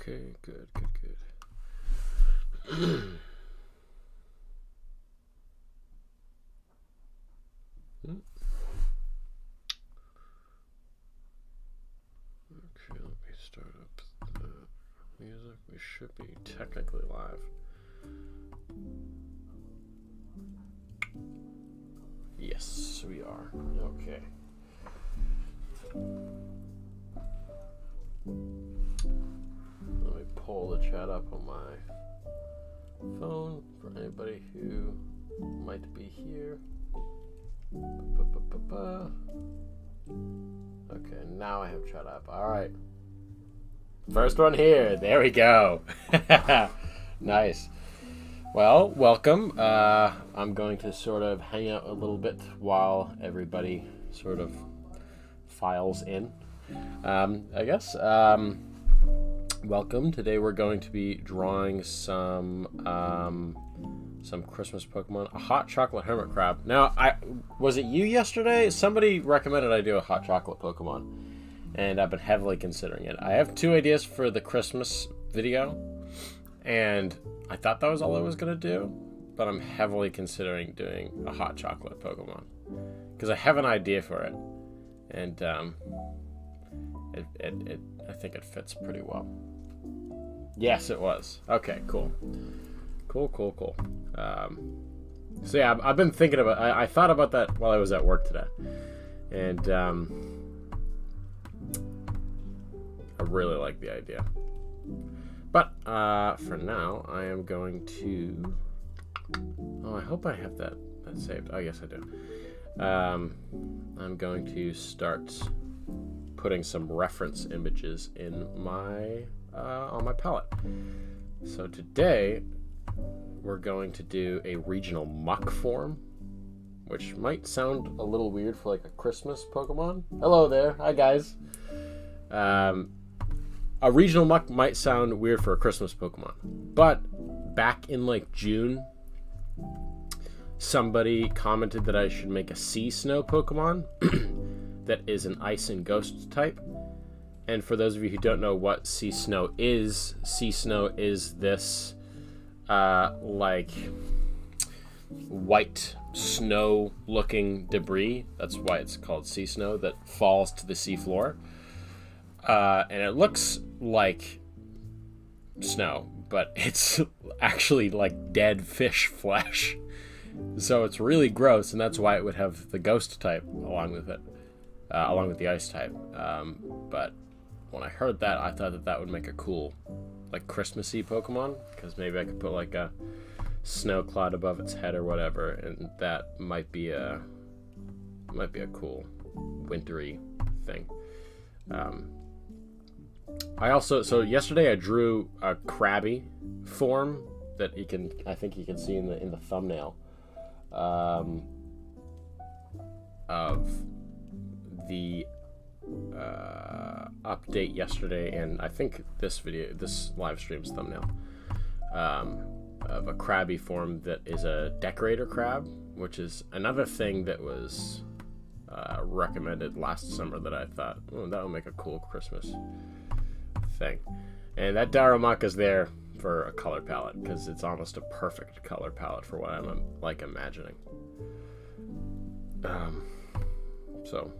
Okay, good. Okay, let me start up the music. We should be technically live. Yes, we are. Okay. Let me pull the chat up on my phone for anybody who might be here. Okay, now I have chat up. All right. First one here. There we go. Nice. Well, welcome. I'm going to sort of hang out a little bit while everybody sort of files in. I guess. Welcome. Today we're going to be drawing some Christmas Pokemon. A hot chocolate hermit crab. Now, was it you yesterday? Somebody recommended I do a hot chocolate Pokemon, and I've been heavily considering it. I have 2 ideas for the Christmas video, and I thought that was all I was gonna do, but I'm heavily considering doing a hot chocolate Pokemon because I have an idea for it, and I think it fits pretty well. Yes, it was. Okay, cool. Cool. So yeah, I've been thinking about. I thought about that while I was at work today, and I really like the idea. But for now, I am going to. Oh, I hope I have that saved. Oh, yes, I do. I'm going to start putting some reference images in my on my palette. So today we're going to do a regional muck form, which might sound a little weird for like a Christmas Pokemon. Hello there. Hi, guys. A regional muck might sound weird for a Christmas Pokemon, but back in like June, somebody commented that I should make a sea snow Pokemon that is an ice and ghost type. And for those of you who don't know what sea snow is this like white snow looking debris. That's why it's called sea snow, that falls to the seafloor. And it looks like snow, but it's actually like dead fish flesh. So it's really gross, and that's why it would have the ghost type along with it, along with the ice type. But when I heard that, I thought that would make a cool, like, Christmassy Pokemon, because maybe I could put like a snow cloud above its head or whatever, and that might be a cool wintry thing. So yesterday I drew a Krabby form that I think you can see in the thumbnail of the update yesterday, and I think this live stream's thumbnail of a Krabby form that is a decorator crab, which is another thing that was recommended last summer that I thought, that would make a cool Christmas thing. And that Darumaka is there for a color palette because it's almost a perfect color palette for what I'm like imagining. So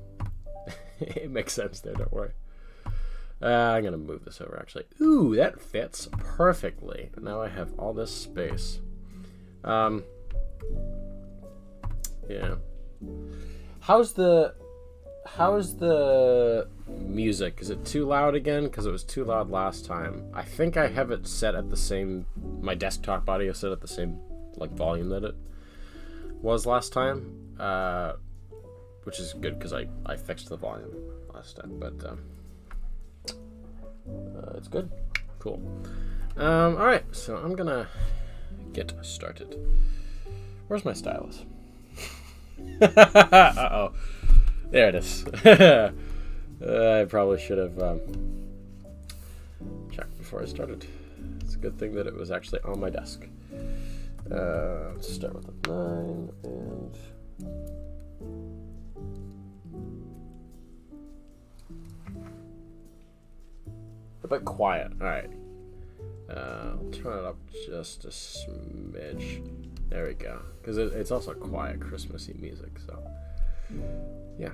it makes sense there, don't worry. I'm gonna move this over actually. Ooh, that fits perfectly. Now I have all this space. Yeah. How's the music? Is it too loud again? Because it was too loud last time. I think I have it set at the same, my desktop audio set at the same like volume that it was last time, which is good because I fixed the volume last time, but it's good. Cool. All right, so I'm gonna get started. Where's my stylus? Uh-oh. There it is. I probably should have checked before I started. It's a good thing that it was actually on my desk. Let's start with a 9 and... a bit quiet. All right. I'll turn it up just a smidge. There we go. Because it's also quiet, Christmassy music. So, yeah.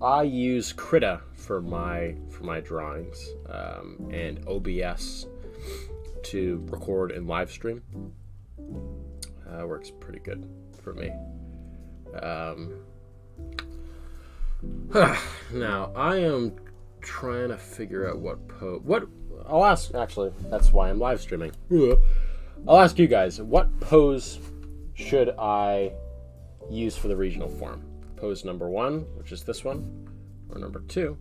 I use Krita for my drawings, and OBS to record and live stream. Works pretty good for me. Now I am trying to figure out what I'll ask. Actually, that's why I'm live streaming. I'll ask you guys, what pose should I use for the regional form? Pose number 1, which is this one, or number 2,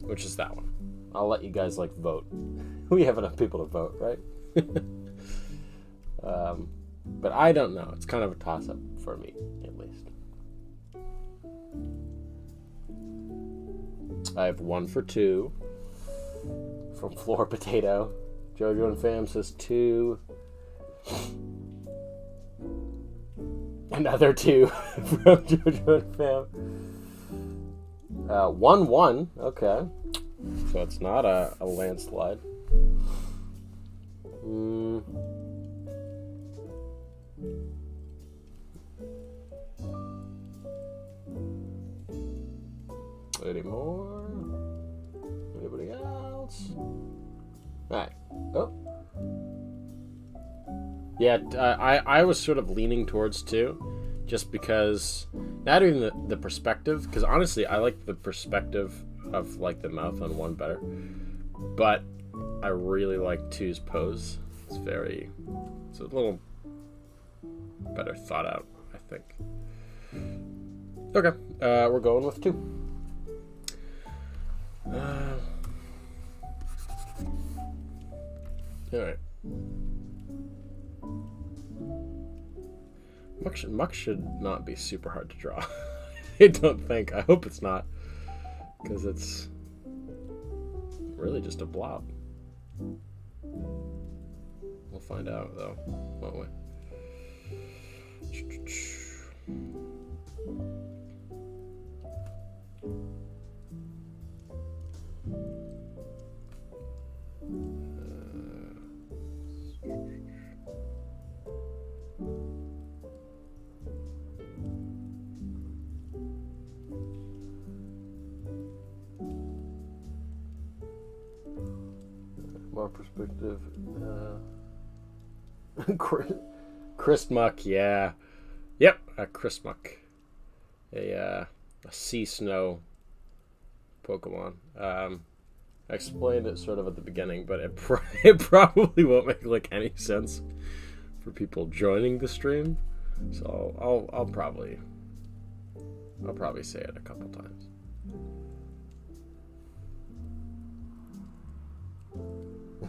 which is that one. I'll let you guys vote. We have enough people to vote, right? But I don't know. It's kind of a toss-up for me, at least. I have 1 for 2 from Floor Potato. Jojo and Fam says 2. Another 2 from Jojo and Fam. 1-1. Okay. So it's not a landslide. Any more? Anybody else? Alright. Oh. Yeah, I was sort of leaning towards 2, just because, not even the perspective, because honestly, I like the perspective of the mouth on 1 better, but I really like 2's pose. It's a little better thought out, I think. Okay, we're going with 2. Alright. Muck should not be super hard to draw. I don't think. I hope it's not. Because it's really just a blob. We'll find out, though, won't we? More perspective. Christmuck, yeah. Yep, a Christmuck. A sea snow Pokemon. I explained it sort of at the beginning, but it probably won't make any sense for people joining the stream. So I'll probably say it a couple times.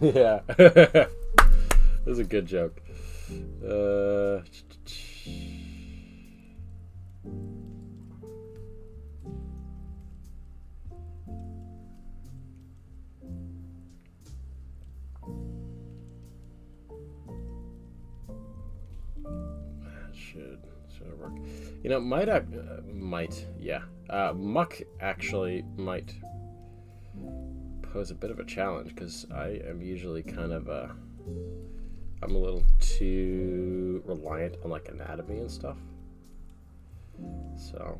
Yeah. That was a good joke. Should work. You know, might, yeah. Muck actually might pose a bit of a challenge, because I am usually kind of I'm a little too reliant on anatomy and stuff. So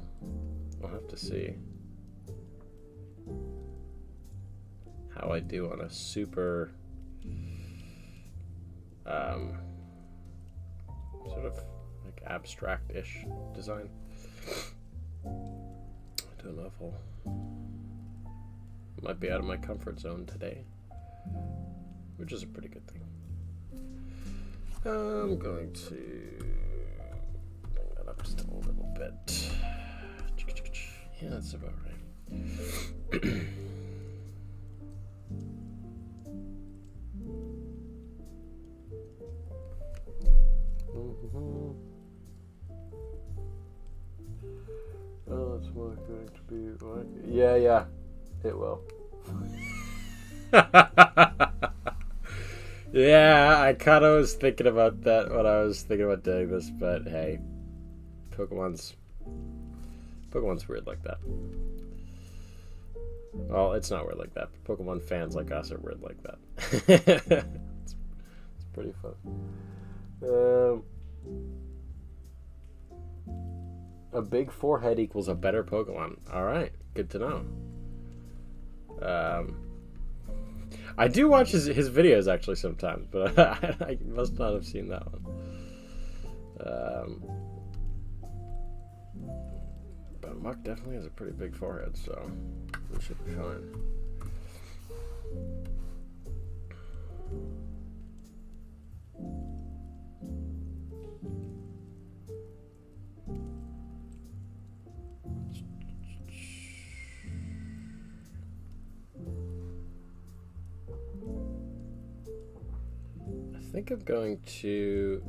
I'll have to see how I do on a super sort of abstract-ish design. I don't know if might be out of my comfort zone today, which is a pretty good thing. I'm going to bring that up just a little bit. Yeah, that's about right. Oh, it's more going to be like... Yeah, it will. Yeah, I kind of was thinking about that when I was thinking about doing this, but hey, Pokemon's weird like that. Well, it's not weird like that. Pokemon fans like us are weird like that. It's pretty fun. A big forehead equals a better Pokemon. All right, good to know. I do watch his videos actually sometimes, but I must not have seen that one. But Muck definitely has a pretty big forehead, so we should be fine. I think I'm going to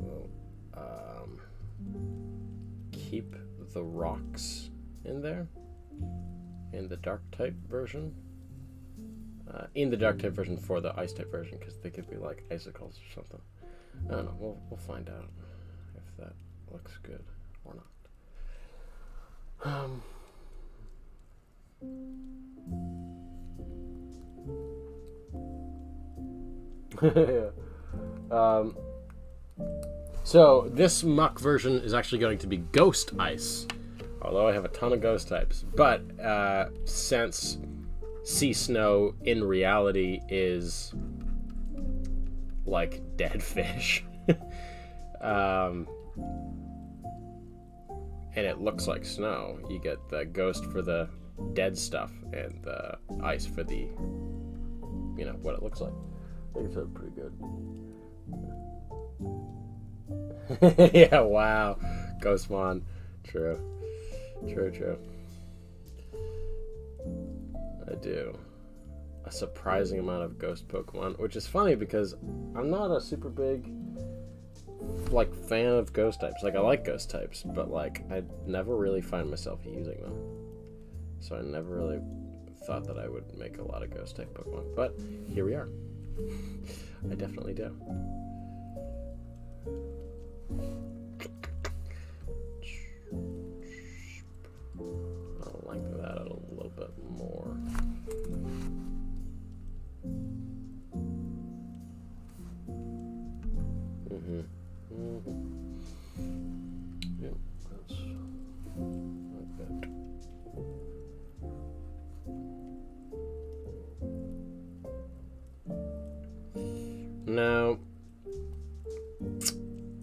keep the rocks in there in the dark type version. In the dark type version for the ice type version, because they could be like icicles or something. I don't know. We'll find out if that looks good or not. So this Muck version is actually going to be Ghost Ice, although I have a ton of Ghost types. But since Sea Snow in reality is like dead fish, and it looks like snow, you get the Ghost for the dead stuff and the Ice for the, you know, what it looks like. I think it's pretty good. Yeah, wow. Ghostmon. True. I do. A surprising amount of ghost Pokemon, which is funny because I'm not a super big like fan of ghost types. Like, I like ghost types, but like I never really find myself using them. So I never really thought that I would make a lot of ghost type Pokemon. But here we are. I definitely do. I'll lengthen that out a little bit more. Yep, that's like that. Now,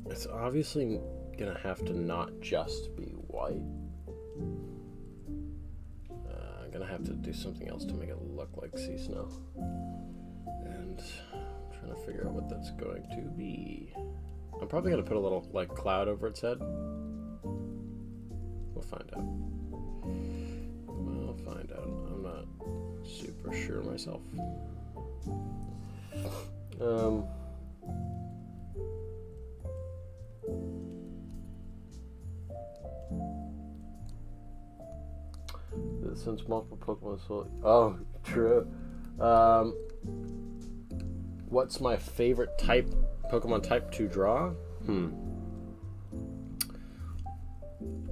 it's obviously gonna have to not just be white. I'm gonna have to do something else to make it look like sea snow. And I'm trying to figure out what that's going to be. I'm probably gonna put a little like cloud over its head. We'll find out. I'm not super sure myself. Since multiple Pokemon sold. Oh, true. What's my favorite type, Pokemon type to draw?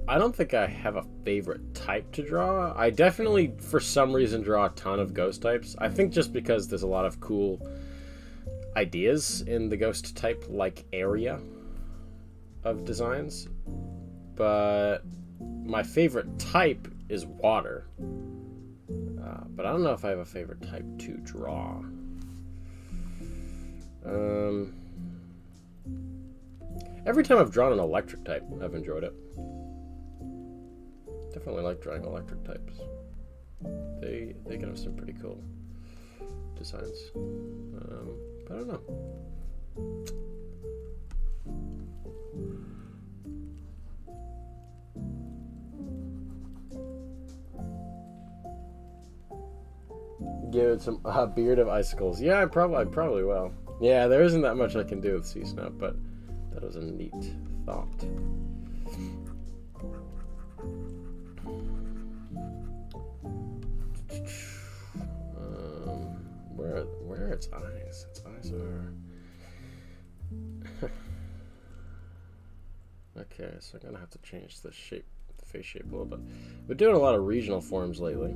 I don't think I have a favorite type to draw. I definitely, for some reason, draw a ton of ghost types. I think just because there's a lot of cool ideas in the ghost type like area of designs. But my favorite type is water. But I don't know if I have a favorite type to draw. Every time I've drawn an electric type, I've enjoyed it. Definitely like drawing electric types. They can have some pretty cool designs. But I don't know. Give it some beard of icicles. Yeah, I probably will. Yeah, there isn't that much I can do with sea snow, but that was a neat thought. Where its eyes? Its eyes are. Okay, so I'm gonna have to change the shape, the face shape a little bit. We're doing a lot of regional forms lately.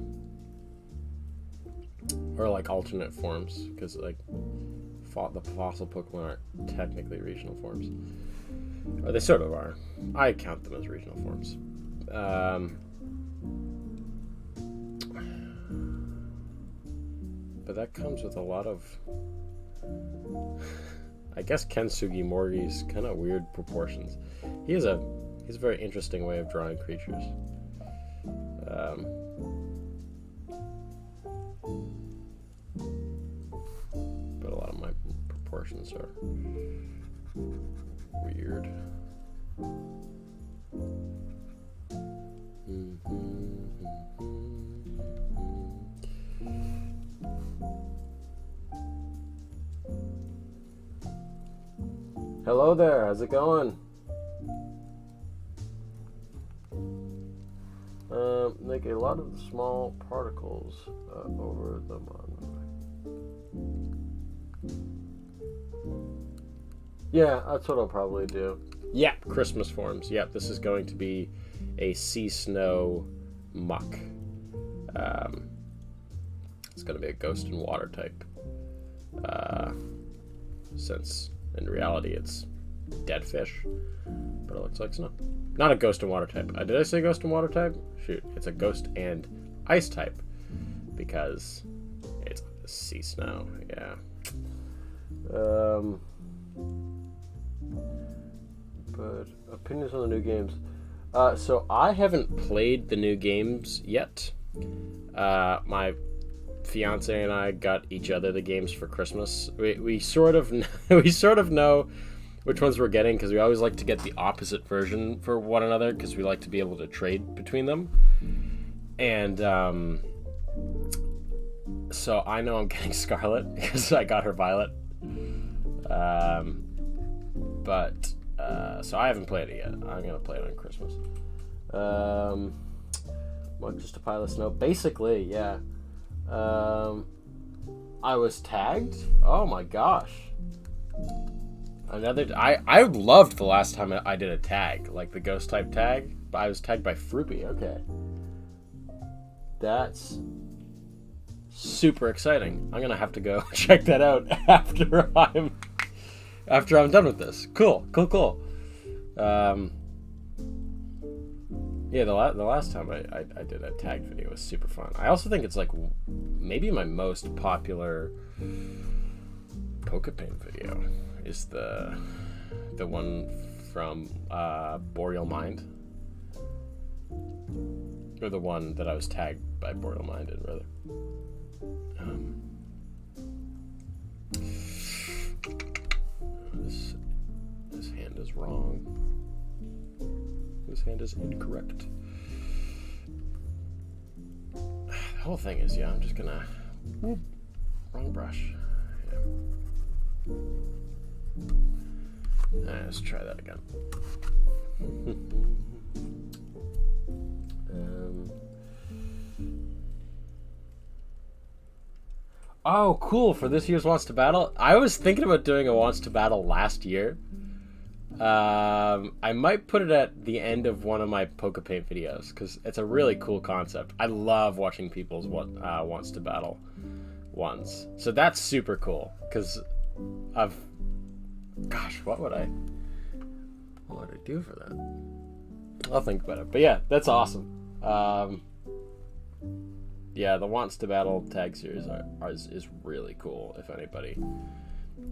or like alternate forms, because like the fossil Pokemon aren't technically regional forms, or they sort of are. I count them as regional forms. But that comes with a lot of, I guess, Ken Sugimori's kind of weird proportions. He has a very interesting way of drawing creatures. But a lot of my proportions are weird. Hello there, how's it going? Make a lot of the small particles over the mon. Yeah, that's what I'll probably do. Yep, Christmas forms. Yep, this is going to be a sea snow muck. It's going to be a ghost and water type. Since in reality it's dead fish, but it looks like snow. Not a ghost and water type. Did I say ghost and water type? Shoot, it's a ghost and ice type because it's sea snow. Yeah. But opinions on the new games. So I haven't played the new games yet. My fiance and I got each other the games for Christmas. We sort of know which ones we're getting, because we always like to get the opposite version for one another, because we like to be able to trade between them. And so I know I'm getting Scarlet because I got her Violet. So I haven't played it yet. I'm gonna play it on Christmas. Well, just a pile of snow. Basically, yeah. I was tagged. Oh my gosh. I loved the last time I did a tag, like the ghost type tag, but I was tagged by Fruppy. Okay. That's super exciting. I'm gonna have to go check that out after I'm done with this. Cool. Yeah, the last time I did a tag video was super fun. I also think it's like maybe my most popular Pokepaint video is the one from Boreal Mind, or the one that I was tagged by Boreal Mind in, rather. This hand is wrong. This hand is incorrect. The whole thing is, yeah, I'm just gonna... Wrong brush. Yeah. Let's try that again. Oh, cool, for this year's Wants to Battle. I was thinking about doing a Wants to Battle last year. I might put it at the end of one of my Pokepaint videos, because it's a really cool concept. I love watching people's Wants to Battle ones. So that's super cool, because gosh, what would I do for that? I'll think about it. But yeah, that's awesome. Yeah, the Wants to Battle tag series is really cool. If anybody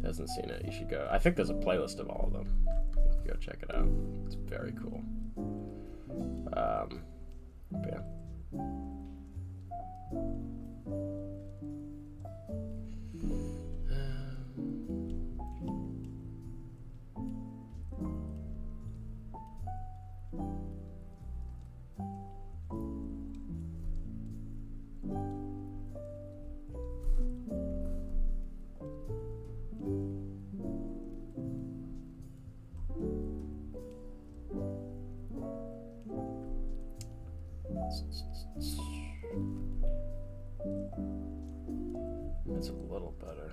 hasn't seen it, you should go. I think there's a playlist of all of them. Go check it out. It's very cool. But yeah. That's a little better.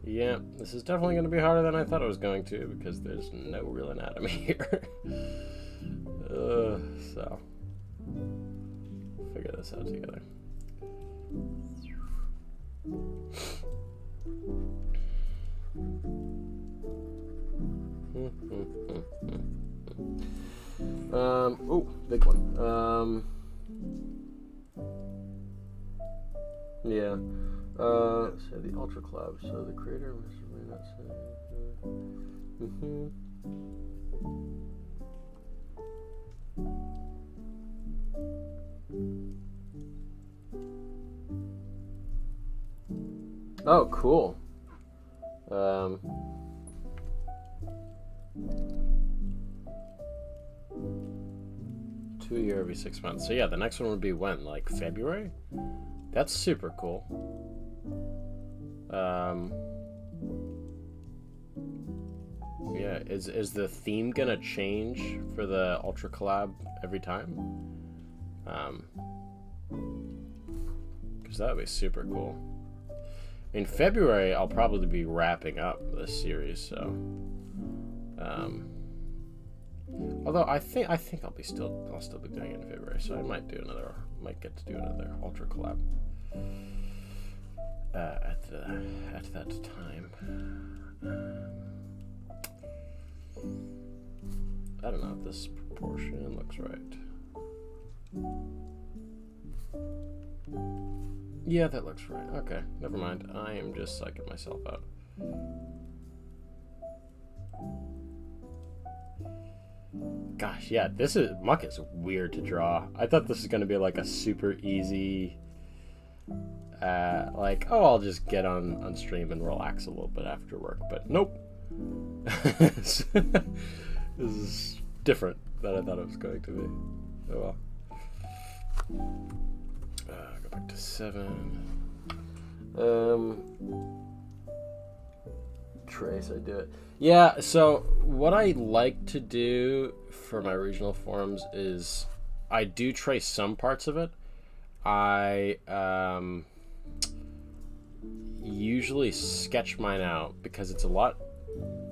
Yeah, this is definitely going to be harder than I thought it was going to, because there's no real anatomy here. So, we'll figure this out together. Oh, big one. Yeah. So the Ultra Collab. So the creator may not say. Oh, cool. 2 year every 6 months. So yeah, the next one would be when? Like February? That's super cool. Yeah, is the theme gonna change for the Ultra Collab every time? Because that would be super cool. In February, I'll probably be wrapping up this series, so although I think I'll still be doing it in February, so I might get to do another Ultra Collab at that time. I don't know if this proportion looks right. Yeah, that looks right. Okay, never mind. I am just psyching myself out. Gosh, yeah, Muck is weird to draw. I thought this was going to be like a super easy, like, oh, I'll just get on stream and relax a little bit after work, but nope. This is different than I thought it was going to be. Oh well. Go back to 7. Trace, I do it. Yeah, so what I like to do for my regional forums is I do trace some parts of it. I usually sketch mine out because it's a lot,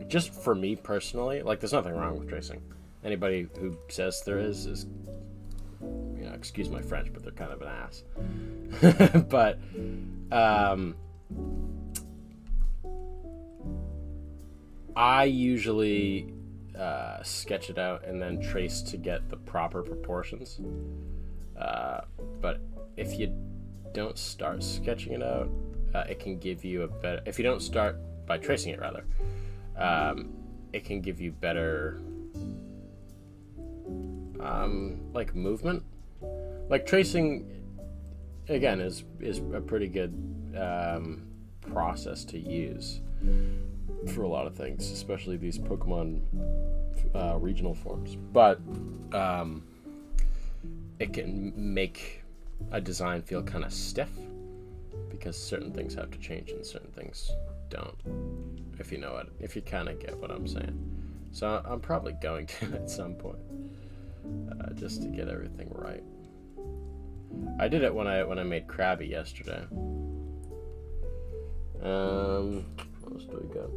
just for me personally, like there's nothing wrong with tracing. Anybody who says there is, you know, excuse my French, but they're kind of an ass. But I usually sketch it out and then trace to get the proper proportions. But if you don't start sketching it out, it can give you a better... If you don't start by tracing it, rather, it can give you better like movement. Like tracing, again, is a pretty good process to use for a lot of things, especially these Pokemon regional forms. But it can make a design feel kind of stiff because certain things have to change and certain things don't, if you know it, if you kind of get what I'm saying. So I'm probably going to at some point, just to get everything right. I did it when I made Krabby yesterday. What else do we got?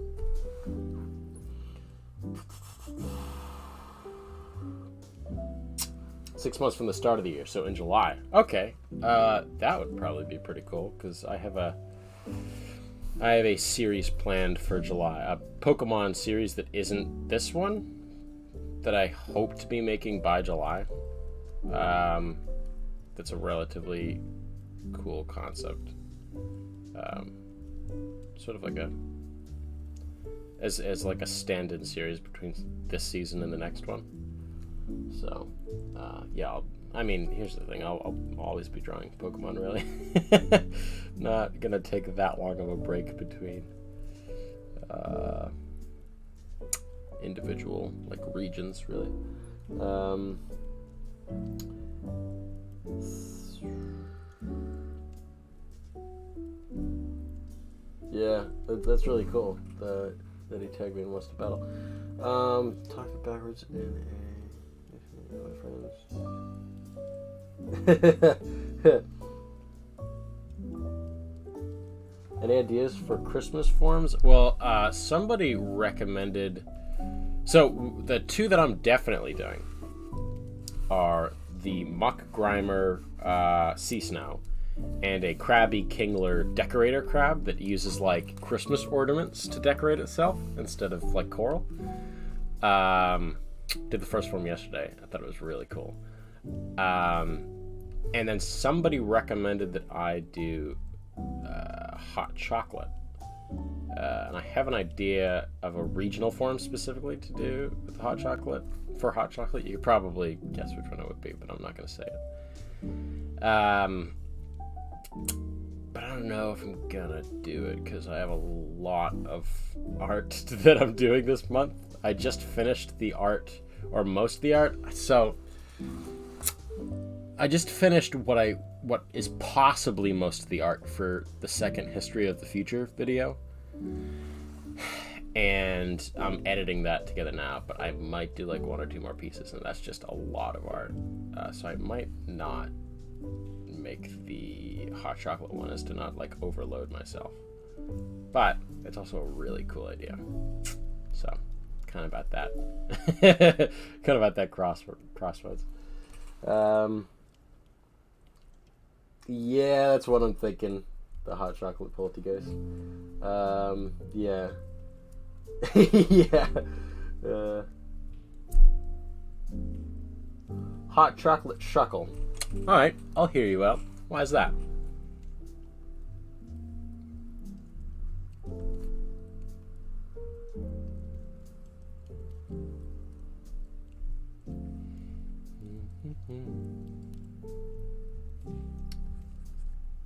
Six months from the start of the year, so in July. Okay, that would probably be pretty cool because I have a series planned for July, a Pokemon series that isn't this one, that I hope to be making by July. That's a relatively cool concept. Sort of like as like a stand-in series between this season and the next one. So, yeah, I mean, here's the thing. I'll always be drawing Pokemon, really. Not gonna take that long of a break between individual, like, regions, really. Yeah, that's really cool that he tagged me in West of Battle. Talking backwards in my friends. Any ideas for Christmas forms? Well, somebody recommended... So, the two that I'm definitely doing are the Muck Grimer Sea Snow and a Krabby Kingler Decorator Crab that uses, like, Christmas ornaments to decorate itself instead of, like, coral. Did the first form yesterday. I thought it was really cool. And then somebody recommended that I do hot chocolate. And I have an idea of a regional form specifically to do with hot chocolate. For hot chocolate, you could probably guess which one it would be, but I'm not going to say it. But I don't know if I'm going to do it because I have a lot of art that I'm doing this month. I just finished the art, or most of the art. So I just finished what is possibly most of the art for the second History of the Future video. And I'm editing that together now, but I might do like 1 or 2 more pieces, and that's just a lot of art. So I might not make the hot chocolate one, as to not like overload myself. But it's also a really cool idea. So kind of at that crossroads. Yeah, that's what I'm thinking. The hot chocolate poltergeist. Yeah. Yeah. Hot chocolate shuckle. Alright, I'll hear you out. Why is that?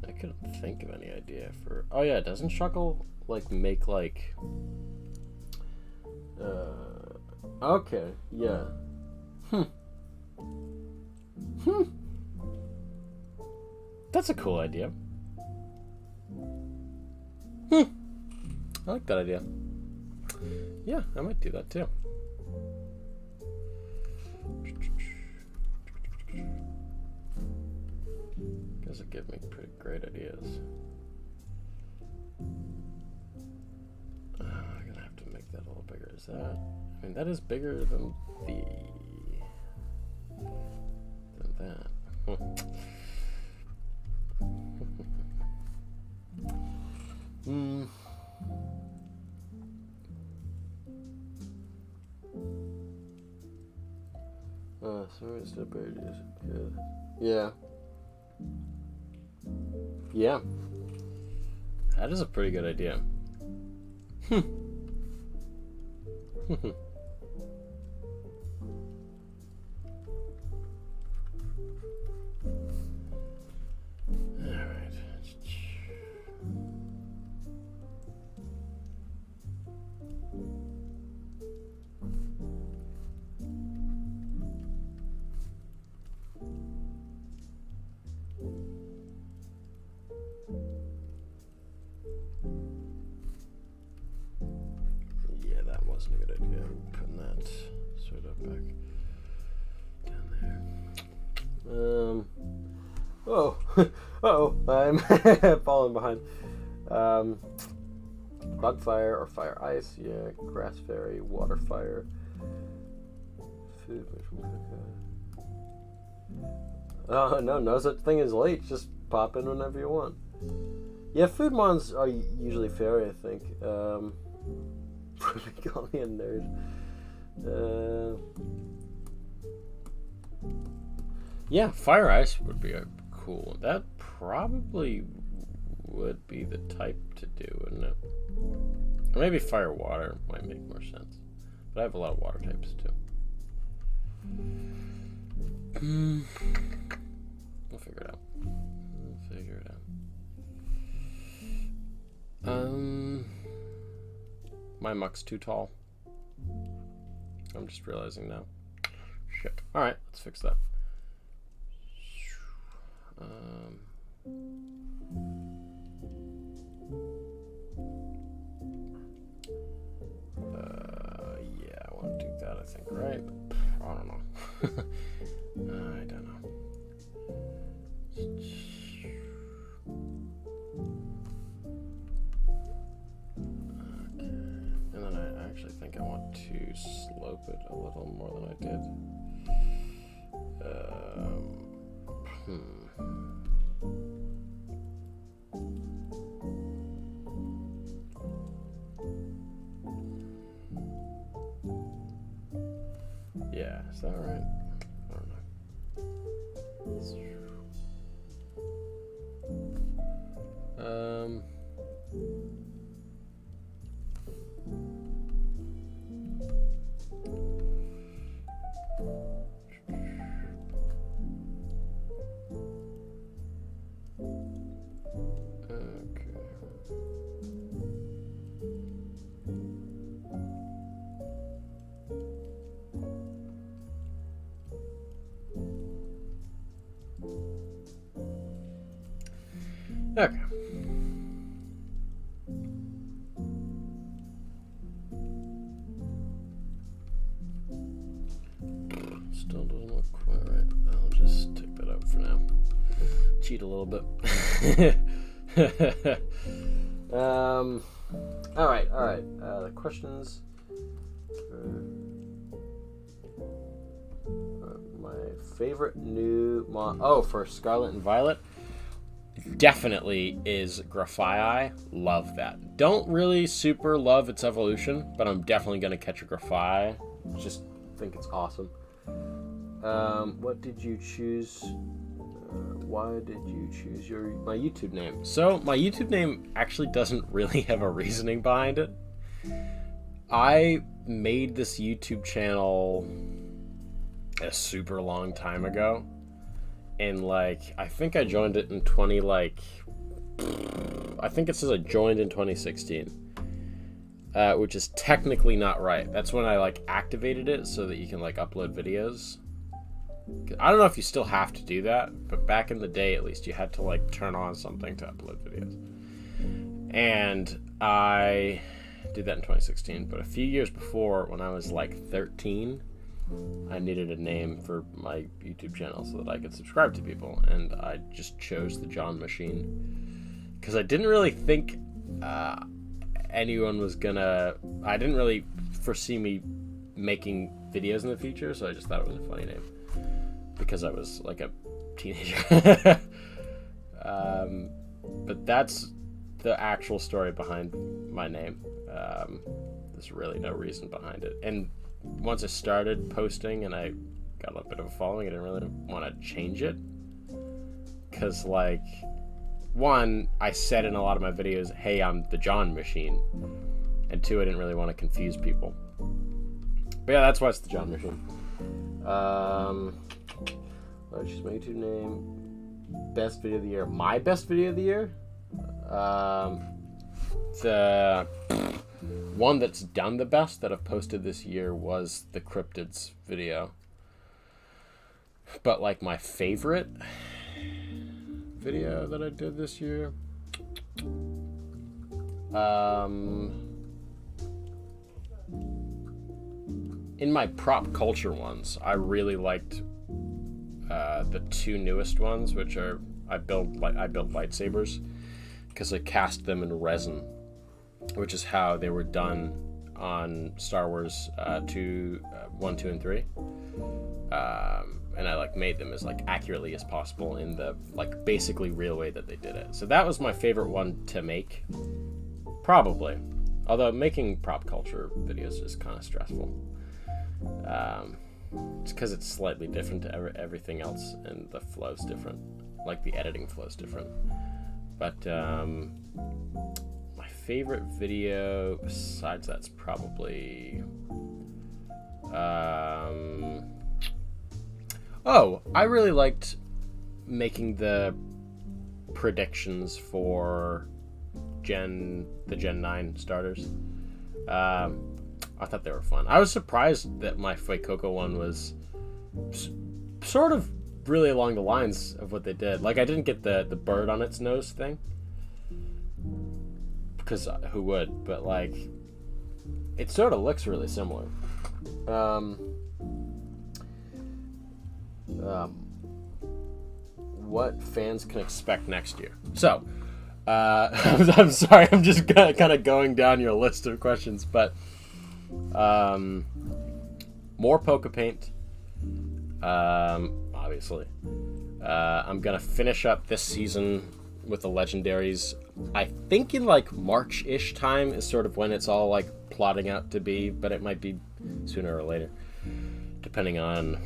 I couldn't think of any idea for... Oh yeah, doesn't Shuckle like make like... Okay, yeah. That's a cool idea. I like that idea. Yeah, I might do that too. Guys will give me pretty great ideas. I'm gonna have to make that a little bigger. Is that? I mean, that is bigger than that. Sorry, it's still buried. Good. Yeah. Yeah. That is a pretty good idea. Wasn't a good idea. I'm putting that sort of back down there. Oh, I'm falling behind. Bug fire or fire ice, yeah. Grass fairy, water fire, food. Oh no such thing as late. Just pop in whenever you want. Yeah, food mons are usually fairy, I think. Call me a nerd. Yeah, fire ice would be a cool one. That probably would be the type to do, wouldn't it? Or maybe fire water might make more sense. But I have a lot of water types too. We'll figure it out. My muck's too tall. I'm just realizing now. Shit. Alright, let's fix that. Yeah, I want to do that, I think, right? I don't know. I don't know. I actually think I want to slope it a little more than I did. Is that right? I don't know. Okay. Still doesn't look quite right. I'll just take that out for now. Cheat a little bit. All right. The questions. My favorite new for Scarlet and Violet. Definitely is Grafii. Love that. Don't really super love its evolution, but I'm definitely going to catch a Grafii. Just think it's awesome. What did you choose? Why did you choose my YouTube name? So my YouTube name actually doesn't really have a reasoning behind it. I made this YouTube channel a super long time ago. And I think I joined it in I think it says I joined in 2016, which is technically not right. That's when I activated it so that you can upload videos. I don't know if you still have to do that, but back in the day, at least, you had to turn on something to upload videos. And I did that in 2016, but a few years before, when I was 13, I needed a name for my YouTube channel so that I could subscribe to people, and I just chose Thejonmachine because I didn't really think anyone was gonna. I didn't really foresee me making videos in the future, so I just thought it was a funny name because I was a teenager. But that's the actual story behind my name. There's really no reason behind it, and once I started posting and I got a bit of a following, I didn't really want to change it. Because, one, I said in a lot of my videos, hey, I'm Thejonmachine. And two, I didn't really want to confuse people. But yeah, that's why it's Thejonmachine. Let's choose my YouTube name. Best video of the year. My best video of the year? The one that's done the best that I've posted this year was the cryptids video. But my favorite video that I did this year, in my prop culture ones, I really liked the two newest ones, which are I build lightsabers because I cast them in resin, which is how they were done on Star Wars 1, 2, and 3. And I made them as accurately as possible in the basically real way that they did it. So that was my favorite one to make, probably. Although making prop culture videos is kind of stressful. It's because it's slightly different to everything else, and the flow's different. The editing flow's different. But my favorite video besides that's probably I really liked making the predictions for the Gen 9 starters. I thought they were fun. I was surprised that my Fuecoco one was sort of really along the lines of what they did. I didn't get the bird on its nose thing, because who would? But it sort of looks really similar. What fans can expect next year? So, I'm sorry, I'm just kind of going down your list of questions, but more Poke Paint, obviously. I'm gonna finish up this season with the legendaries. I think in March-ish time is sort of when it's all plotting out to be, but it might be sooner or later. depending on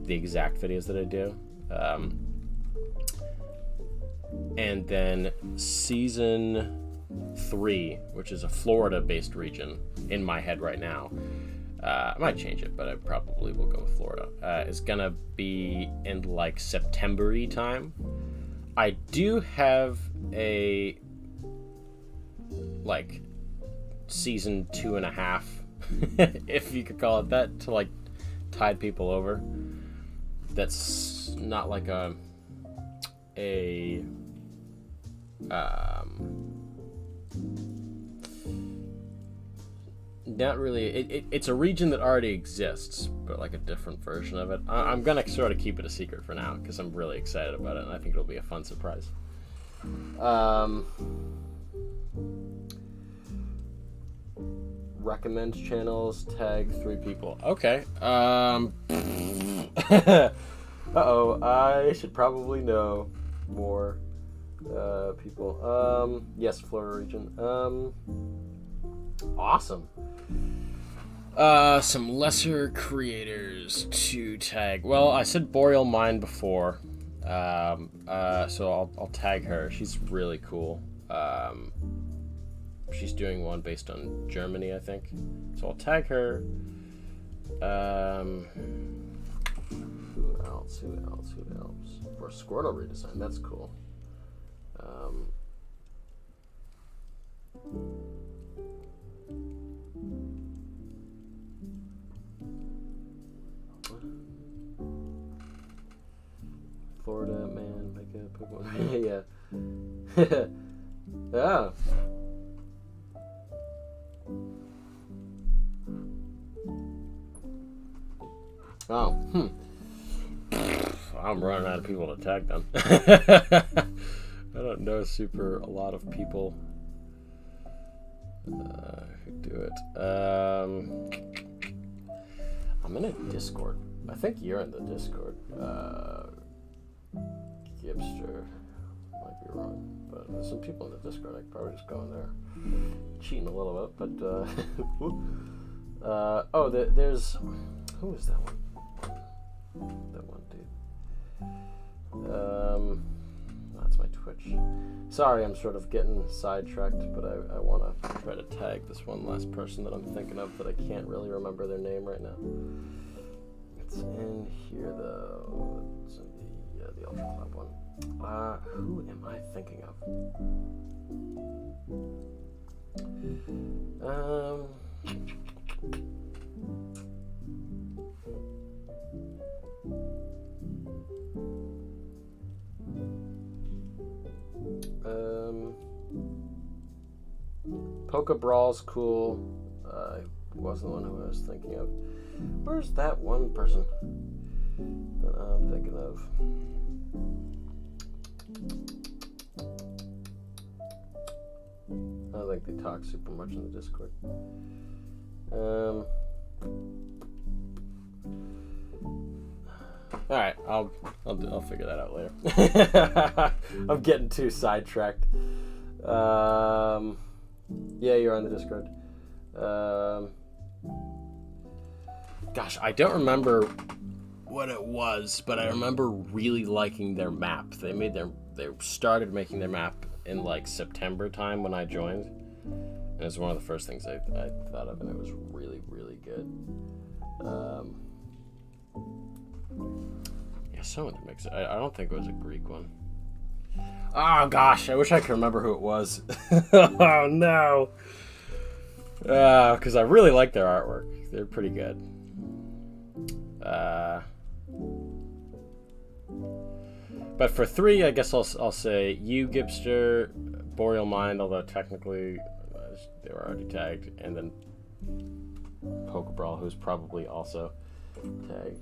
the exact videos that I do. And then season 3, which is a Florida-based region in my head right now. I might change it, but I probably will go with Florida. Is gonna be in like September-y time. I do have a like season 2.5, if you could call it that, to like tide people over. That's not like a not really. It's a region that already exists, but like a different version of it. I'm gonna sort of keep it a secret for now because I'm really excited about it, and I think it'll be a fun surprise. Recommend channels. Tag 3 people. Okay. Uh-oh. I should probably know more people. Yes, Florida region. Awesome. Some lesser creators to tag. Well, I said Boreal Mind before, so I'll tag her. She's really cool. She's doing one based on Germany, I think. So I'll tag her. Who else? For Squirtle redesign, that's cool. Florida man, like a Pokemon. Yeah. Yeah. Oh, I'm running out of people to tag them. I don't know a lot of people who do it. I'm in a Discord. I think you're in the Discord. Gibster. Might be wrong. But there's some people in the Discord. I could probably just go in there. Cheating a little bit, but there's who is that one? That one dude. That's my Twitch. Sorry, I'm sort of getting sidetracked, but I want to try to tag this one last person that I'm thinking of that I can't really remember their name right now. It's in here though. It's in the Ultra Club one. Who am I thinking of? Poke Brawl's cool. Wasn't the one who I was thinking of. Where's that one person that I'm thinking of? I don't think they talk super much in the Discord. All right, I'll figure that out later. I'm getting too sidetracked. Yeah, you're on the Discord. Gosh, I don't remember what it was, but I remember really liking their map. They started making their map in like September time when I joined, and it's one of the first things I thought of, and it was really, really good. Yeah, someone that makes it. I don't think it was a Greek one. Oh gosh, I wish I could remember who it was. Oh no. Because I really like their artwork. They're pretty good. But for 3, I guess I'll say you, Gibster, Boreal Mind, although technically they were already tagged, and then Pokebrawl, who's probably also tagged.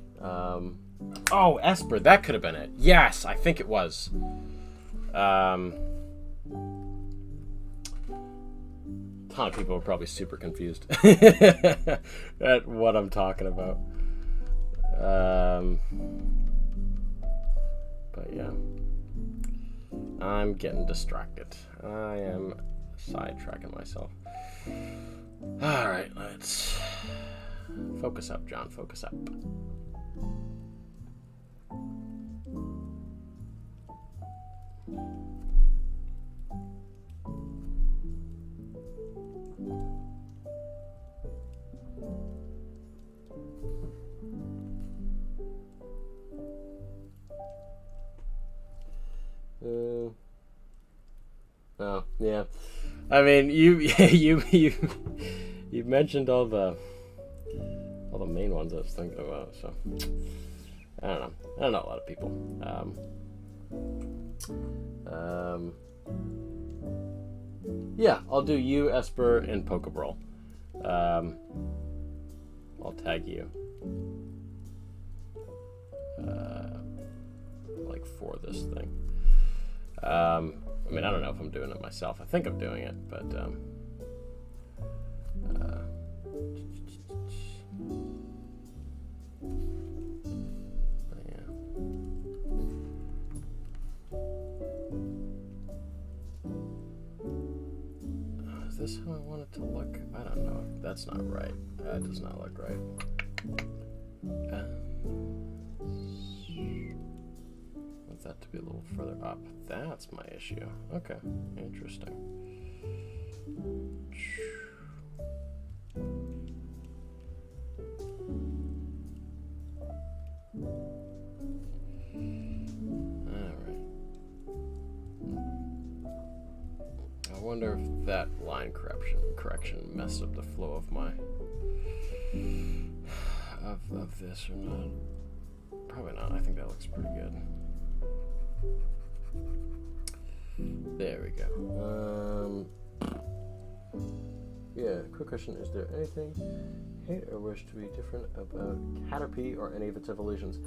Oh, Esper, that could have been it. Yes, I think it was. A ton of people are probably super confused at what I'm talking about. But yeah, I'm getting distracted. I am sidetracking myself. All right, let's Focus up, John. Focus up. Oh, yeah. I mean, you mentioned all the main ones I was thinking about, so I don't know. I don't know a lot of people. Yeah, I'll do you, Esper, and Pokebrawl. I'll tag you. Like for this thing. I mean, I don't know if I'm doing it myself. I think I'm doing it, but yeah. Is this how I want it to look? I don't know. That's not right. That does not look right. Want that to be a little further up. That's my issue. Okay, interesting. Alright. I wonder if that line correction messed up the flow of my of this or not. Probably not. I think that looks pretty good. There we go. Yeah, quick question. Is there anything hate or wish to be different about Caterpie or any of its evolutions?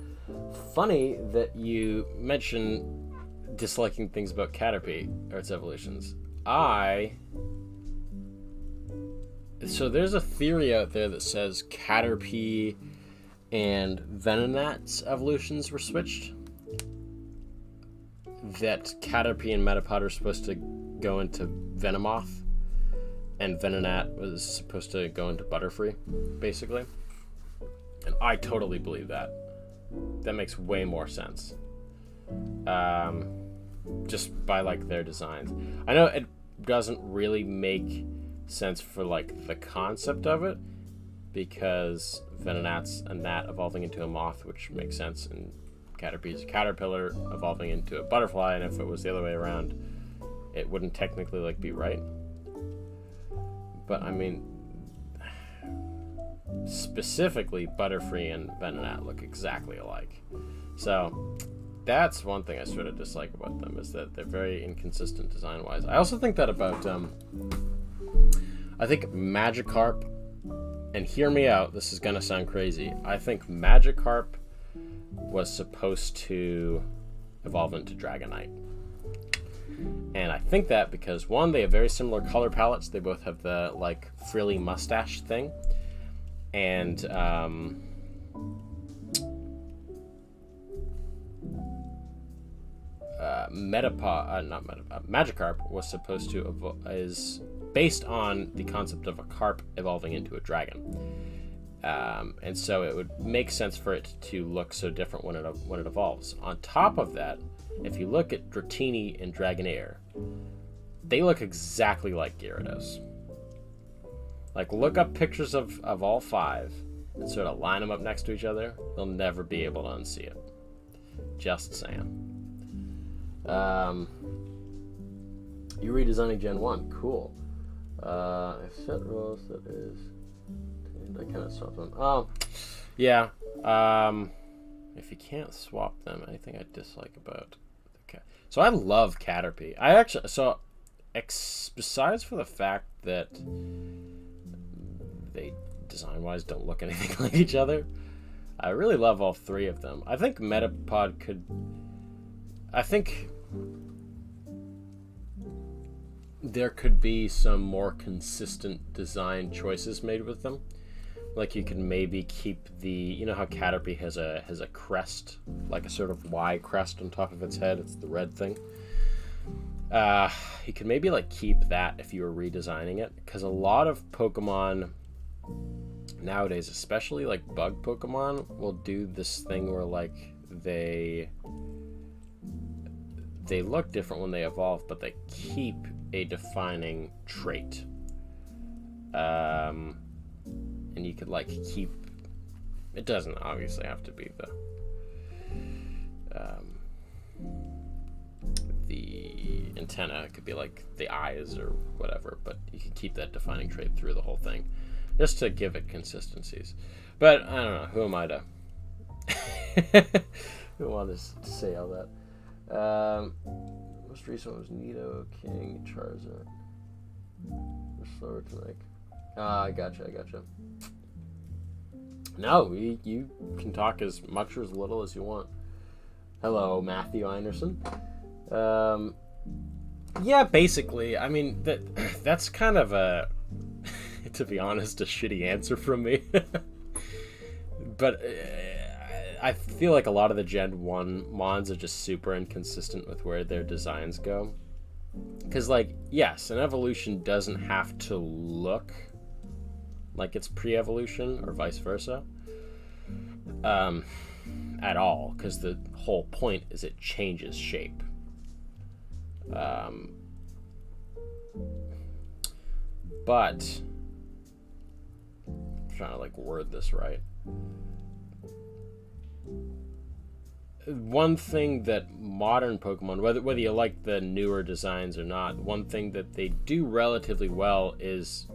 Funny that you mention disliking things about Caterpie or its evolutions. So there's a theory out there that says Caterpie and Venonat's evolutions were switched. That Caterpie and Metapod are supposed to go into Venomoth, and Venonat was supposed to go into Butterfree, basically. And I totally believe that. That makes way more sense. Just by like their designs. I know it doesn't really make sense for like the concept of it, because Venonat's a gnat evolving into a moth, which makes sense, and Caterpie's a caterpillar evolving into a butterfly, and if it was the other way around, it wouldn't technically like be right. But I mean, specifically Butterfree and Venonat look exactly alike. So that's one thing I sort of dislike about them, is that they're very inconsistent design-wise. I also think that about I think Magikarp, and hear me out, this is gonna sound crazy, I think Magikarp was supposed to evolve into Dragonite. And I think that because, one, they have very similar color palettes. They both have the, like, frilly mustache thing. And, Magikarp was supposed to is based on the concept of a carp evolving into a dragon. And so it would make sense for it to look so different when it evolves. On top of that, if you look at Dratini and Dragonair, they look exactly like Gyarados. Like, look up pictures of all five and sort of line them up next to each other. You'll never be able to unsee it. Just saying. You redesigning Gen 1. Cool. I've set rules that is... I cannot swap them. Oh, yeah. If you can't swap them, anything I dislike about the cat. So I love Caterpie. I actually, besides for the fact that they design-wise don't look anything like each other, I really love all three of them. I think Metapod could. I think there could be some more consistent design choices made with them. Like, you can maybe keep the, you know how Caterpie has a crest, like a sort of Y crest on top of its head. It's the red thing. You could maybe like keep that if you were redesigning it, because a lot of Pokemon nowadays, especially like bug Pokemon, will do this thing where like they look different when they evolve, but they keep a defining trait. And you could like keep. It doesn't obviously have to be the antenna. It could be like the eyes or whatever, but you can keep that defining trait through the whole thing, just to give it consistencies. But I don't know. Who am I to? Who wants to say all that? Most recent one was Nido, King, Charizard. They're slower to make. I gotcha. No, you can talk as much or as little as you want. Hello, Matthew Anderson. Yeah, basically. I mean, that's kind of a, to be honest, a shitty answer from me. But I feel like a lot of the Gen 1 mons are just super inconsistent with where their designs go. Because, like, yes, an evolution doesn't have to look like it's pre-evolution or vice versa at all, because the whole point is it changes shape. But I'm trying to like word this right. One thing that modern Pokemon, whether you like the newer designs or not, one thing that they do relatively well is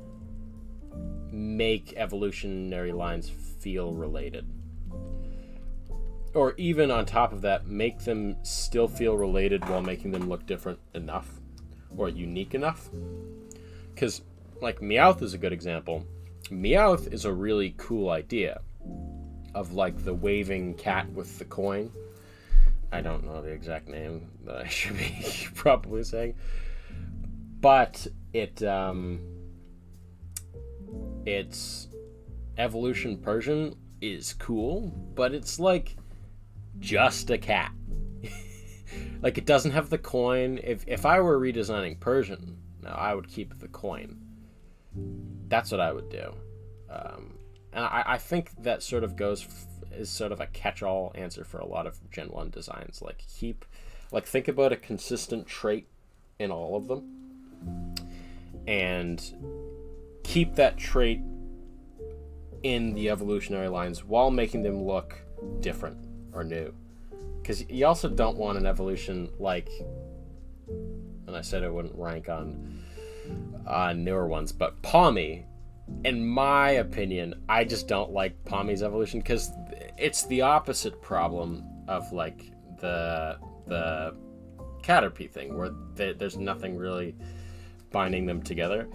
make evolutionary lines feel related. Or even on top of that, make them still feel related while making them look different enough or unique enough. Because, like, Meowth is a good example. Meowth is a really cool idea of, like, the waving cat with the coin. I don't know the exact name that I should be probably saying. But its evolution Persian is cool, but it's like just a cat. Like, it doesn't have the coin. If I were redesigning Persian, now I would keep the coin. That's what I would do. And I think that sort of is sort of a catch-all answer for a lot of Gen 1 designs. Think about a consistent trait in all of them, and keep that trait in the evolutionary lines while making them look different or new. Because you also don't want an evolution like, and I said I wouldn't rank on newer ones, but Pawmi, in my opinion, I just don't like Pawmi's evolution because it's the opposite problem of like the Caterpie thing, where there's nothing really binding them together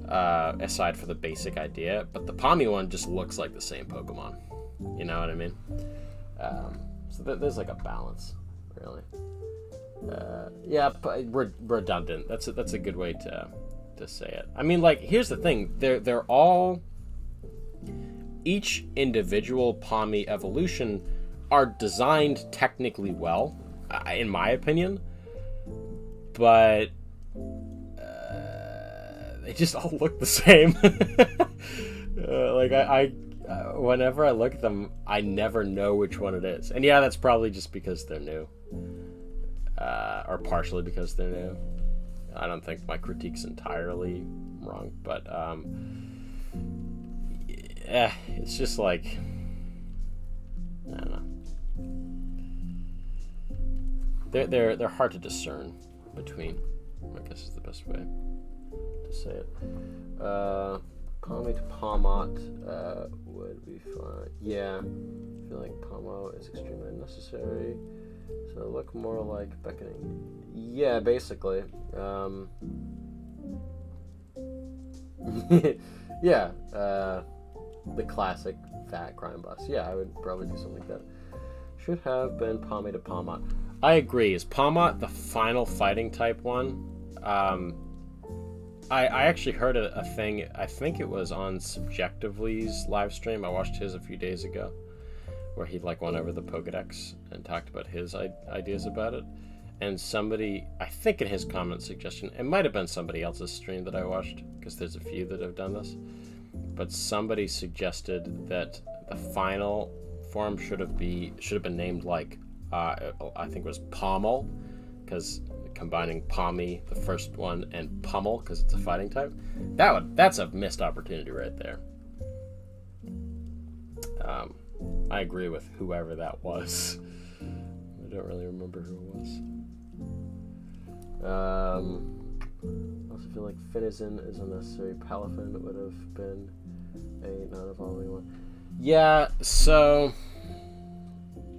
aside for the basic idea. But the Pawmi one just looks like the same Pokemon. You know what I mean? So there's like a balance, really. Yeah, redundant. That's a good way to say it. I mean, like, here's the thing. They're all, each individual Pawmi evolution are designed technically well, in my opinion, but they just all look the same. Whenever I look at them, I never know which one it is. And yeah, that's probably just because they're new. Or partially because they're new. I don't think my critique's entirely wrong, but it's just like, I don't know. They're hard to discern between, I guess is the best way to say it. Pawmi to Pawmot would be fine. Yeah, I feel like Pawmo is extremely unnecessary. So look more like beckoning. Yeah, basically. Yeah, the classic fat crime boss. Yeah, I would probably do something like that. Should have been Pawmi to Pawmot. I agree. Is Pawmot the final fighting type one? I actually heard a thing, I think it was on Subjectively's live stream. I watched his a few days ago, where he like went over the Pokedex and talked about his ideas about it. And somebody, I think in his comment suggestion, it might have been somebody else's stream that I watched, because there's a few that have done this, but somebody suggested that the final form should have been named like I think it was Pommel, because combining Pommy, the first one, and Pummel because it's a fighting type. That's a missed opportunity right there. I agree with whoever that was. I don't really remember who it was. I also feel like Finizen is unnecessary. Palafin would have been a non-evolving one. Yeah, so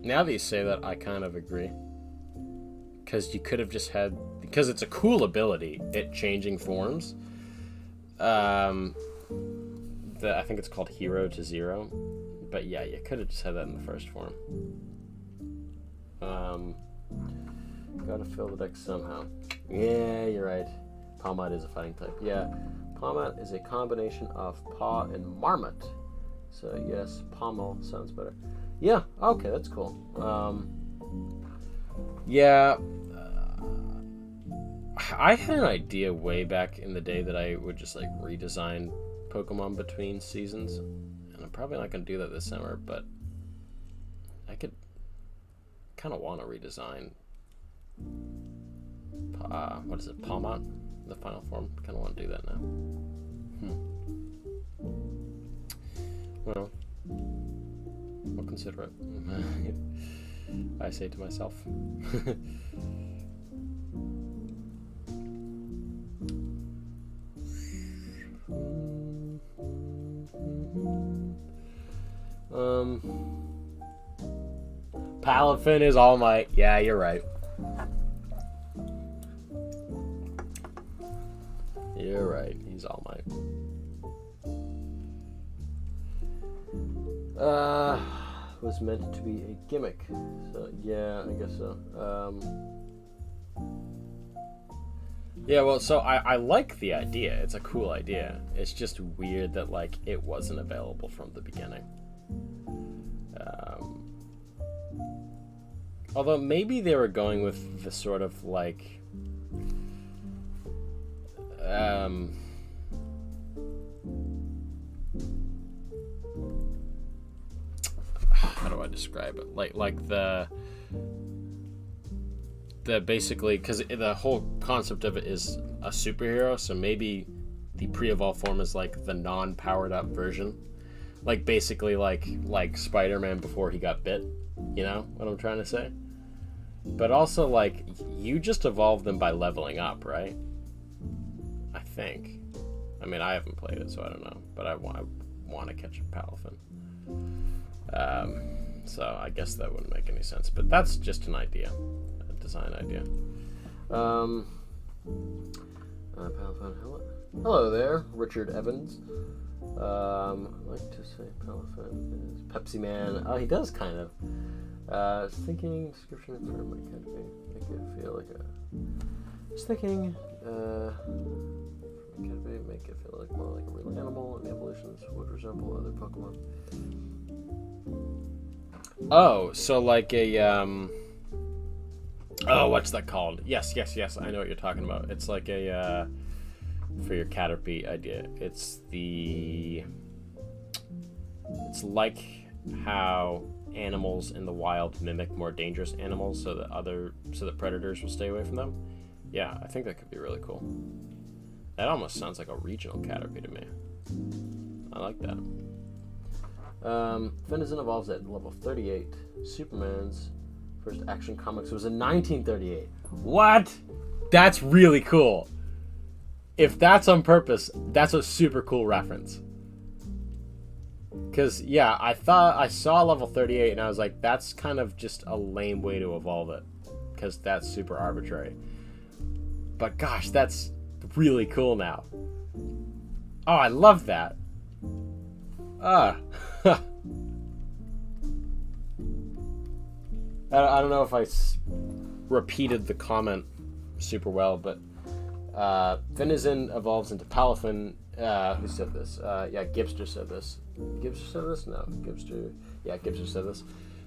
now that you say that, I kind of agree. Because you could have just had... Because it's a cool ability, it changing forms. I think it's called Hero to Zero. But yeah, you could have just had that in the first form. Gotta fill the deck somehow. Yeah, you're right. Palmite is a fighting type. Yeah, Palmite is a combination of Paw and Marmot. So yes, Pommel sounds better. Yeah, okay, that's cool. Yeah, I had an idea way back in the day that I would just like redesign Pokemon between seasons, and I'm probably not going to do that this summer, but I could kind of want to redesign what is it, Palmot, the final form. Kind of want to do that now. Well, we'll consider it. I say to myself. Palafin is All Might. Yeah, you're right. You're right. He's All Might. Was meant to be a gimmick. So yeah, I guess so. Yeah, well, so I like the idea. It's a cool idea. It's just weird that like it wasn't available from the beginning. Although maybe they were going with the sort of like how do I describe it? Like the basically, because the whole concept of it is a superhero, so maybe the pre-evolved form is like the non-powered up version, like basically like Spider-Man before he got bit. You know what I'm trying to say? But also, like, you just evolve them by leveling up, right? I think. I mean, I haven't played it, so I don't know. But I want to catch a Palafin. So I guess that wouldn't make any sense. But that's just an idea. A design idea. Palafin, hello there, Richard Evans. I'd like to say Palafin is Pepsi Man. Oh, he does kind of. Thinking description for my cat to make it feel like a. Just thinking, make it feel like more like a real animal, and the evolutions would resemble other Pokemon. Oh, so like a oh, what's that called? Yes, I know what you're talking about. It's like a for your Caterpie idea. It's like how animals in the wild mimic more dangerous animals so that predators will stay away from them. Yeah, I think that could be really cool. That almost sounds like a regional Caterpie to me. I like that. Finizen evolves at level 38. Superman's first Action Comics was in 1938. What? That's really cool. If that's on purpose, that's a super cool reference. Because, yeah, I thought I saw level 38 and I was like, that's kind of just a lame way to evolve it. Because that's super arbitrary. But gosh, that's really cool now. Oh, I love that. I don't know if I repeated the comment super well, but Finizen evolves into Palafin. Who said this? Yeah, Gibster said this. Gibster said this? No, Gibster. Yeah, Gibster said this.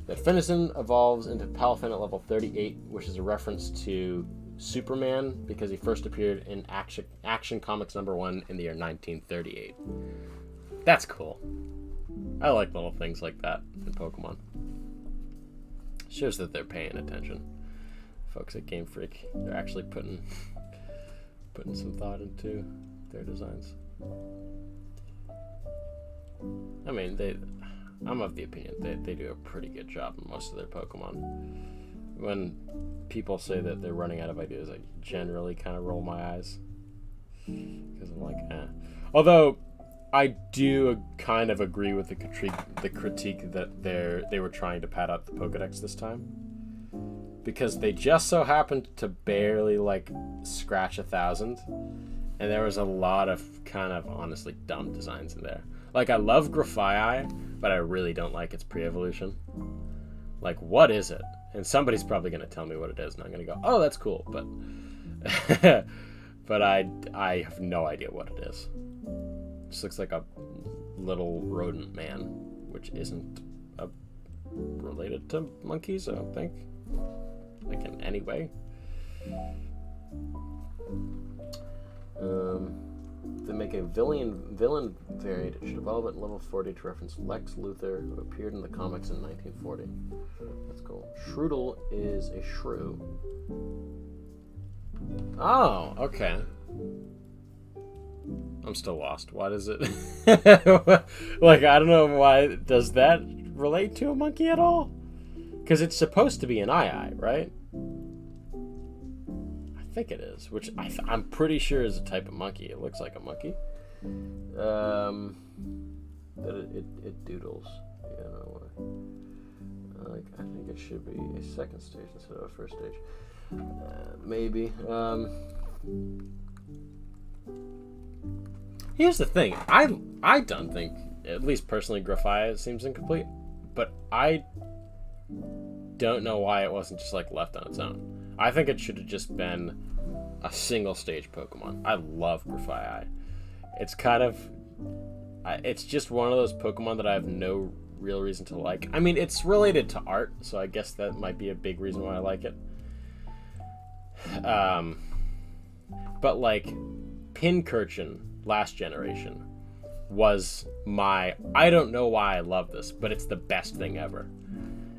That Finizen evolves into Palafin at level 38, which is a reference to Superman because he first appeared in Action Comics #1 in the year 1938. That's cool. I like little things like that in Pokemon. Shows that they're paying attention. Folks at Game Freak, they're actually putting some thought into their designs. I mean, I'm of the opinion they do a pretty good job in most of their Pokemon. When people say that they're running out of ideas, I generally kind of roll my eyes. Because I'm like, eh. Although, I do kind of agree with the critique that they were trying to pad out the Pokedex this time. Because they just so happened to barely, like, scratch 1,000. And there was a lot of kind of, honestly, dumb designs in there. Like, I love Grafaiai, but I really don't like its pre-evolution. Like, what is it? And somebody's probably going to tell me what it is, and I'm going to go, oh, that's cool. But but I have no idea what it is. It just looks like a little rodent man, which isn't related to monkeys, I don't think. Like, in any way. They make a villain variant. It should evolve at level 40 to reference Lex Luthor, who appeared in the comics in 1940. That's cool. Shroodle is a shrew. Oh, okay. I'm still lost. Why does it... like, I don't know why. Does that relate to a monkey at all? Because it's supposed to be an eye, right? I think it is, which I'm pretty sure is a type of monkey. It looks like a monkey. But it doodles. Yeah, no, like, I think it should be a second stage instead of a first stage. Maybe. Here's the thing. I don't think, at least personally, Grafaiai seems incomplete, but I don't know why it wasn't just, like, left on its own. I think it should have just been a single stage Pokemon. I love Grafaiai. It's kind of... it's just one of those Pokemon that I have no real reason to like. I mean, it's related to art, so I guess that might be a big reason why I like it. But, like, Pincurchin, last generation, was my... I don't know why I love this, but it's the best thing ever.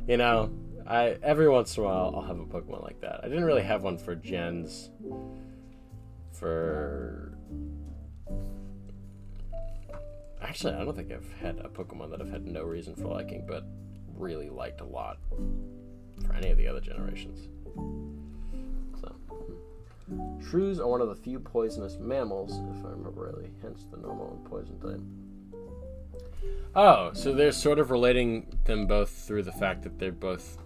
You know? Every once in a while, I'll have a Pokemon like that. I didn't really have one for gens. Actually, I don't think I've had a Pokemon that I've had no reason for liking, but really liked a lot for any of the other generations. So, shrews are one of the few poisonous mammals, if I remember rightly, hence the normal and poison type. Oh, so they're sort of relating them both through the fact that they're both,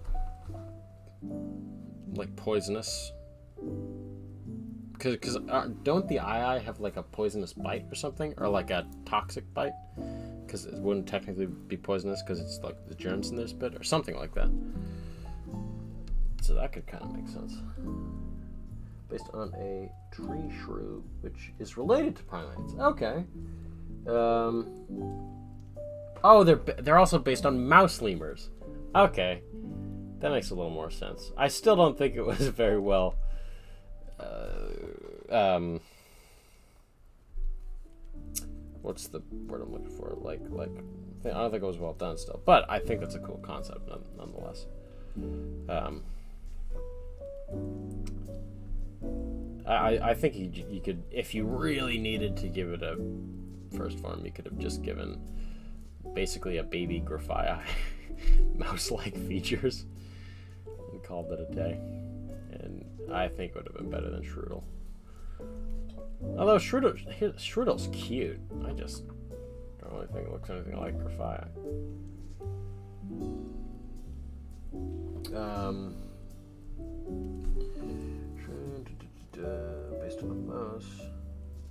like, poisonous. Because don't the eye have, like, a poisonous bite or something? Or, like, a toxic bite? Because it wouldn't technically be poisonous because it's, like, the germs in their spit or something like that. So that could kind of make sense. Based on a tree shrew, which is related to primates. Okay. Oh, they're also based on mouse lemurs. Okay. That makes a little more sense. I still don't think it was very well... what's the word I'm looking for? Like, I don't think it was well done still. But I think that's a cool concept, nonetheless. I think you could, if you really needed to give it a first form, you could have just given basically a baby Grafaiai, mouse-like features, and called it a day. And I think it would have been better than Shroodle. Although Shroodle's cute. I just don't really think it looks anything like Grafaiai. Based on the mouse,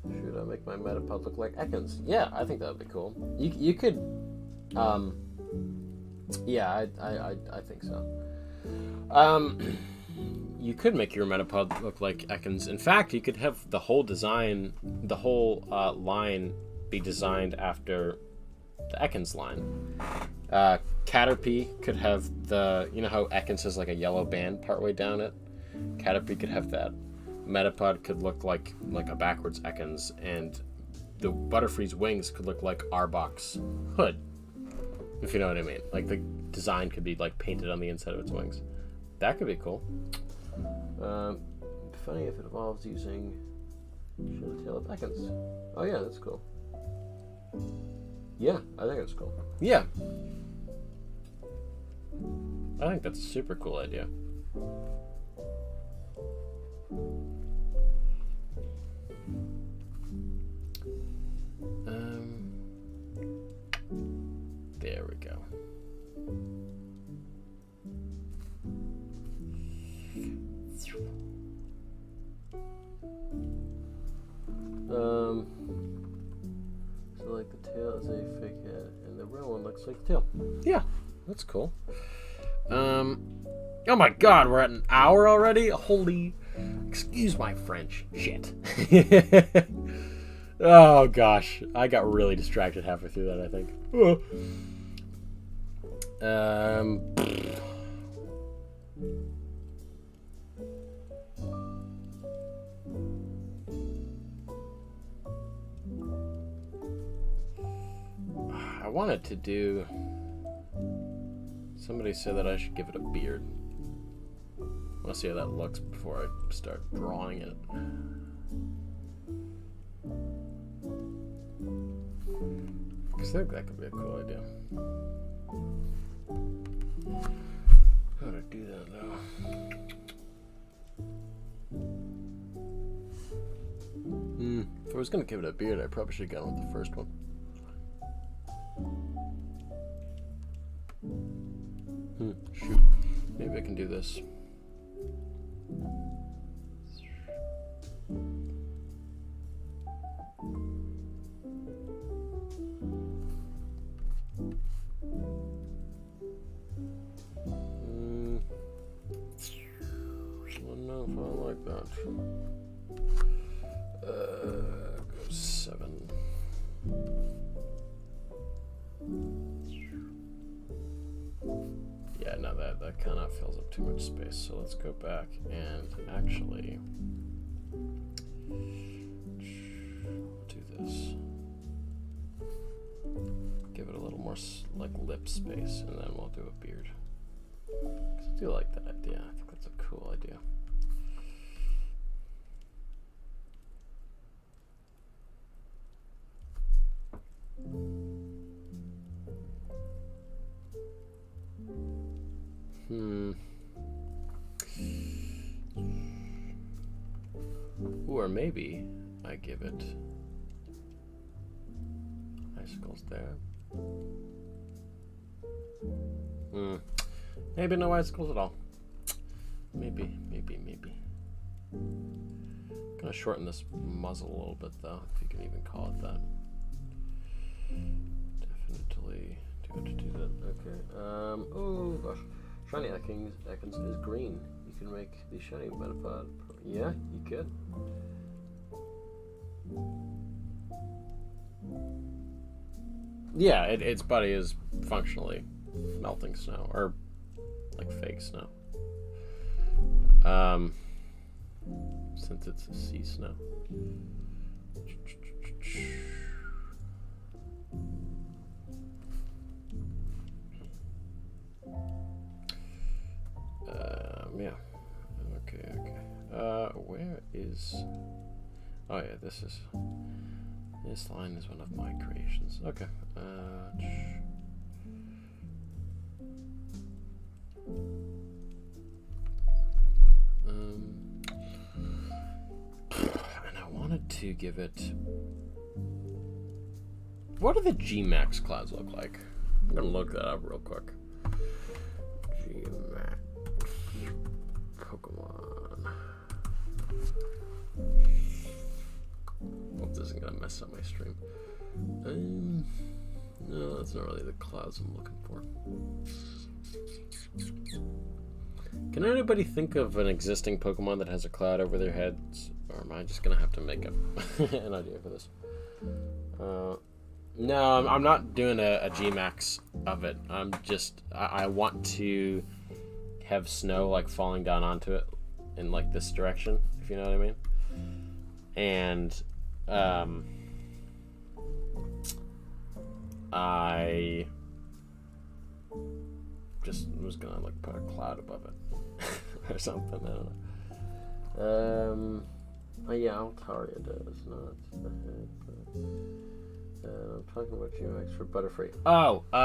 should I make my Metapod look like Ekans? Yeah, I think that would be cool. You could, yeah, I think so. You could make your Metapod look like Ekans. In fact, you could have the whole design, the whole line be designed after the Ekans line. Caterpie could have the, you know how Ekans has like a yellow band partway down it? Caterpie could have that. Metapod could look like a backwards Ekans, and the Butterfree's wings could look like Arbok's hood, if you know what I mean. Like the design could be like painted on the inside of its wings. That could be cool. Funny if it evolves using show the tail of beckons. Oh yeah, that's cool. Yeah, I think it's cool. Yeah. I think that's a super cool idea. There we go. So like the tail is a fake head, and the real one looks like the tail. Yeah, that's cool. Oh my god, we're at an hour already? Holy, excuse my French. Shit. Oh gosh, I got really distracted halfway through that, I think. I wanted to do... Somebody said that I should give it a beard. I want to see how that looks before I start drawing it. I think that could be a cool idea. How to do that though? If I was gonna give it a beard, I probably should have gone with the first one. Shoot. Maybe I can do this. I don't know if I like that. Go 7. Yeah, no, that kind of fills up too much space. So let's go back and actually do this. Give it a little more like lip space, and then we'll do a beard. 'Cause I do like that idea. I think that's a cool idea. Or maybe I give it icicles there. Maybe no icicles at all. Maybe. Gonna shorten this muzzle a little bit though, if you can even call it that. Definitely do that. Okay. Oh gosh. Shiny Ekans is green. You can make the shiny Metapod. Yeah, you could. Yeah, its body is functionally melting snow, or like fake snow. Since it's a sea snow. Yeah. Okay. Where is... Oh yeah, this line is one of my creations. Okay. And I wanted to give it... What do the G-Max clouds look like? I'm gonna look that up real quick. G-Max Pokemon. Hope this isn't gonna mess up my stream. No, that's not really the clouds I'm looking for. Can anybody think of an existing Pokemon that has a cloud over their heads? Or am I just gonna have to make up an idea for this? No, I'm not doing a G-Max of it. I want to have snow like falling down onto it in like this direction, if you know what I mean. And I just was gonna like put a cloud above it or something. I don't know. Oh yeah, Altaria does not the head, but I'm talking about GMX for Butterfree. Oh, I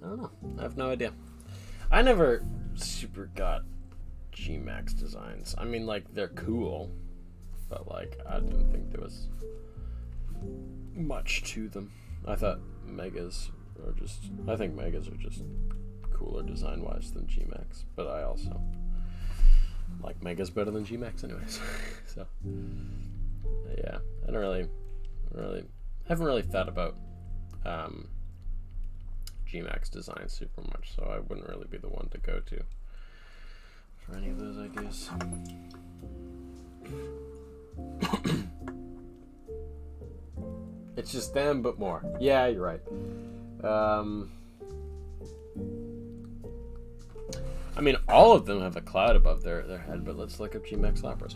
don't know. I have no idea. I never super got G-Max designs. I mean, like, they're cool, but, like, I didn't think there was much to them. I thought Megas are just... I think Megas are just cooler design-wise than G-Max, but I also like Megas better than G-Max anyways. So, yeah, I don't haven't really thought about G-Max design super much, so I wouldn't really be the one to go to for any of those ideas. It's just them, but more. Yeah, you're right. I mean, all of them have a cloud above their head, but let's look up G-Max Lapras.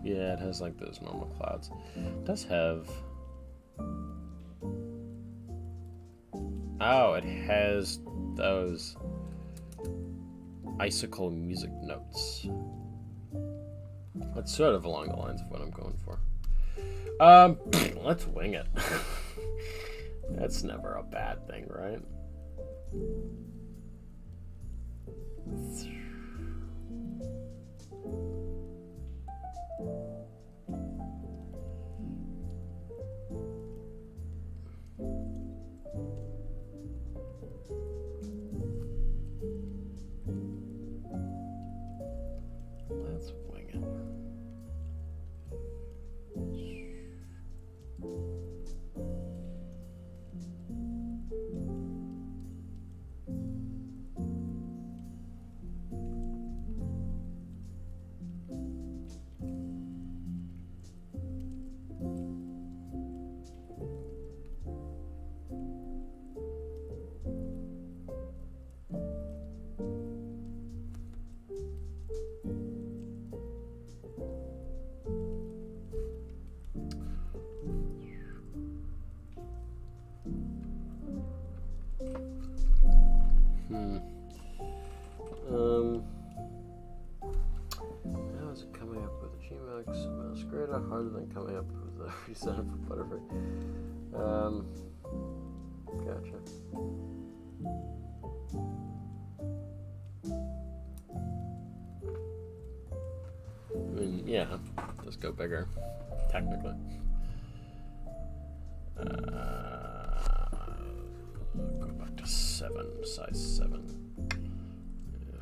Yeah, it has like those normal clouds. It does have... Oh, it has those icicle music notes. That's sort of along the lines of what I'm going for. Let's wing it. That's never a bad thing, right? Let's wing it. How is it coming up with a G-Max Masquerade harder than coming up with a reset for Butterfree? Gotcha. I mean, yeah, just go bigger, technically. Go back to 7, size 7. Yeah.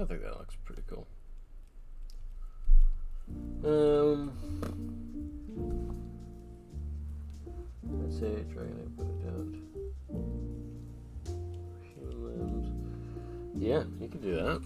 I think that looks pretty cool. Let's say Dragonite, put it down. Humans. Yeah, you can do that.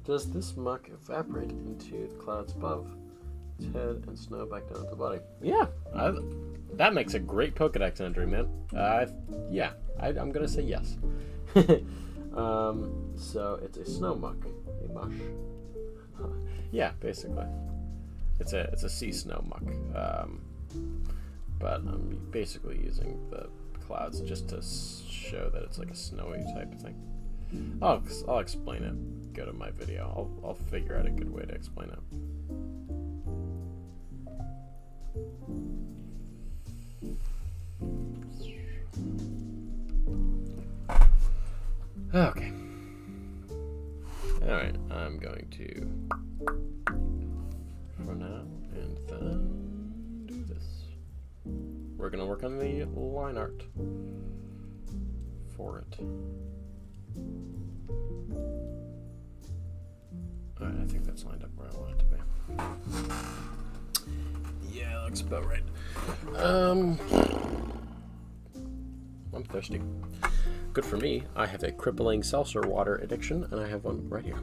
Does this muck evaporate into the clouds above its head and snow back down to the body? Yeah, that makes a great Pokedex entry, man. Yeah, I'm gonna say yes. So it's a snow muck, a mush. Yeah, basically, it's a sea snow muck. But I'm basically using the clouds just to show that it's like a snowy type of thing. I'll explain it. Go to my video. I'll figure out a good way to explain it. Okay. Alright, I'm going to for now and then do this. We're gonna work on the line art for it. Alright, I think that's lined up where I want it to be. Yeah, looks about right. I'm thirsty. Good for me. I have a crippling seltzer water addiction, and I have one right here.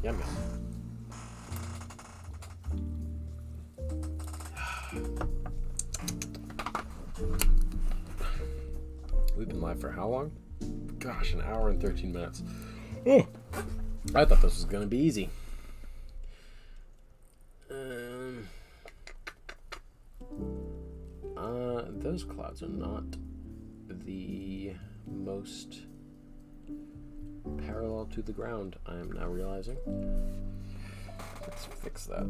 Yum yum. We've been live for how long? Gosh, an hour and 13 minutes. Oh, I thought this was going to be easy. Those clouds are not the most parallel to the ground, I am now realizing. Let's fix that.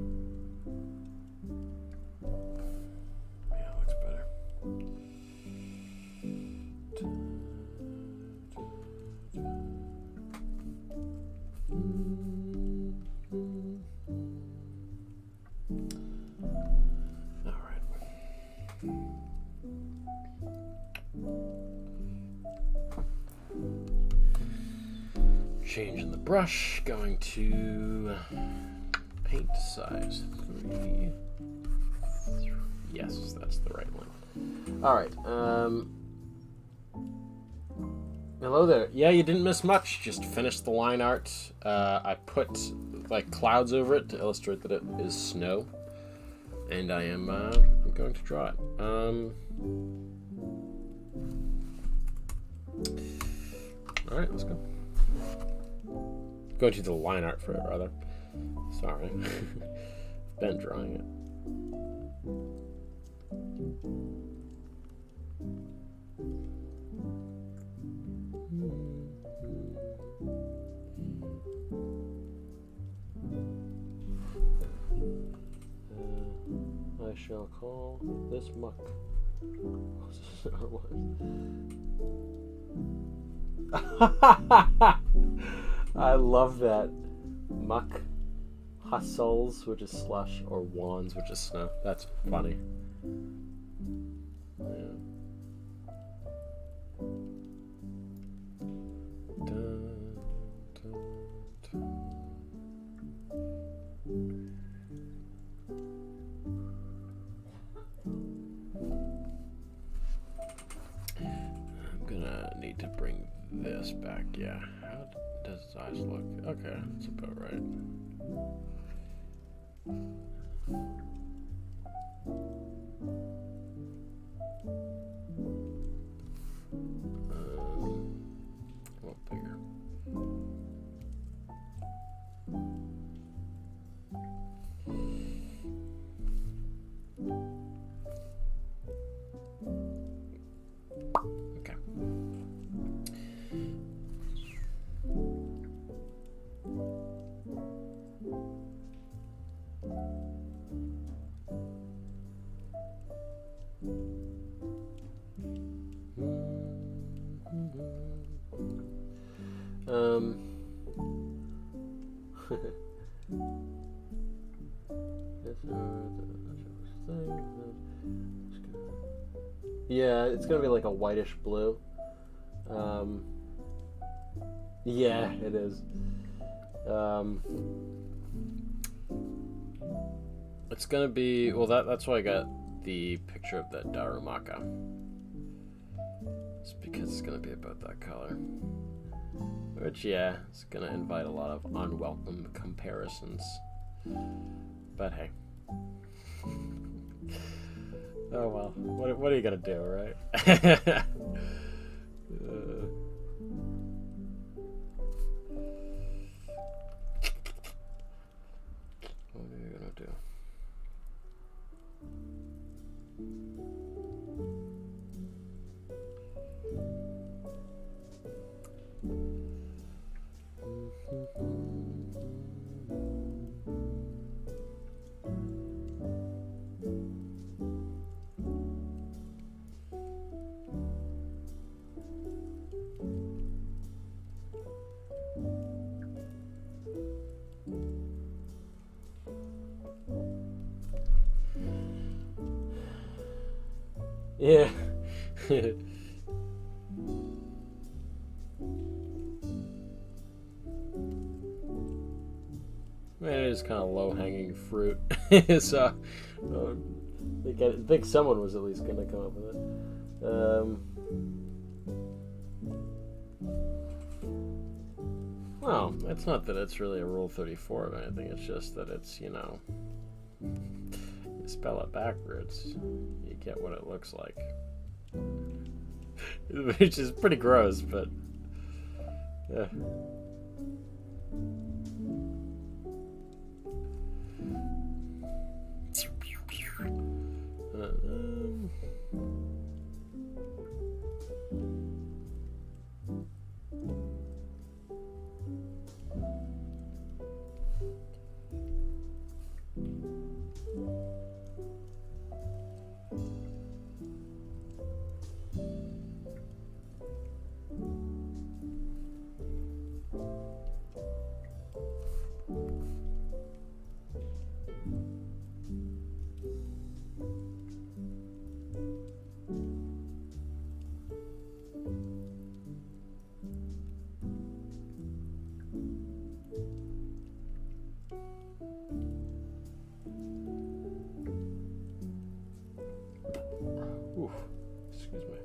Yeah, looks better. Changing the brush, going to paint size 3. Yes, that's the right one. Alright, hello there. Yeah, you didn't miss much. Just finished the line art. I put like clouds over it to illustrate that it is snow. And I'm going to draw it. Alright, let's go. Go to the line art for it, rather. Sorry. Been drawing it. I shall call this muck. I love that. Muck hustles, which is slush, or wands, which is snow. That's funny. Yeah. Dun, dun, back, yeah. How does his eyes look? Okay, that's about right. A little bigger. Okay. Yeah, it's gonna be like a whitish blue. Yeah, it is. It's gonna be, well, that's why I got the picture of the Darumaka. It's because it's gonna be about that color. Which, yeah, it's gonna invite a lot of unwelcome comparisons. But hey. Oh well, what are you gonna do, right? What are you gonna do? Yeah. Man, it is kind of low-hanging fruit. So, I think someone was at least going to come up with it. Well, it's not that it's really a Rule 34 or anything. It's just that it's, you know, you spell it backwards, you get what it looks like. Which is pretty gross, but yeah. Oof, excuse me.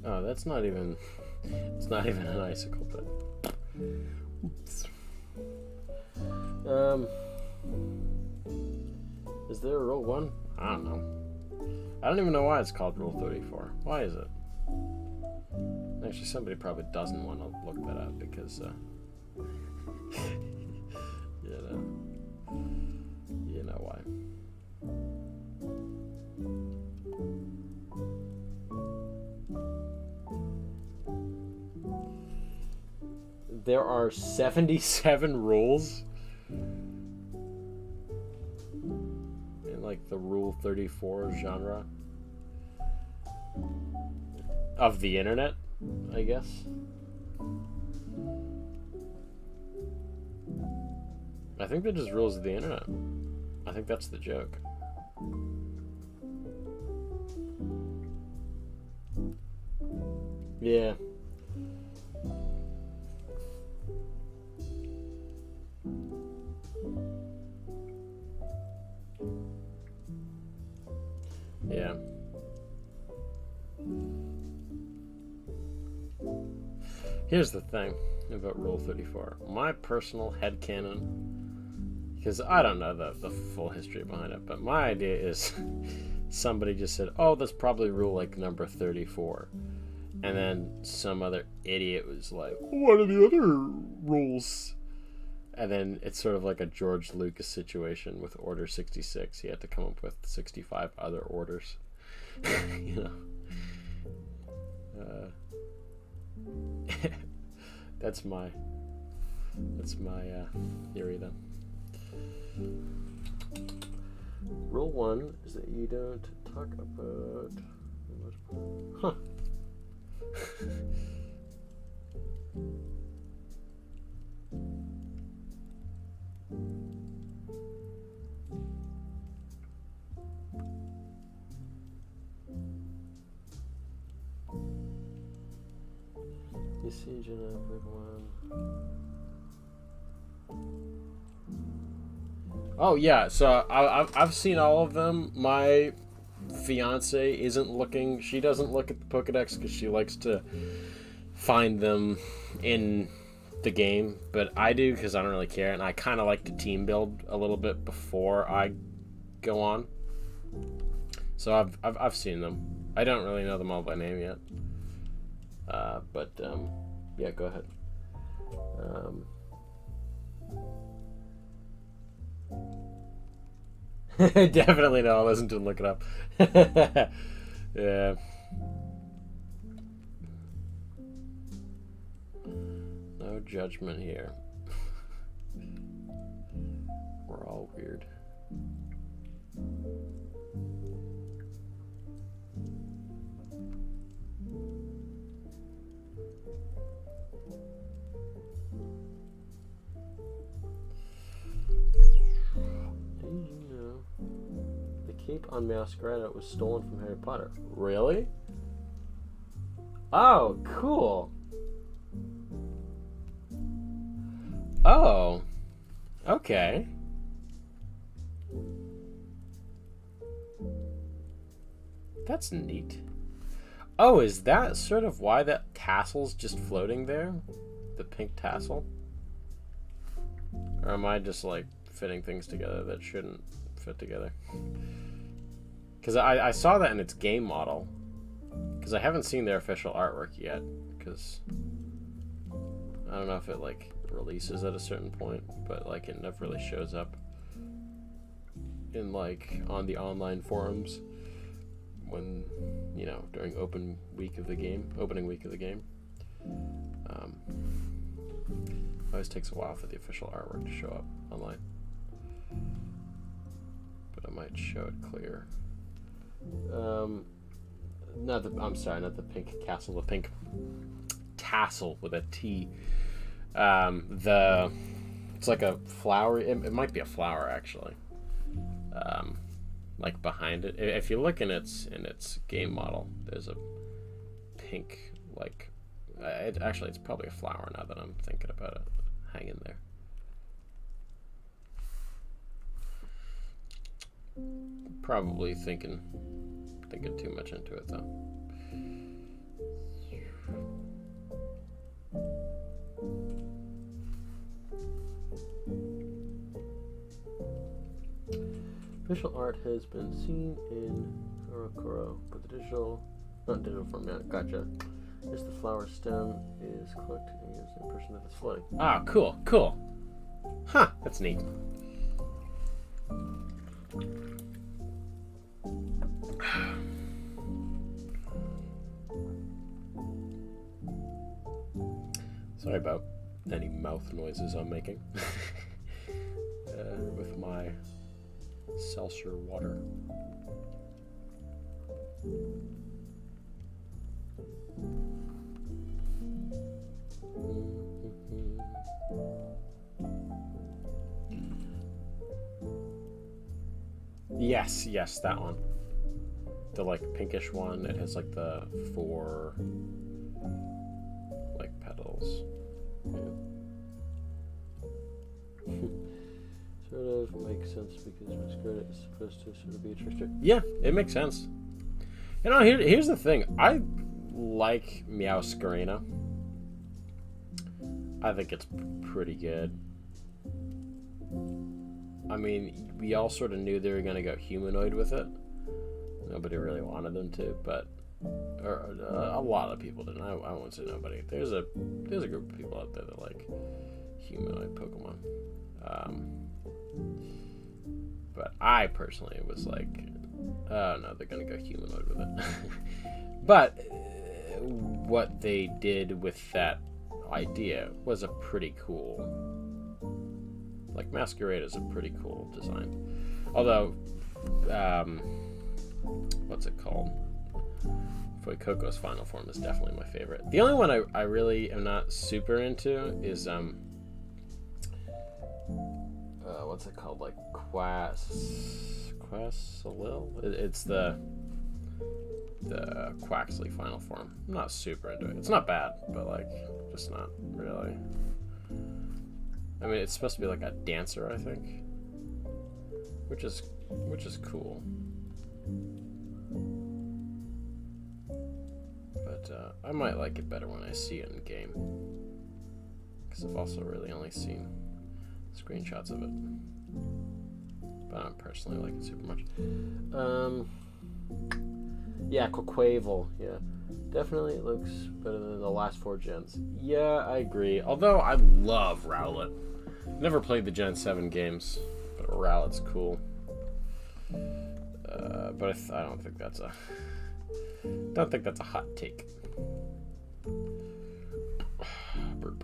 Oh, that's not even, it's not even an icicle, but oops. Is there a Rule 1? I don't know. I don't even know why it's called Rule 34. Why is it? Actually, somebody probably doesn't want to look that up because, you know why. There are 77 rules in like the Rule 34 genre of the internet, I guess. I think they're just rules of the internet. I think that's the joke. Yeah. Yeah. Here's the thing about Rule 34. My personal headcanon, because I don't know the full history behind it, but my idea is somebody just said, oh, that's probably rule like number 34. And then some other idiot was like, what are the other rules? And then it's sort of like a George Lucas situation with Order 66. He had to come up with 65 other orders. You know? That's my theory then. Rule 1 is that you don't talk about... Huh. You see, oh yeah, so I've seen all of them. My fiance isn't looking. She doesn't look at the Pokedex because she likes to find them in the game, but I do because I don't really care, and I kind of like to team build a little bit before I go on. So I've seen them. I don't really know them all by name yet. But yeah, go ahead. Definitely no. I'll listen to and look it up. Yeah. No judgment here. We're all weird. Cape on Masquerade was stolen from Harry Potter. Really? Oh, cool. Oh. Okay. That's neat. Oh, is that sort of why that tassel's just floating there? The pink tassel? Or am I just like fitting things together that shouldn't fit together? Because I saw that in its game model. Because I haven't seen their official artwork yet. Because I don't know if it like releases at a certain point, but like it never really shows up in like on the online forums when, you know, during opening week of the game. It always takes a while for the official artwork to show up online. But I might show it clear. Not the pink castle, the pink tassel with a T. It's like a flower. It might be a flower actually. Like behind it. If you look in its game model, there's a pink like. Actually, it's probably a flower now that I'm thinking about it, hanging there. Probably thinking too much into it though. Official art has been seen in Korokoro, but the not digital format. Gotcha. This the flower stem is collected and used in person that is floating. Ah, cool. Huh, that's neat. Sorry about any mouth noises I'm making with my seltzer water. Yes, that one. The like pinkish one. It has like the 4 like petals. Yeah. Sort of makes sense because Masquerade is supposed to sort of be a trickster. Yeah, it makes sense. You know, here's the thing. I like Meowscarina. I think it's pretty good. I mean, we all sort of knew they were going to go humanoid with it. Nobody really wanted them to, but a lot of people didn't. I won't say nobody. There's a group of people out there that like humanoid Pokemon. But I personally was like, oh no, they're going to go humanoid with it. But what they did with that idea was a pretty cool, like Masquerade is a pretty cool design. Although, what's it called? Fuecoco's final form is definitely my favorite. The only one I really am not super into is what's it called? Like Quaxley? It's the Quaxley final form. I'm not super into it. It's not bad, but like just not really. I mean, it's supposed to be like a dancer, I think, which is cool. But I might like it better when I see it in game, because I've also really only seen screenshots of it. But I don't personally like it super much. Yeah, Quaquaval. Yeah, definitely it looks better than the last 4 gens. Yeah, I agree. Although I love Rowlet. Never played the Gen 7 games, but Rowlet's cool. But I don't think that's a hot take. Burp.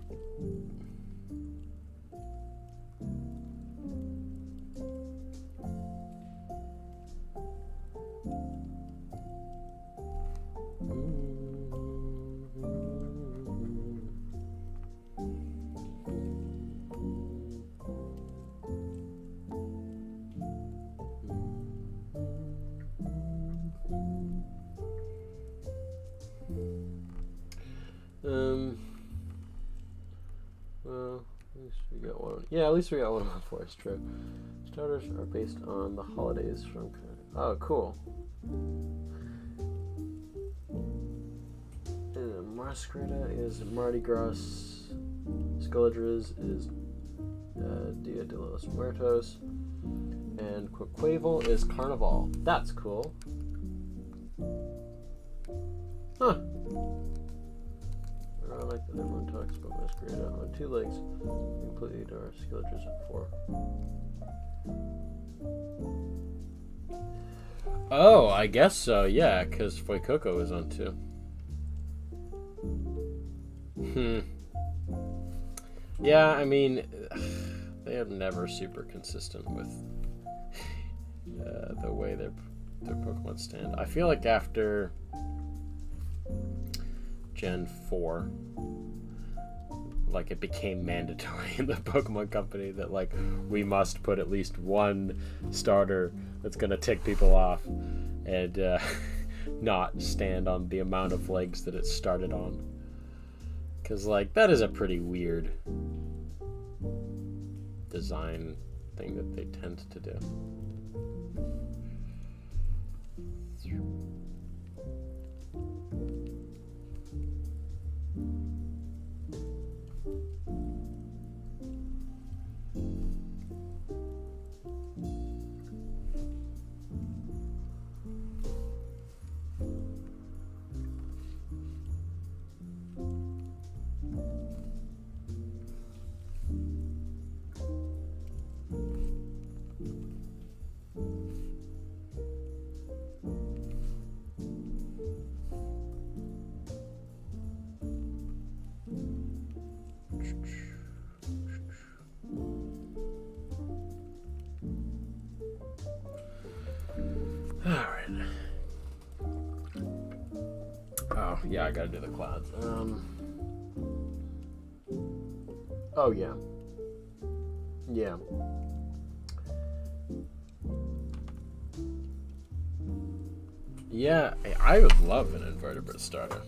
Well, at least we got one. Yeah, at least we got one on Forest Trip. Starters are based on the holidays from. Oh, cool. Masquerada is Mardi Gras. Skullagras is Dia de los Muertos. And Quaquaval is Carnival. That's cool. Huh. I like that everyone talks about Masquerada on 2 legs. Completely ignore Skullagras at 4. Oh, I guess so, yeah, because Fuecoco is on 2. Yeah, I mean, they are never super consistent with the way their Pokemon stand. I feel like after Gen 4, like it became mandatory in the Pokemon Company that like we must put at least one starter that's gonna tick people off and not stand on the amount of legs that it started on, because like that is a pretty weird design thing that they tend to do. Alright. Oh, yeah, I gotta do the clouds. Oh, yeah. Yeah. Yeah, I would love an invertebrate starter.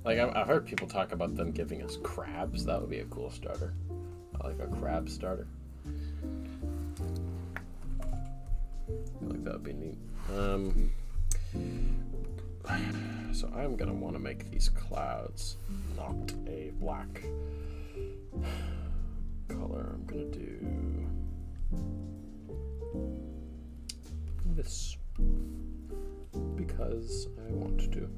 Like, I've heard people talk about them giving us crabs. That would be a cool starter. I like a crab starter. that would be neat. So I'm gonna want to make these clouds not a black color. I'm gonna do this because I want to.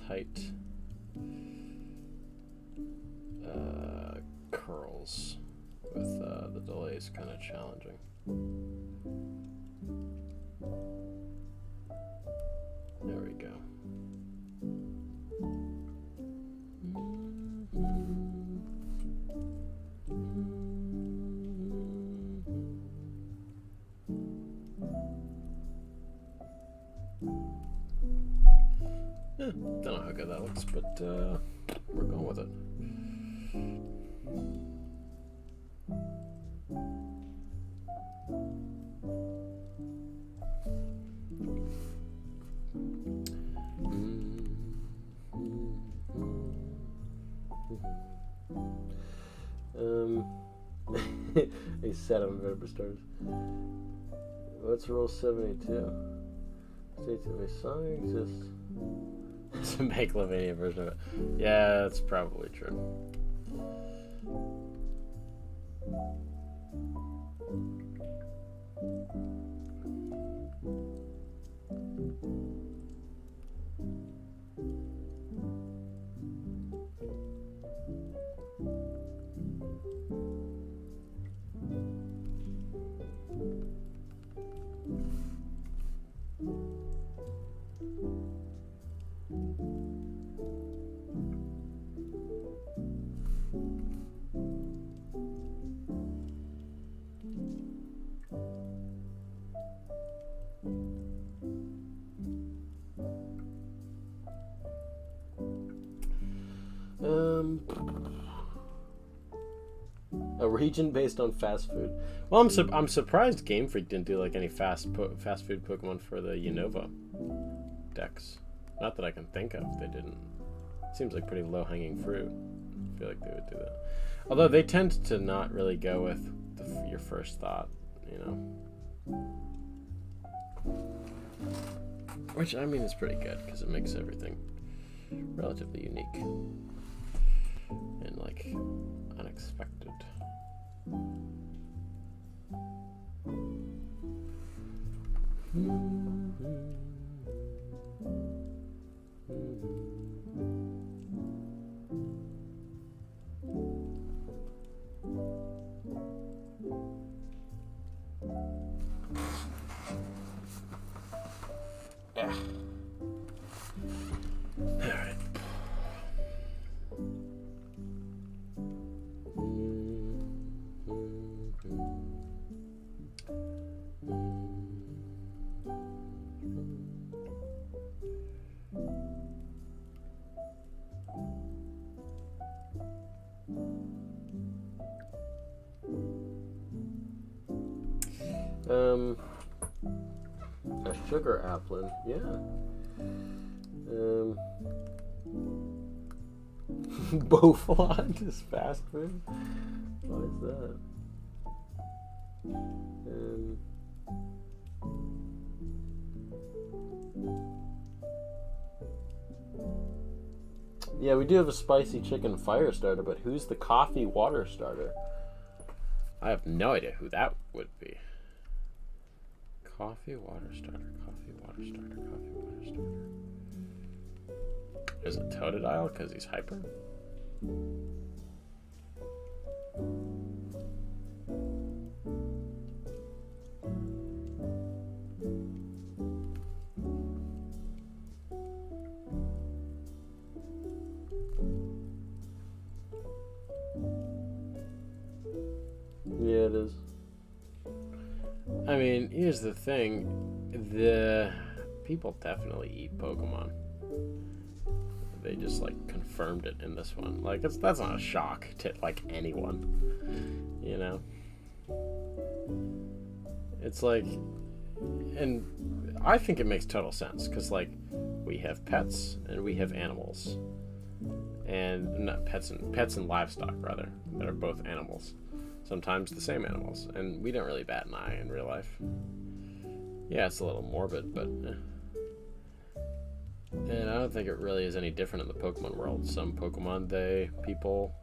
Tight curls with the delays kind of challenging. There we go. Don't know how good that looks, but we're going with it. A set of Verba stars. What's rule 72? States if a song exists. It's a Megalovania version of it. Yeah, that's probably true. A region based on fast food. Well, I'm surprised Game Freak didn't do like any fast food Pokemon for the Unova decks. Not that I can think of. They didn't. Seems like pretty low hanging fruit. I feel like they would do that. Although they tend to not really go with your first thought, you know. Which I mean is pretty good because it makes everything relatively unique and like unexpected. Yeah. All right. A sugar applin, yeah. Beaufort is fast food? Why is that? Yeah, we do have a spicy chicken fire starter, but who's the coffee water starter? I have no idea who that would be. Coffee water starter, coffee water starter, coffee water starter. Is it Totodile because he's hyper? Yeah, it is. I mean, here's the thing. The people definitely eat Pokemon. They just, like, confirmed it in this one. Like, that's not a shock to, like, anyone. You know? It's like... And I think it makes total sense, because, like, we have pets, and we have animals. And, not pets and livestock, rather, that are both animals. Sometimes the same animals. And we don't really bat an eye in real life. Yeah, it's a little morbid, but... And I don't think it really is any different in the Pokemon world. Some Pokemon, people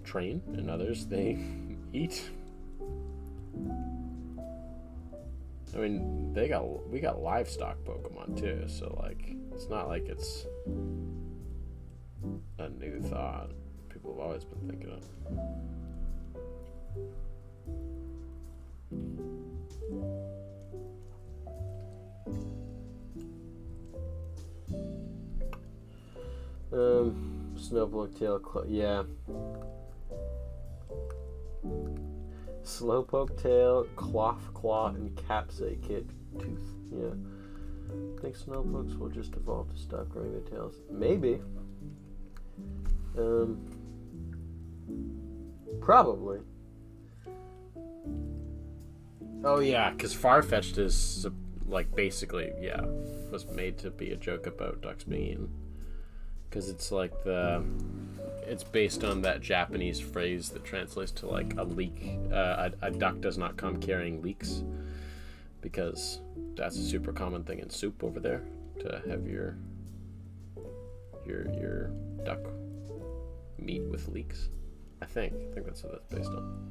train, and others, they eat. I mean, we got livestock Pokemon too, so, like, it's not like it's a new thought. People have always been thinking of. Snowblock tail, yeah. Slowpoke tail, cloth claw, and capsay kid tooth. Yeah. I think snowpokes will just evolve to stop growing their tails. Maybe. Probably. Oh yeah, because Farfetch'd is, like, basically, yeah, was made to be a joke about ducks being eaten. Because it's like it's based on that Japanese phrase that translates to, like, a leak. A duck does not come carrying leeks, because that's a super common thing in soup over there, to have your duck meat with leeks. I think that's what that's based on.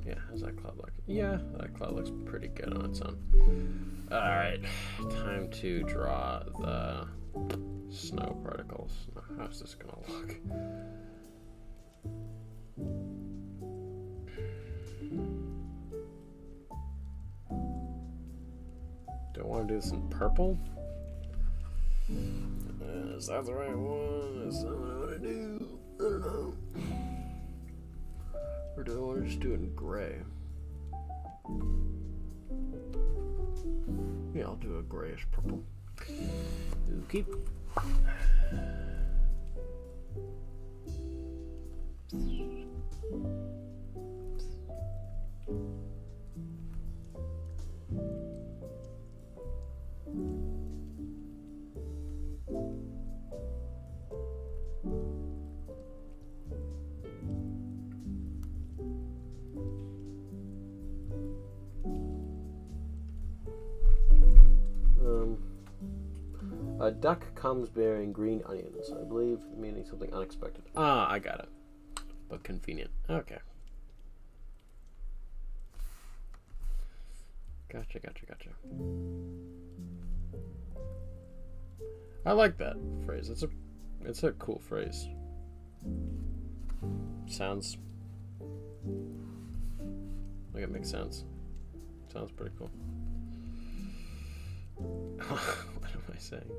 Yeah, how's that cloud look? Yeah, that cloud looks pretty good on its own. Alright, time to draw the snow particles. How's this gonna look? Do I want to do this in purple? Is that the right one? Is that what I want to do? I don't know. Or do I want to just do it in gray? Yeah, I'll do a grayish purple. Okay. A duck comes bearing green onions, I believe, meaning something unexpected. Ah, I got it. But convenient. Okay. Gotcha. I like that phrase. It's a cool phrase. Sounds like it makes sense. Sounds pretty cool. What am I saying?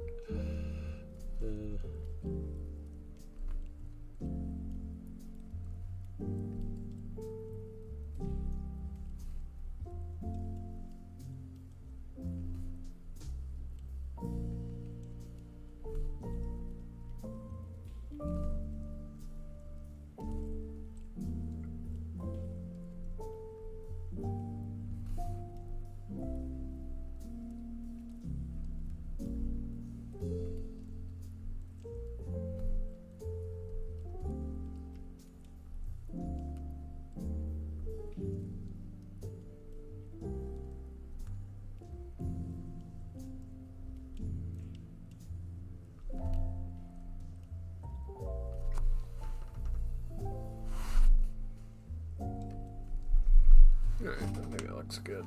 Alright, I think that looks good.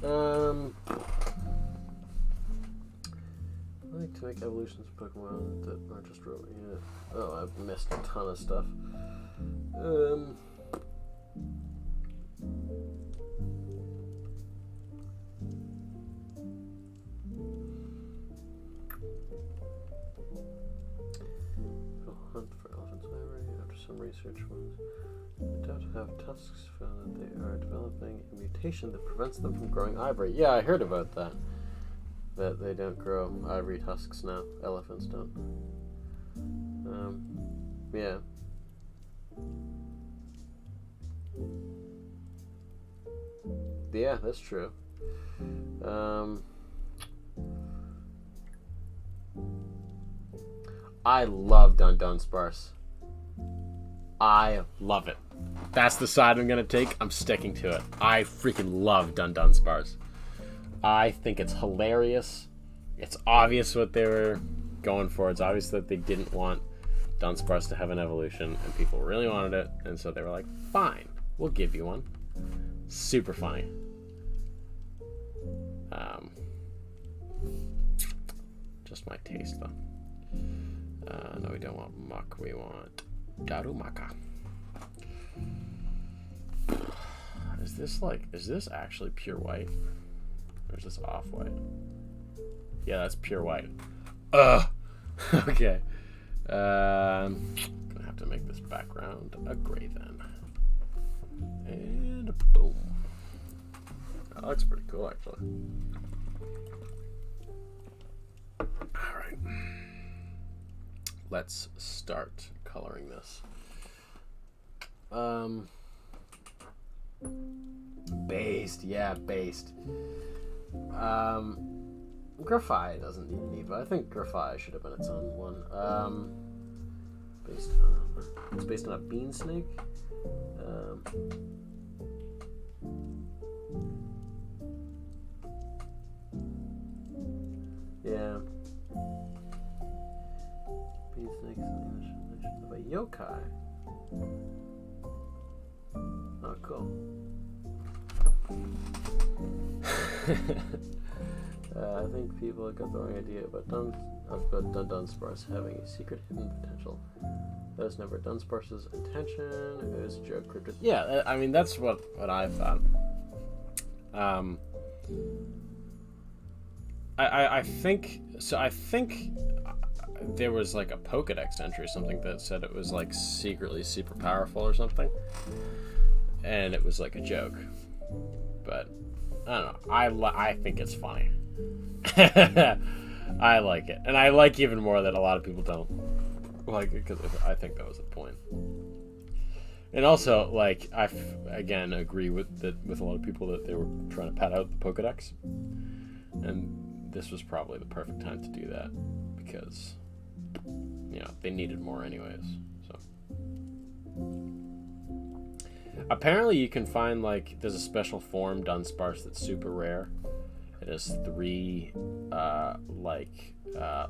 I like to make evolutions of Pokemon that aren't just real. Yeah. Oh, I've missed a ton of stuff. Hunt for elephants memory after some research ones. They don't have tusks found that they are developing a mutation that prevents them from growing ivory. Yeah, I heard about that. That they don't grow ivory tusks now. Elephants don't. Yeah. Yeah, that's true. I love Dun Dun Sparse. I love it. That's the side I'm gonna take. I'm sticking to it. I freaking love Dun Dun Sparse. I think it's hilarious. It's obvious what they were going for. It's obvious that they didn't want Dunsparce to have an evolution, and people really wanted it, and so they were like, fine, we'll give you one. Super funny. Just my taste, though. No, we don't want muck. We want Darumaka. Is this actually pure white? Or is this off-white? Yeah, that's pure white. Ugh! Okay. Gonna have to make this background a gray then. And boom. That looks pretty cool, actually. Alright. Let's start coloring this. Based. Yeah, based. Graphite doesn't need an Eva. I think Graphite should have been its own one. It's based on a bean snake. Yeah. Bean snakes in the English of a yokai. Oh, cool. I think people got the wrong idea about Dunsparce having a secret hidden potential. That was never Dunsparce's intention. It was a joke. Cryptid. Yeah, I mean that's what I thought. I think so. I think there was like a Pokedex entry or something that said it was like secretly super powerful or something, and it was like a joke. But I don't know. I think it's funny. I like it, and I like even more that a lot of people don't like it, because I think that was the point. And also, like, I again agree with a lot of people that they were trying to pad out the Pokedex, and this was probably the perfect time to do that because, you know, they needed more anyways. So apparently you can find, like, there's a special form Dunsparce that's super rare. It has 3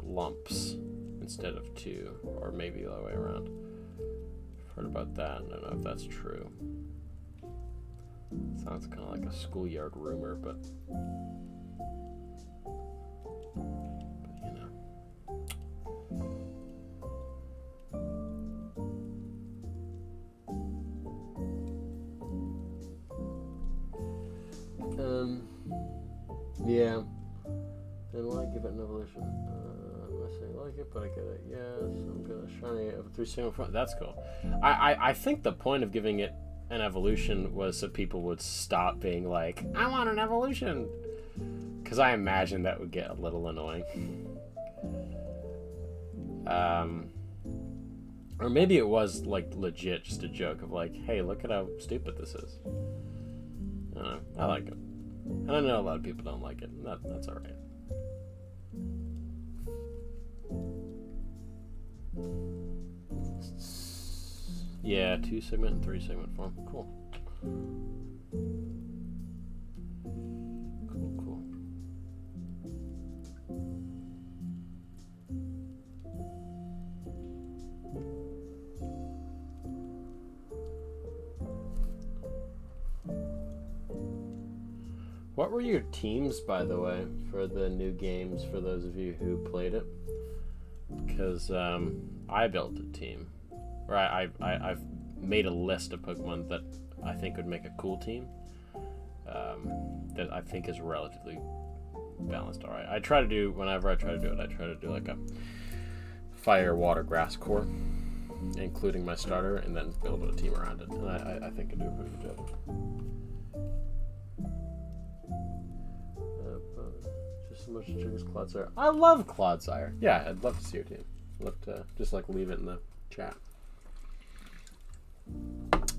lumps instead of 2, or maybe the other way around. I've heard about that. I don't know if that's true. Sounds kind of like a schoolyard rumor, but you know. Yeah. Then why give it an evolution? I say I like it, but I get it. Yes, I'm gonna shiny it up 3 single front. That's cool. I think the point of giving it an evolution was so people would stop being like, I want an evolution, because I imagine that would get a little annoying. Or maybe it was like legit just a joke of like, hey, look at how stupid this is. I don't know. I like it. And I know a lot of people don't like it, and that's alright. Yeah, 2 segment and 3 segment form. Cool. Cool. What were your teams, by the way, for the new games, for those of you who played it? Because I built a team. Or I've made a list of Pokemon that I think would make a cool team. That I think is relatively balanced. All right, whenever I try to do it, I try to do like a fire, water, grass core, including my starter, and then build a team around it. And I think I do a pretty good job. Just as much as triggers Clodsire. I love Clodsire. Yeah, I'd love to see your team. I'd love to just like leave it in the chat.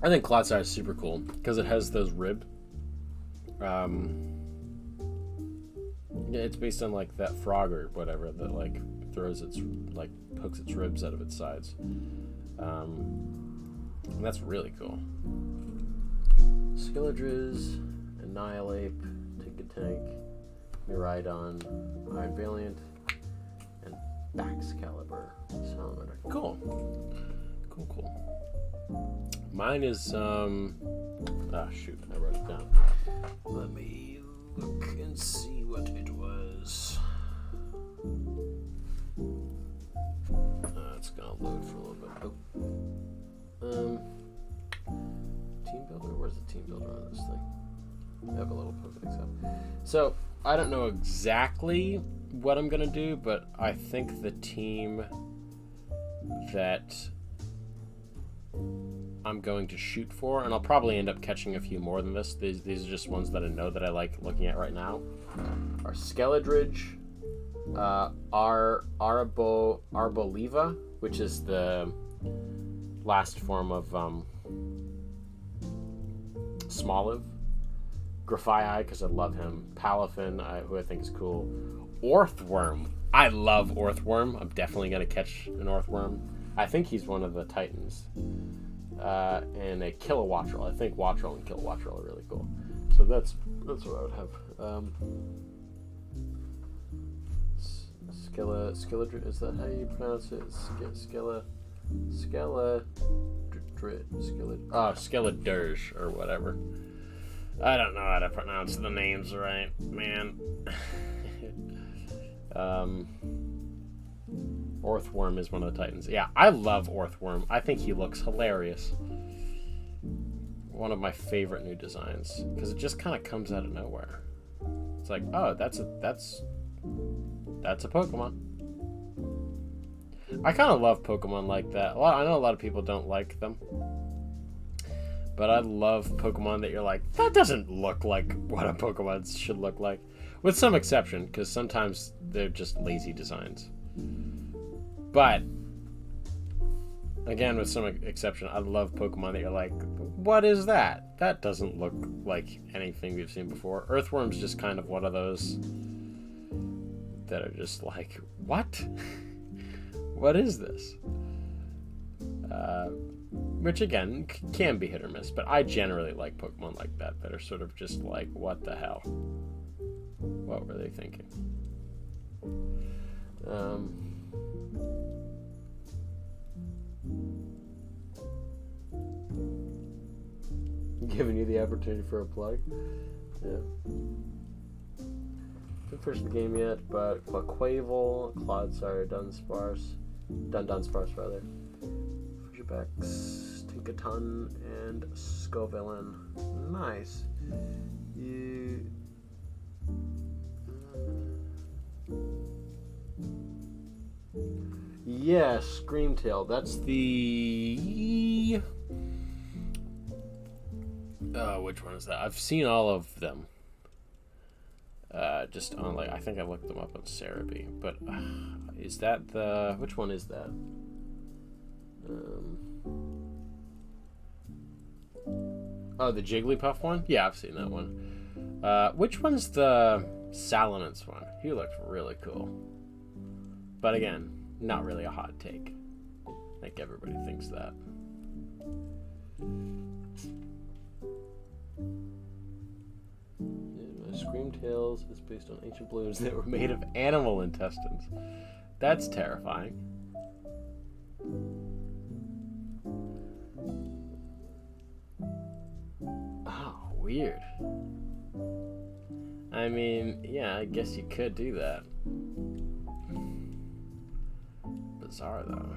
I think Clodsire is super cool because it has those rib. Yeah, it's based on like that frog or whatever that like throws its like pokes its ribs out of its sides. And that's really cool. Skilladriz, Annihilate, Tinkatank, Miraidon, Iron Valiant, and Baxcalibur Salamander. Cool. Cool. Mine is shoot, I wrote it down. Let me look and see what it was. It's gonna load for a little bit. Team builder? Where's the team builder on this thing? I have a little Pokedex up. So I don't know exactly what I'm gonna do, but I think the team that I'm going to shoot for, and I'll probably end up catching a few more than this. These are just ones that I know that I like looking at right now. Are Skeledridge, Arboliva, which is the last form of Smoliv, Grafii, because I love him, Palafin, who I think is cool, Orthworm. I love Orthworm. I'm definitely going to catch an Orthworm. I think he's one of the Titans. And a Kilowattrel. I think Wattrel and Kilowattrel are really cool. So that's what I would have. Skilladriz, is that how you pronounce it? Skeledurge or whatever. I don't know how to pronounce the names right, man. Orthworm is one of the Titans. Yeah, I love Orthworm. I think he looks hilarious. One of my favorite new designs because it just kind of comes out of nowhere. It's like, oh, that's a Pokemon. I kind of love Pokemon like that. I know a lot of people don't like them, but I love Pokemon that you're like, that doesn't look like what a Pokemon should look like, with some exception, because sometimes they're just lazy designs. But again, with some exception, I love Pokemon that you're like, what is that? That doesn't look like anything we've seen before. Earthworm's just kind of one of those that are just like, what? What is this? Which again can be hit or miss, but I generally like Pokemon like that are sort of just like, what the hell? What were they thinking? Giving you the opportunity for a plug. Yeah. Didn't finish the game yet, but Quaquaval, Clodsire, Dunsparce rather, Frigibax, Tinkaton, and Scovillain. Nice. Yeah, Screamtail. That's the... which one is that? I've seen all of them. Just on, like, I think I looked them up on Cerebi. But, is that the... Which one is that? Oh, the Jigglypuff one? Yeah, I've seen that one. Which one's the Salamence one? He looks really cool. But again, not really a hot take. I think everybody thinks that. Screamtails is based on ancient balloons that were made of animal intestines. That's terrifying. Oh, weird. I mean, yeah, I guess you could do that. Bizarre, though.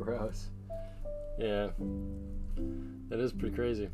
Gross. Yeah. That is pretty crazy.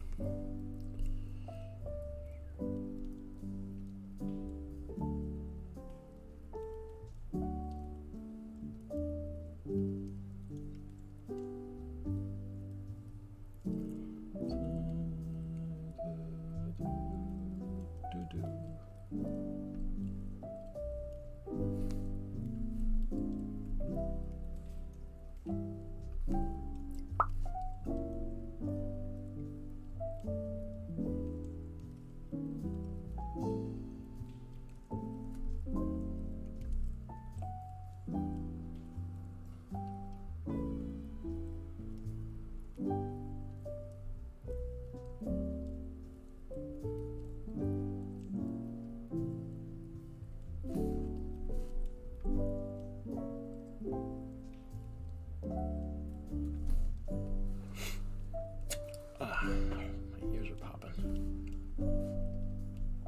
My ears are popping.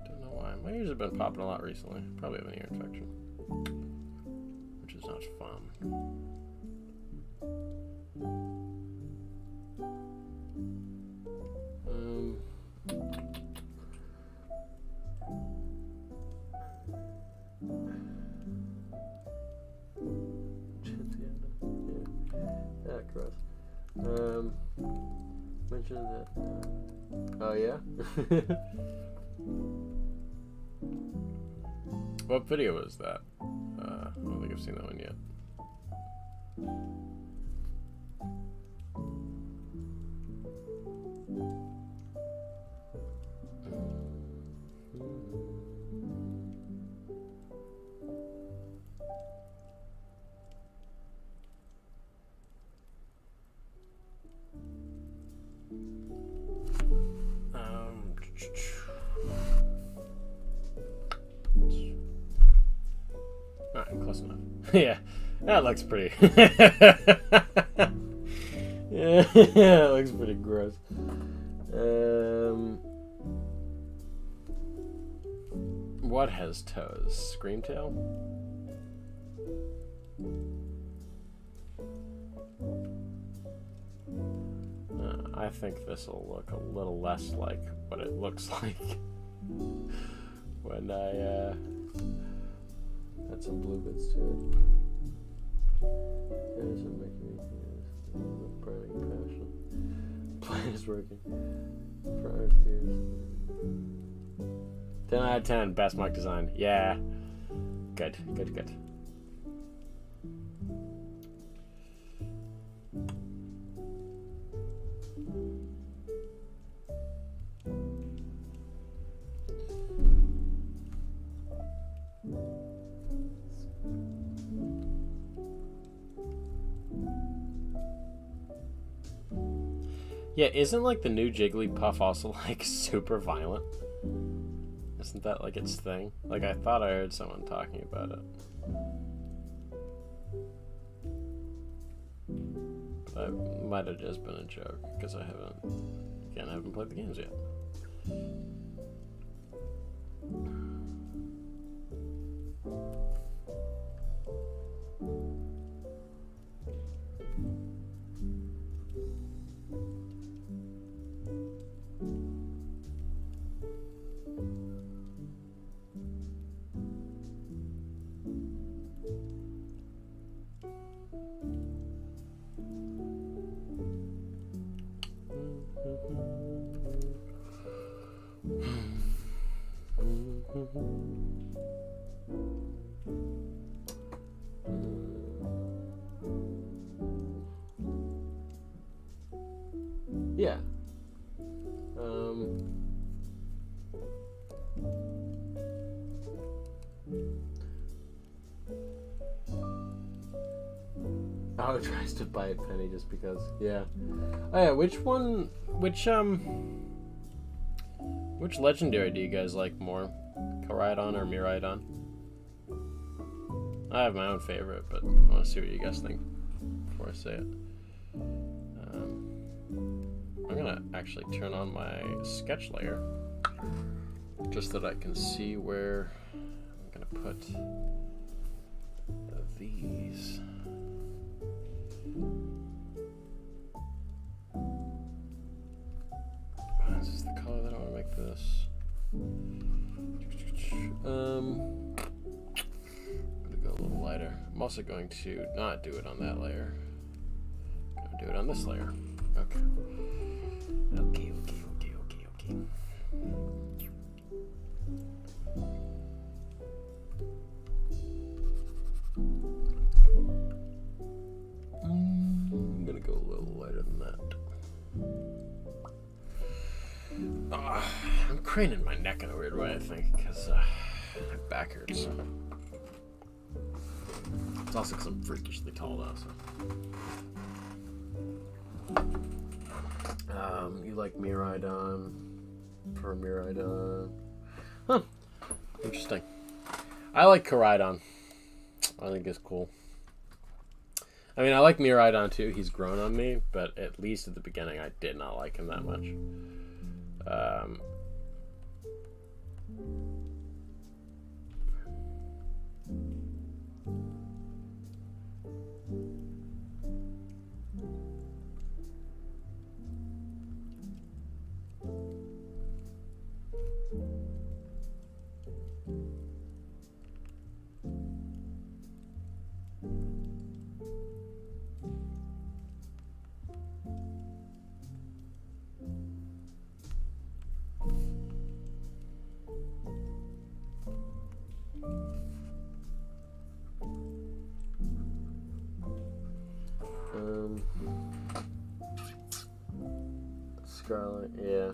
Don't know why. My ears have been popping a lot recently. Probably have an ear infection, which is not fun. Yeah, gross. Mention that. Oh yeah. What video was that? I don't think I've seen that one yet. Alright, close enough. Yeah, that looks pretty. Yeah, that looks pretty gross. What has toes? Screamtail? I think this will look a little less like what it looks like when I add some blue bits to it. There's some making burning passion. Plan is working for our tears. 10 out of 10, best mic design. Yeah. Good. Yeah, isn't like the new Jigglypuff also like super violent? Isn't that like its thing? Like I thought I heard someone talking about it. That might have just been a joke because I haven't played the games yet. Yeah. Oh, it tries to bite Penny just because. Yeah. Oh yeah, which legendary do you guys like more? Koraidon or Miraidon? I have my own favorite, but I want to see what you guys think before I say it. I'm gonna actually turn on my sketch layer just so that I can see where I'm gonna put these. I'm also going to not do it on that layer. I'm going to do it on this layer. Okay. Okay. I'm going to go a little lighter than that. I'm craning my neck in a weird way, I think, because my back hurts. It's also because I'm freakishly tall now, so. You like Miraidon for Miraidon? Huh. Interesting. I like Koraidon. I think it's cool. I mean, I like Miraidon too. He's grown on me, but at least at the beginning, I did not like him that much. Scarlet, yeah.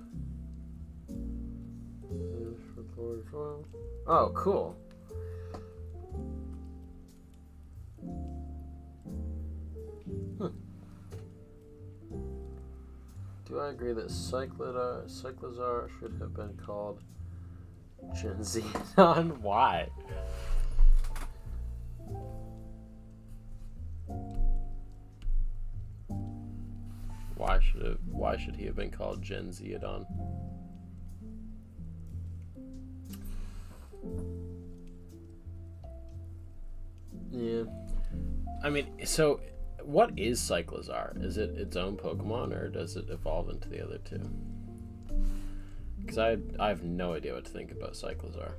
Oh, cool. Do I agree that Cyclizar should have been called Genzeon? Why? Why should he have been called Genzeodon? Yeah. I mean, so what is Cyclizar? Is it its own Pokemon, or does it evolve into the other two? Because I have no idea what to think about Cyclizar.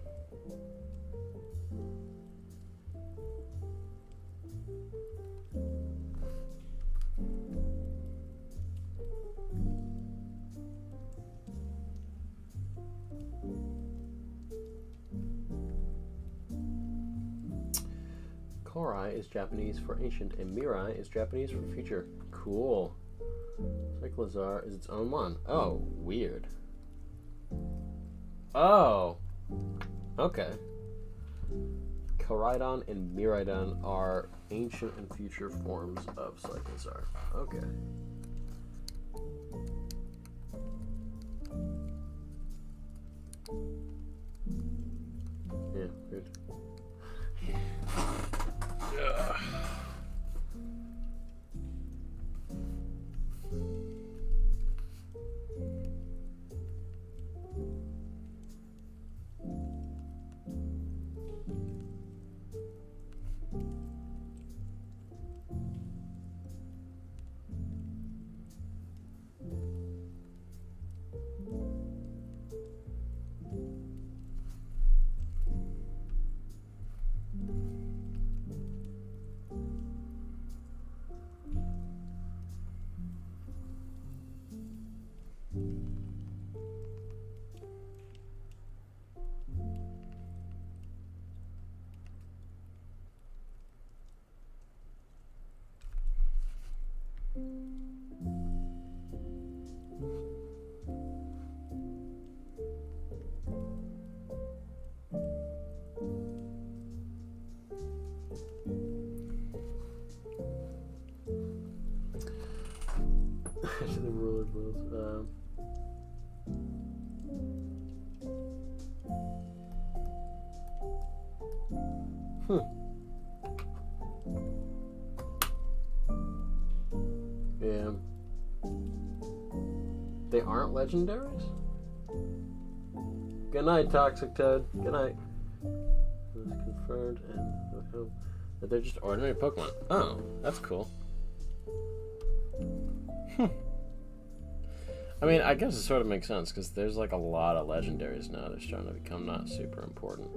Korai is Japanese for ancient, and Mirai is Japanese for future. Cool. Cyclizar is its own one. Oh, weird. Oh. Okay. Koraidon and Miraidon are ancient and future forms of Cyclizar. Okay. Yeah, weird. To the ruler both. Yeah. They aren't legendaries? Good night, Toxic Toad. Good night. It was confirmed and that they're just ordinary Pokemon. Oh, that's cool. I mean, I guess it sort of makes sense, because there's like a lot of legendaries now that's trying to become not super important.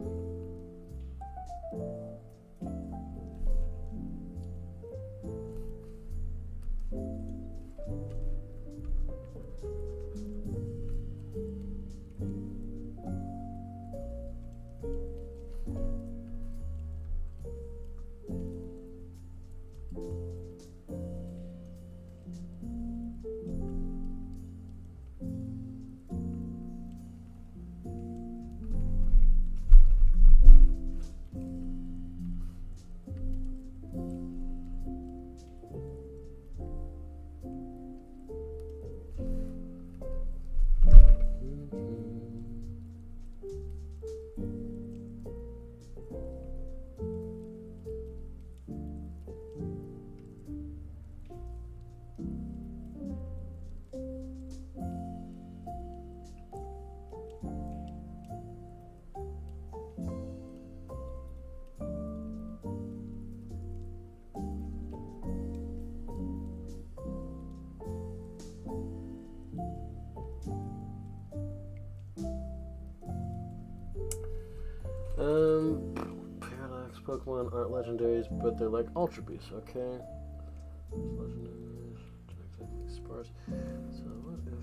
Pokemon aren't legendaries, but they're like Ultra Beasts, okay? Legendaries, exactly sparse. So what if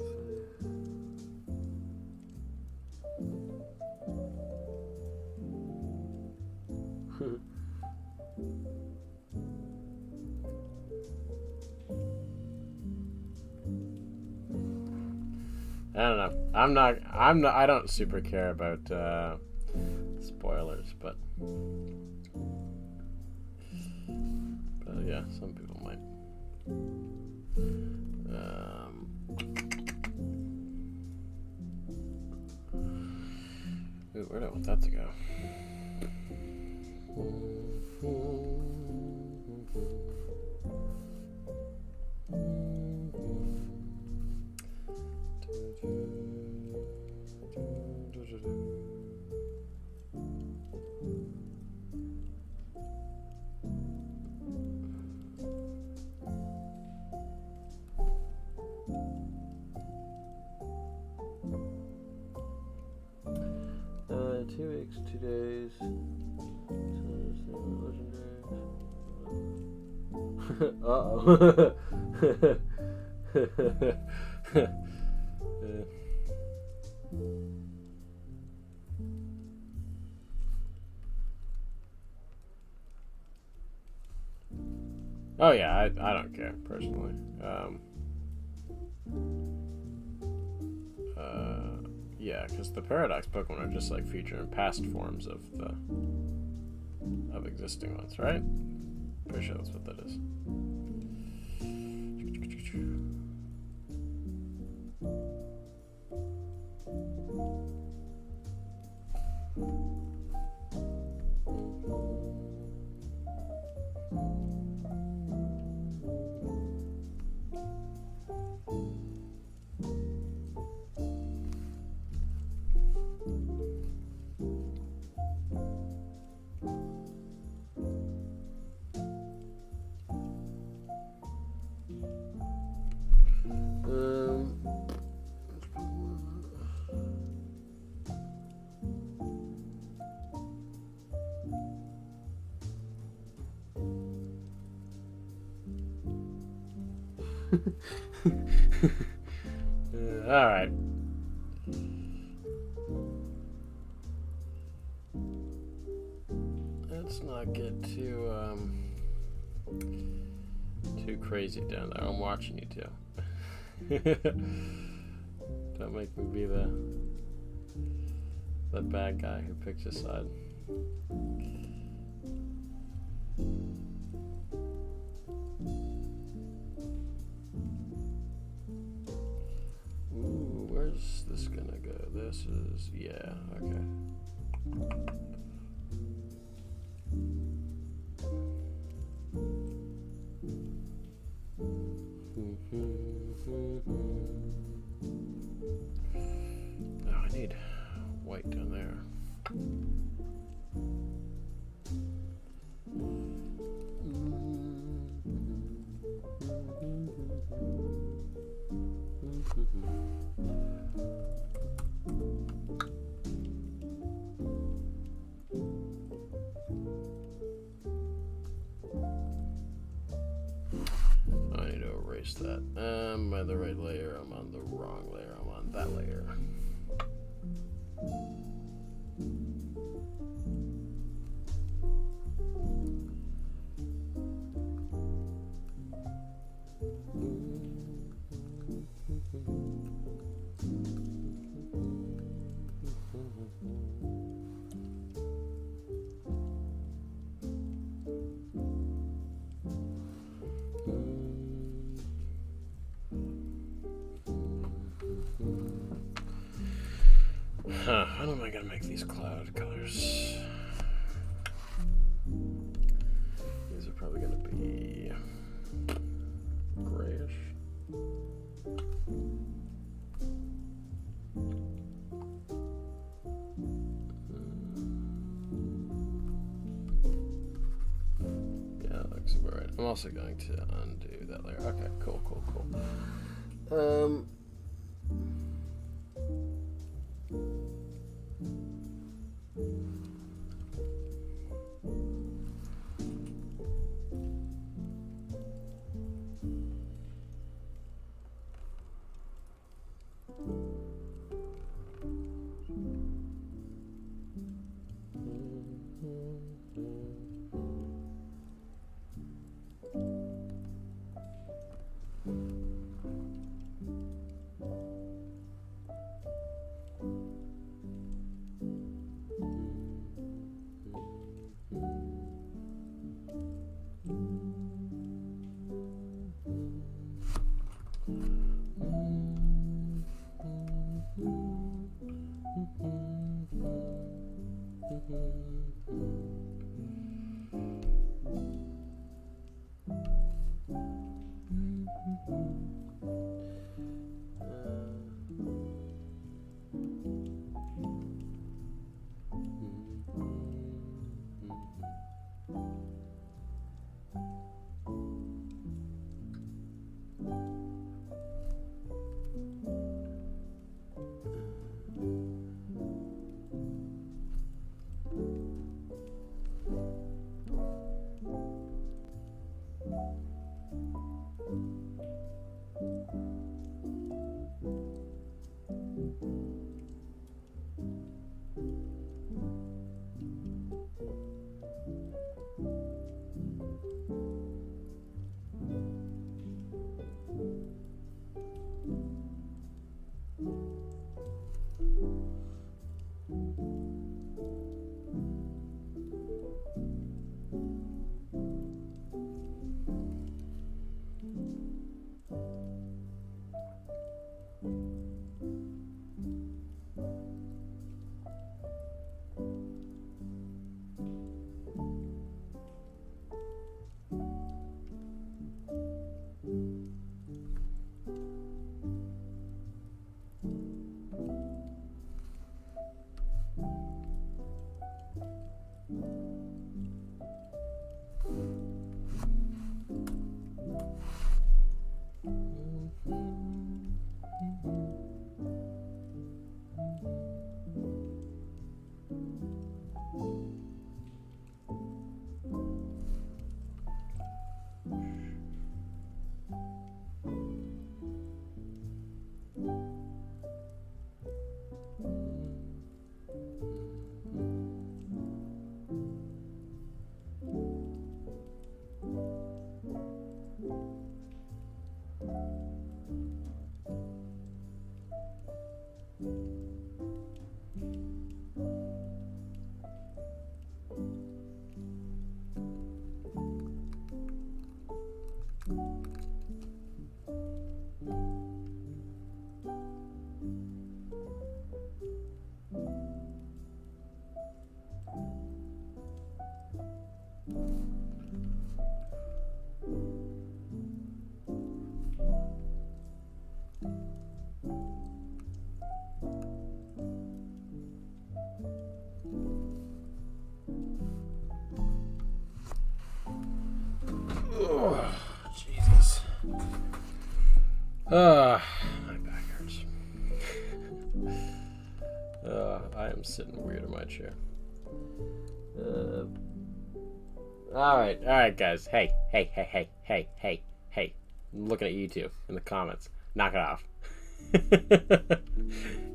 I don't know. I don't super care about spoilers, but yeah, some people might. Ooh, where do I want that to go? uh, 2 weeks, 2 days. Uh-oh. Oh yeah, I don't care personally. Yeah, because the Paradox Pokemon are just like future and past forms of existing ones, right? Pretty sure that's what that is. All right. Let's not get too crazy down there. I'm watching you too. Don't make me be the bad guy who picks a side. Ooh, where's this gonna go? This is, yeah, okay. Oh, I need white down there. I need to erase that. Am I the right layer? I'm on the wrong layer. I'm on that layer. How am I gonna make these cloud colors? These are probably gonna be grayish. Yeah, that looks about right. I'm also going to undo that layer. Okay, cool. Oh, Jesus. My back hurts. I am sitting weird in my chair. Alright, guys. Hey. I'm looking at you two in the comments. Knock it off.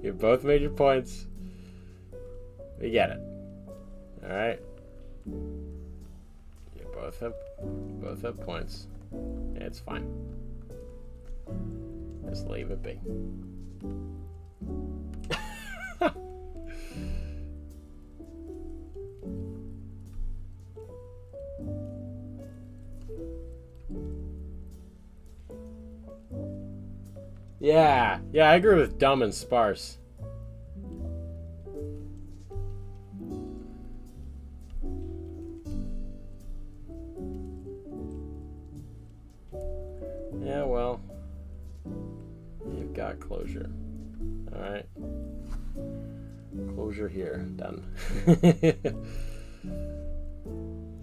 You both made your points. We get it. Alright? You both have points. It's fine. Just leave it be. Yeah, I agree with dumb and sparse. Yeah, well, you've got closure. Alright. Closure here. Done. You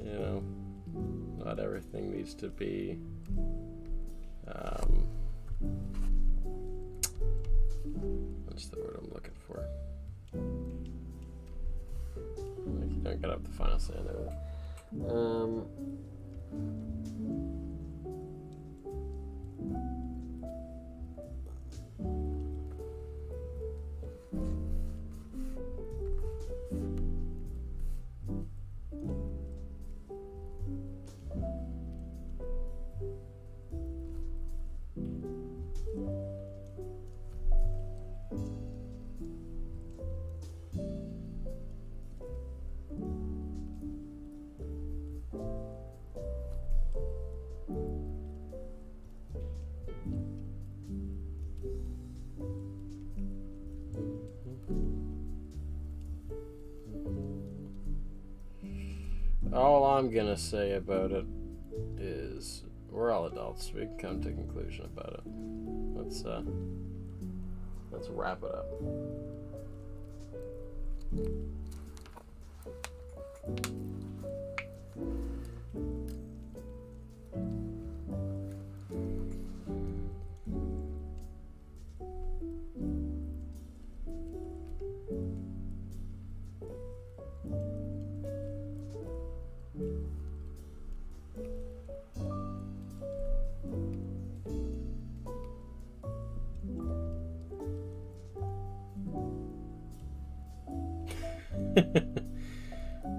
know, not everything needs to be what's the word I'm looking for? You don't get up the final say there. I'm gonna say about it is we're all adults. We can come to a conclusion about it. Let's wrap it up.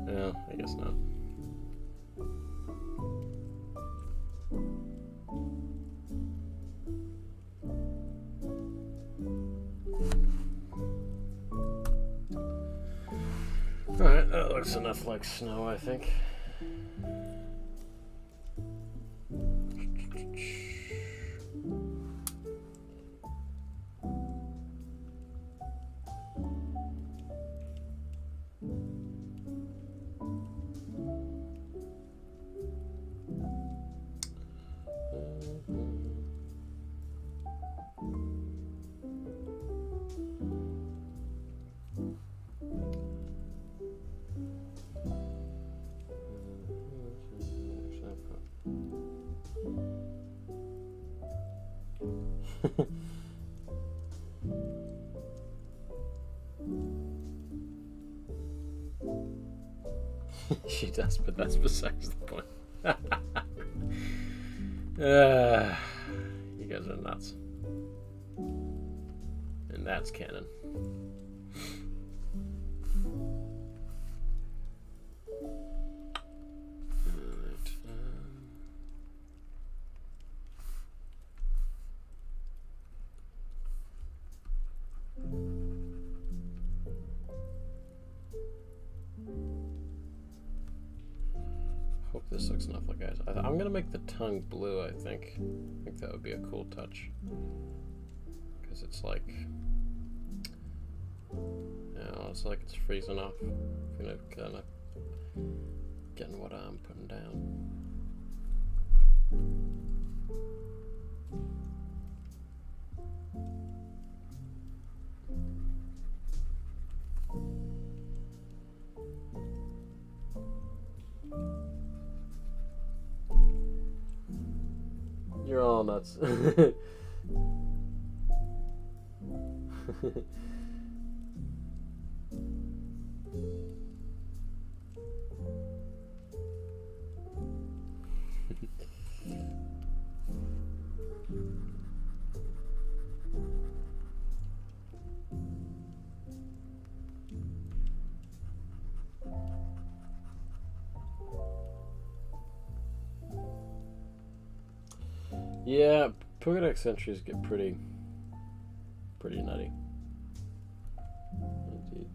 No, I guess not. Alright, that looks enough like snow, I think. She does, but that's besides the point. You guys are nuts. And that's canon. Hope this looks enough like guys. I'm gonna make the tongue blue. I think that would be a cool touch because it's like, it's like it's freezing off. You know, kind of getting what I'm putting down. You're all nuts. Yeah, Pokedex entries get pretty nutty. Indeed.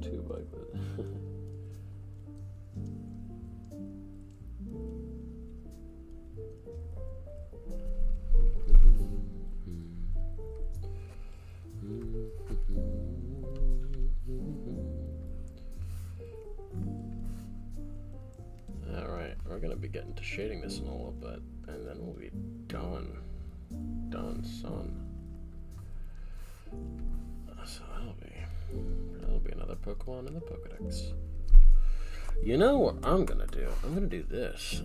Too ugly. Alright, we're gonna be getting to shading this in a little bit, and then we'll be done. Done, son. So that'll be another Pokemon in the Pokedex. You know what I'm gonna do? I'm gonna do this.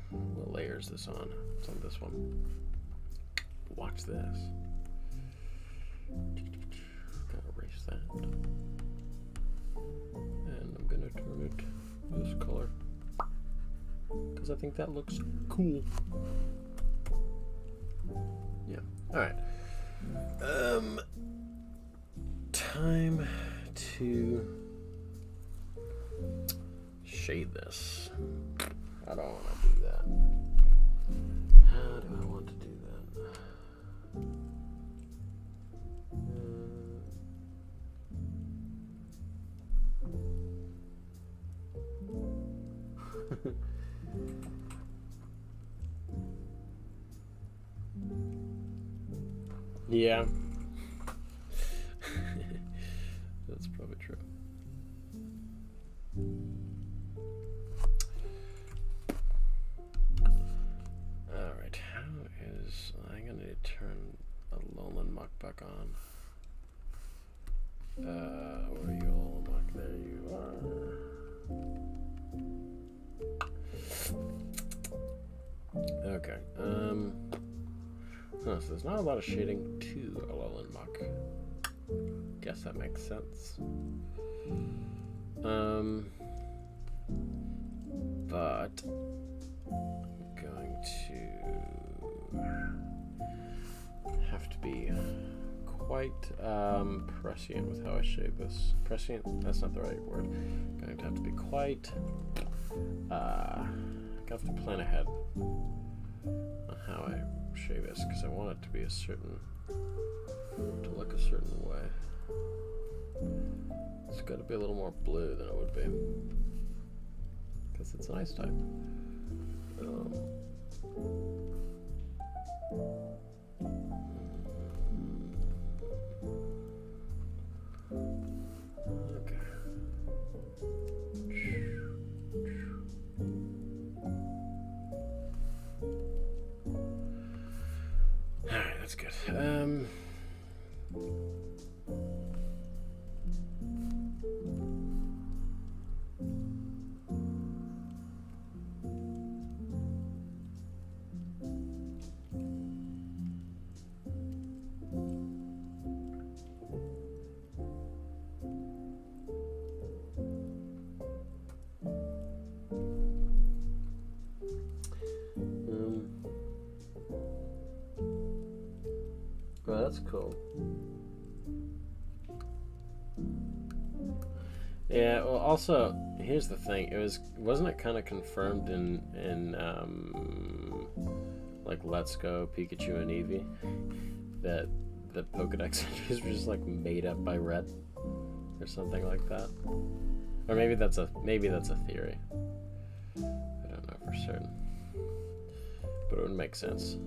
What layer is this on? It's on this one. Watch this. Gotta erase that. And I'm gonna turn it this color because I think that looks cool. Yeah. Alright. Time to shade this. I don't want to do that. How do I want to do that? Yeah. That's probably true. Alright, how is... I'm gonna need to turn a Alolan Muck back on. Where are you, Alolan Muck? There you are. Okay, so there's not a lot of shading to Alolan Muck. Guess that makes sense. But I'm going to have to be quite prescient with how I shave this. Prescient? That's not the right word. I'm going to have to be quite. I have to plan ahead on how I shave this because I want it to be a certain, to look a certain way. It's got to be a little more blue than it would be because it's an ice type. Okay. Alright, that's good. Well, that's cool. Yeah, well, also, here's the thing. Wasn't it kind of confirmed in like Let's Go Pikachu and Eevee that the Pokedex entries were just like made up by Red or something like that? Or maybe that's a theory. I don't know for certain, but it would make sense.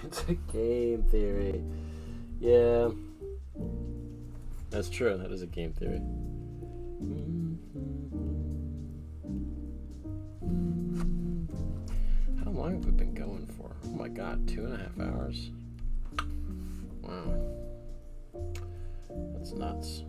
It's a game theory. Yeah. That's true. That is a game theory. How long have we been going for? Oh my god, 2.5 hours? Wow. That's nuts.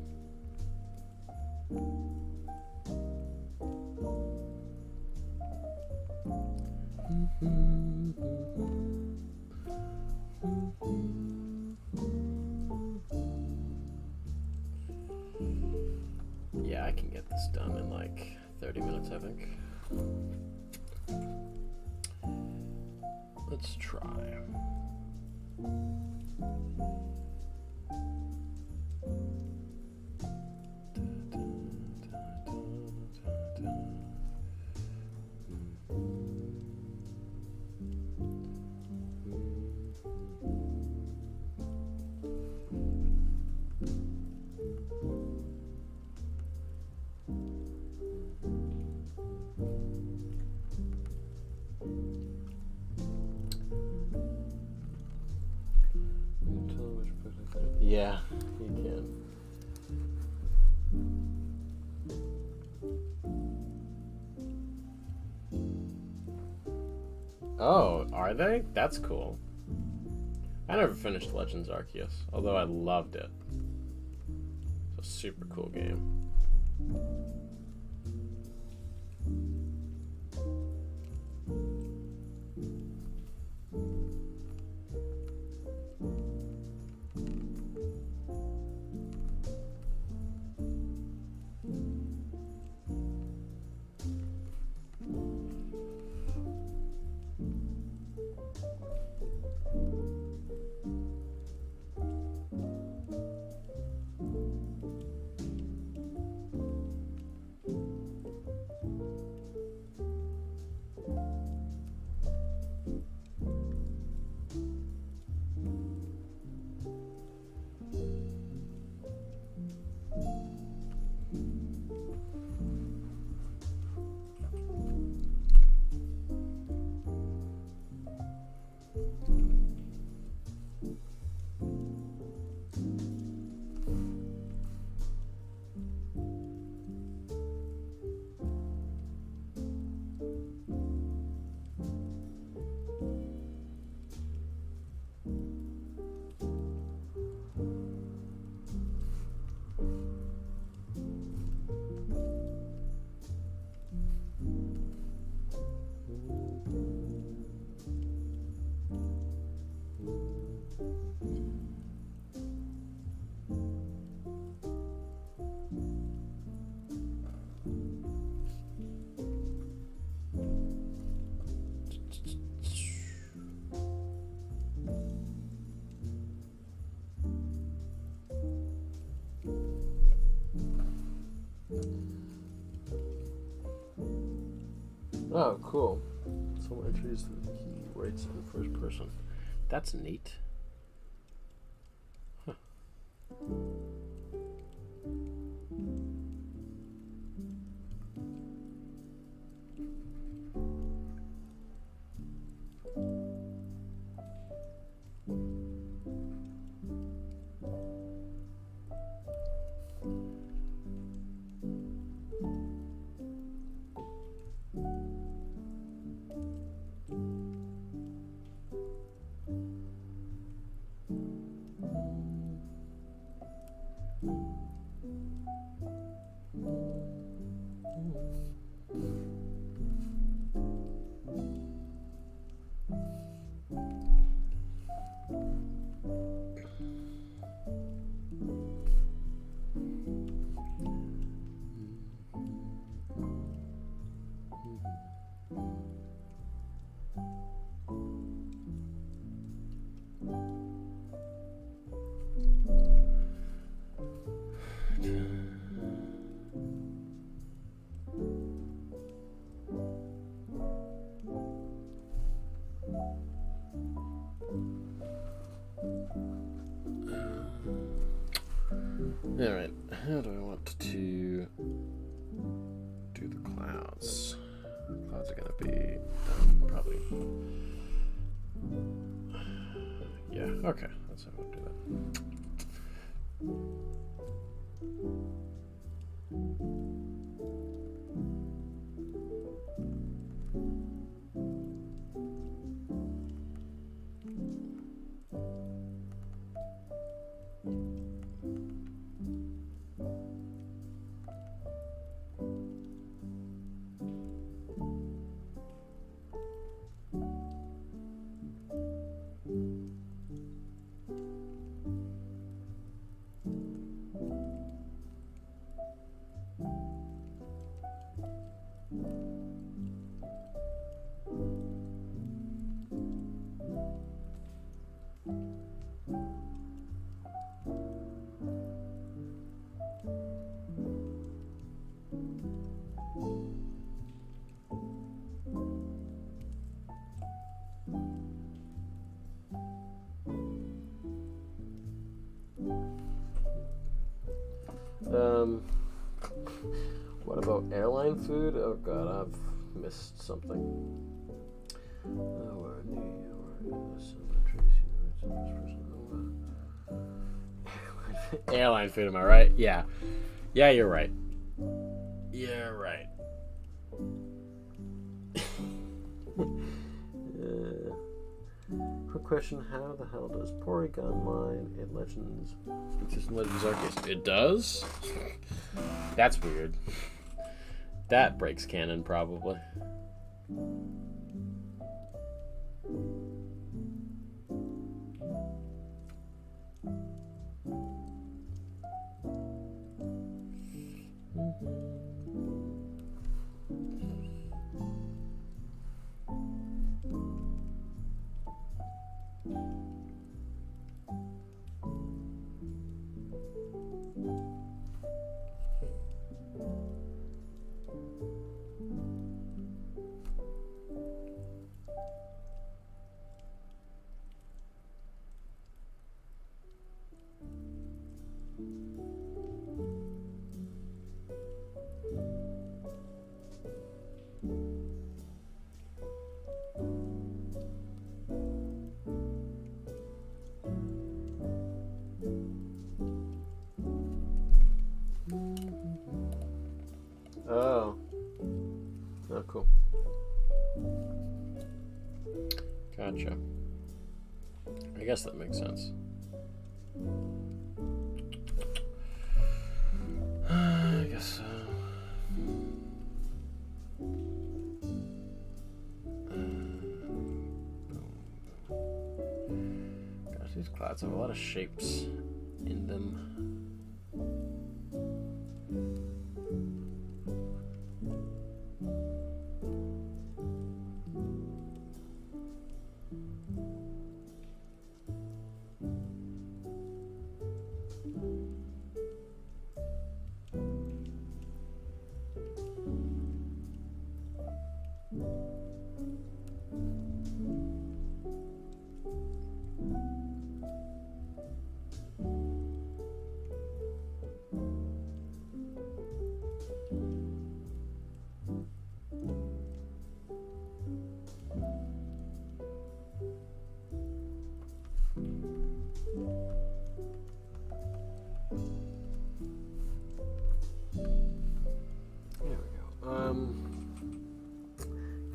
Yeah, I can get this done in like 30 minutes, I think. Let's try. Yeah, you can. Oh, are they? That's cool. I never finished Legends Arceus, although I loved it. It's a super cool game. Oh, cool. Someone introduced the key writes in first person. That's neat. Huh. Alright, how do I want to do the clouds? Clouds are gonna be probably. Yeah, okay, that's how I would do that. What about airline food? Oh god, I've missed something. Airline food, am I right? Yeah. Yeah, you're right. You're right. Quick question, how the hell does Porygon line in Legends exist in Legends Arceus? It does? That's weird. That breaks canon, probably. Oh. Oh, cool. Gotcha. I guess that makes sense. I guess so. Gosh, these clouds have a lot of shapes in them.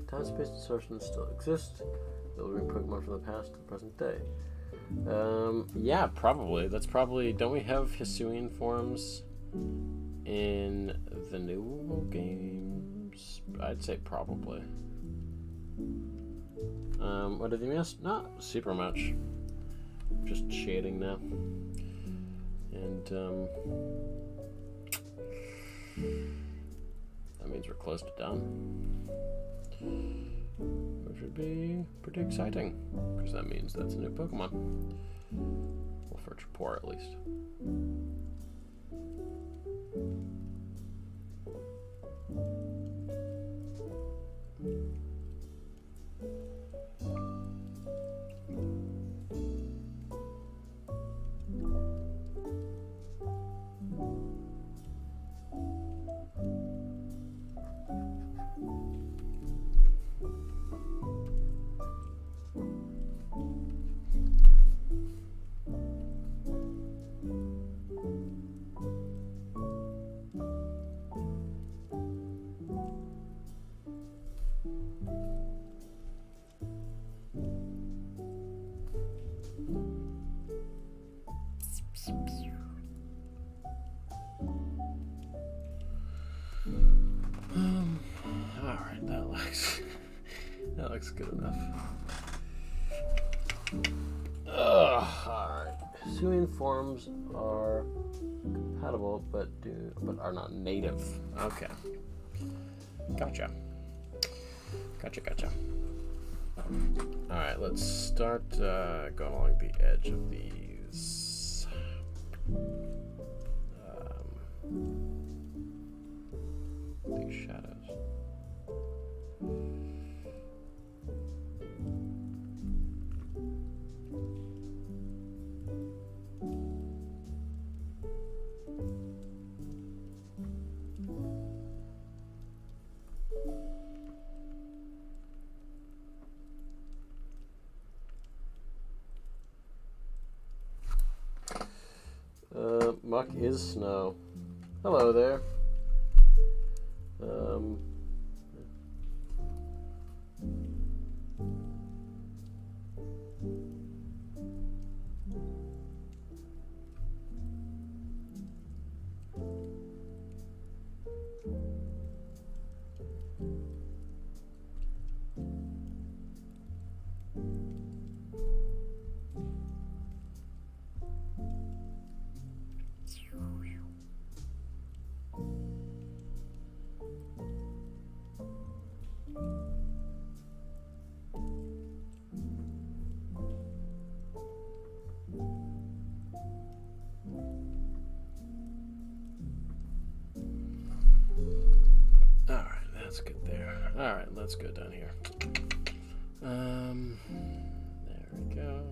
Time-space distortions still exist. They'll bring Pokemon from the past to the present day. Yeah, probably. That's probably... Don't we have Hisuian forms in the new games? I'd say probably. What did you miss? Not super much. Just shading now. And, that means we're close to done. Which would be pretty exciting, because that means that's a new Pokemon. Well, for Trapor at least. Alright, that looks good enough. Alright. Hisuian forms are compatible but are not native. Okay. Gotcha. Alright, let's start going along the edge of these. These shadows. Muck is snow. Hello there. Alright, that's good there. Alright, let's go down here. There we go.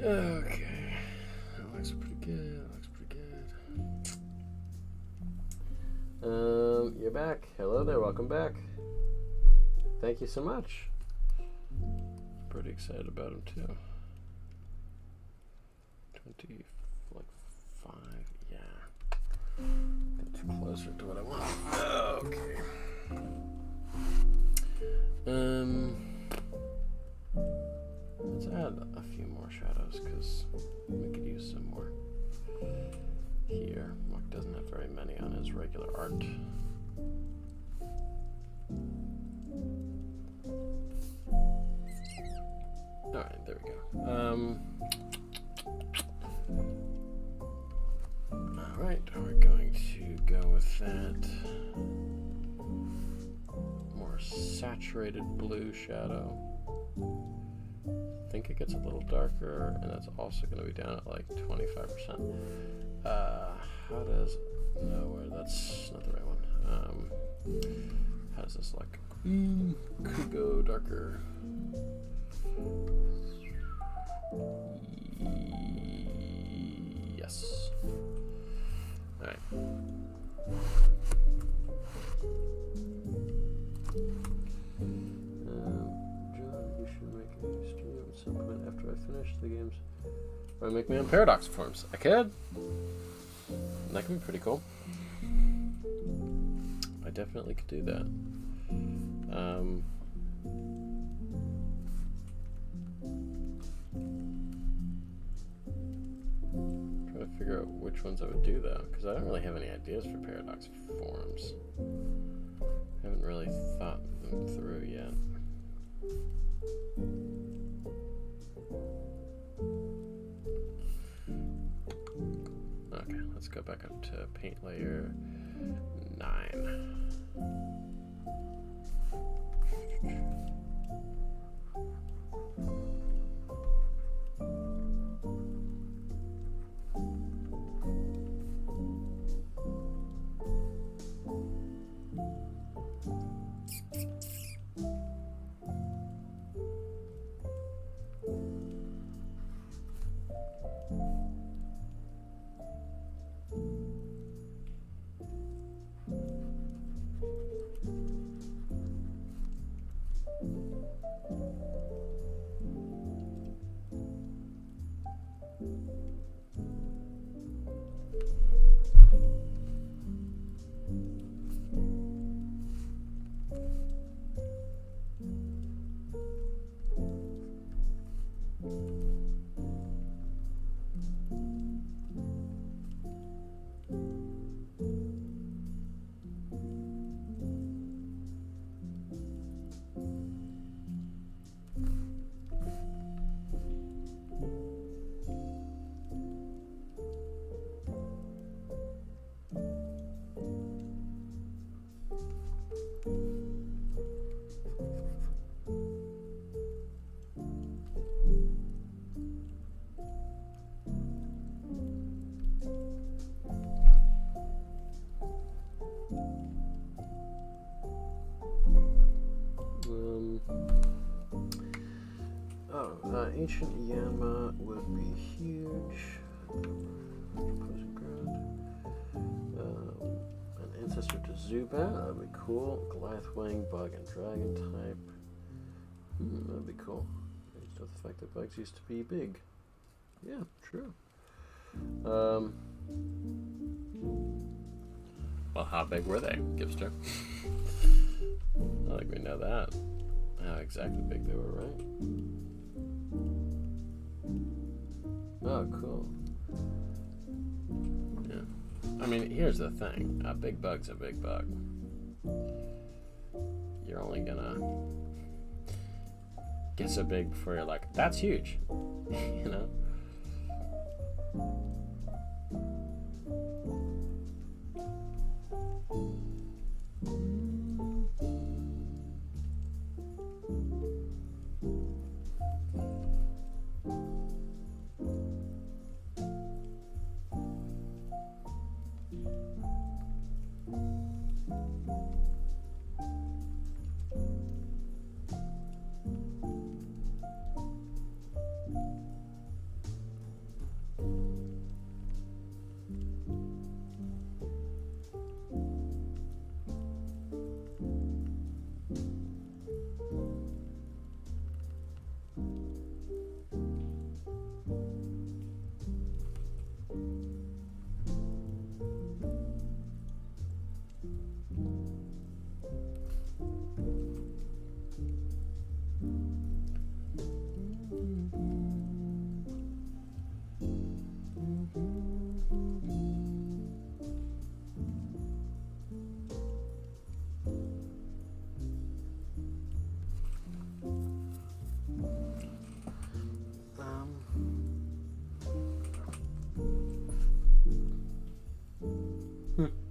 Okay, that looks pretty good. You're back. Hello there. Welcome back. Thank you so much. Pretty excited about him too. 5. Yeah. Get too closer to what I want. Okay. Let's add a few more shadows because we could use some more here. Mark doesn't have very many on his regular art. Alright, there we go. Alright, we're going to go with that more saturated blue shadow. I think it gets a little darker, and that's also going to be down at like 25%. How does... No, that's not the right one. How does this look? Could go darker. Yes. Alright. John, you should make a stream at some point after I finish the games. Or make my own paradox forms. I could. That could be pretty cool. I definitely could do that. Trying to figure out which ones I would do though, because I don't really have any ideas for paradox forms. I haven't really thought them through yet. Okay, let's go back up to paint layer, 9. Ancient Yanma would be huge. An ancestor to Zubat, that'd be cool. Goliath Wing, Bug and Dragon type. That'd be cool. Based off the fact that bugs used to be big. Yeah, true. Well, how big were they, Gipster? I think we know that. How exactly big they were, right? Oh, cool. Yeah. I mean, here's the thing. A big bug's a big bug. You're only gonna get so big before you're like, that's huge. You know?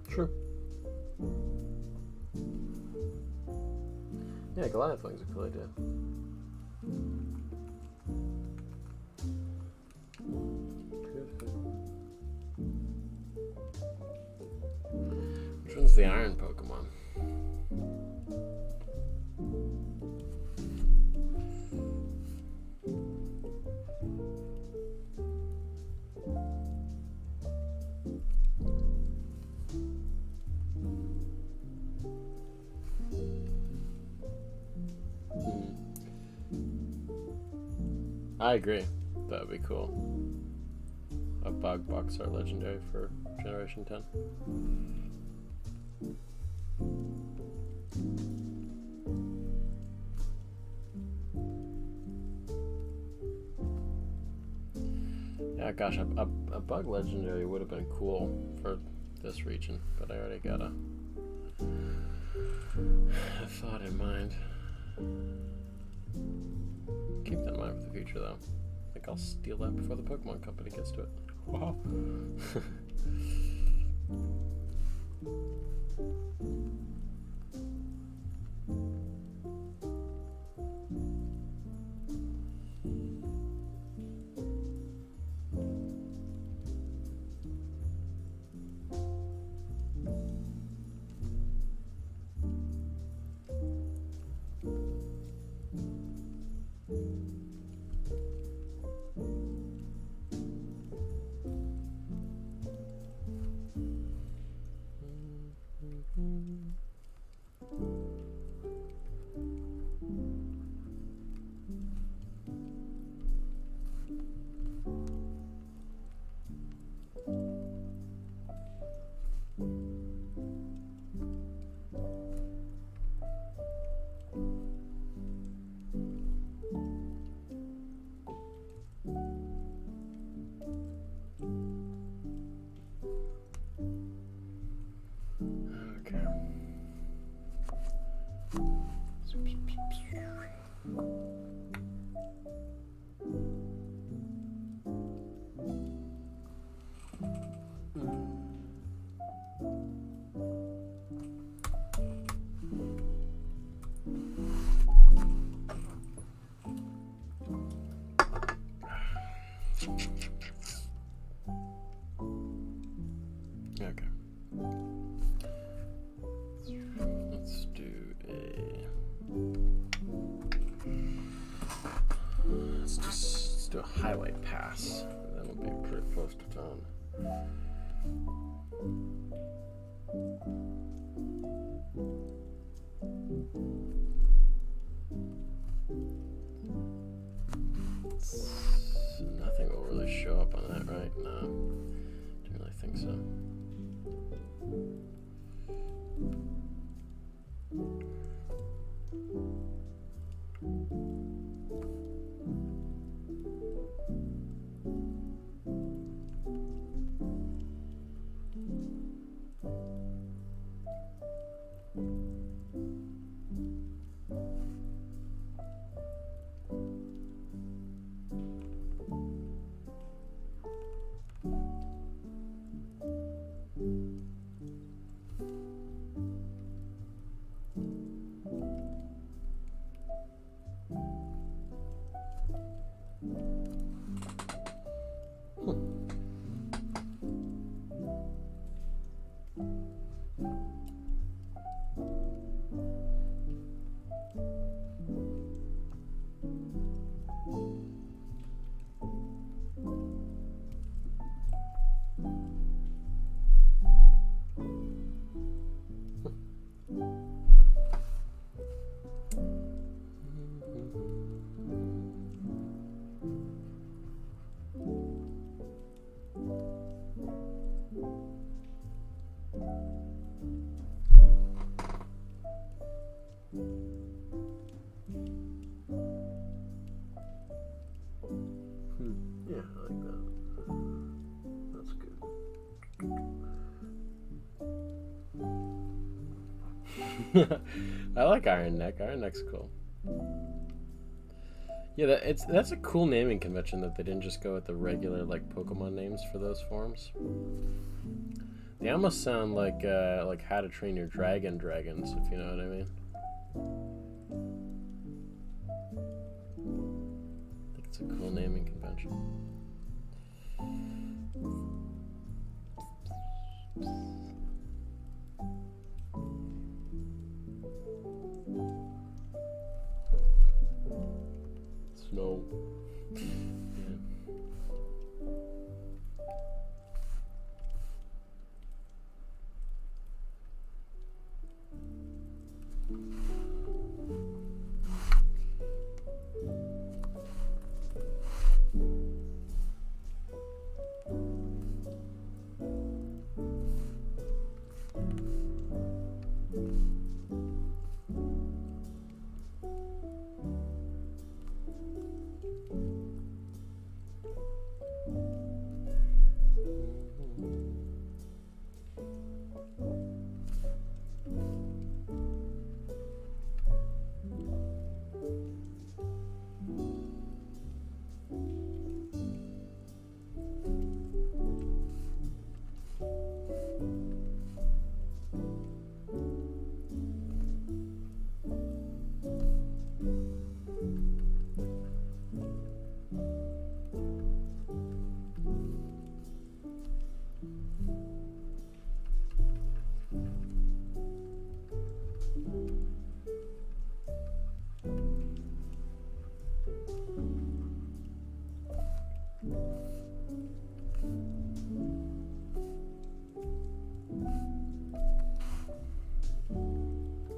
Sure. Yeah, Goliath Wing's a cool idea. Which one's the iron Pokemon? I agree. That would be cool. A bug box art legendary for Generation 10. Yeah, gosh, a bug legendary would have been cool for this region, but I already got a thought in mind. Keep that in mind for the future, though. I think I'll steal that before the Pokemon Company gets to it. Wow. Okay. Let's do a highlight pass. That'll be pretty close to tone. Nothing will really show up on that, right? No, don't really think so. Yeah, I like that. That's good. I like Iron Neck. Iron Neck's cool. Yeah, that's a cool naming convention that they didn't just go with the regular like Pokemon names for those forms. They almost sound like How to Train Your Dragon dragons, if you know what I mean. I think it's a cool naming convention. Snow.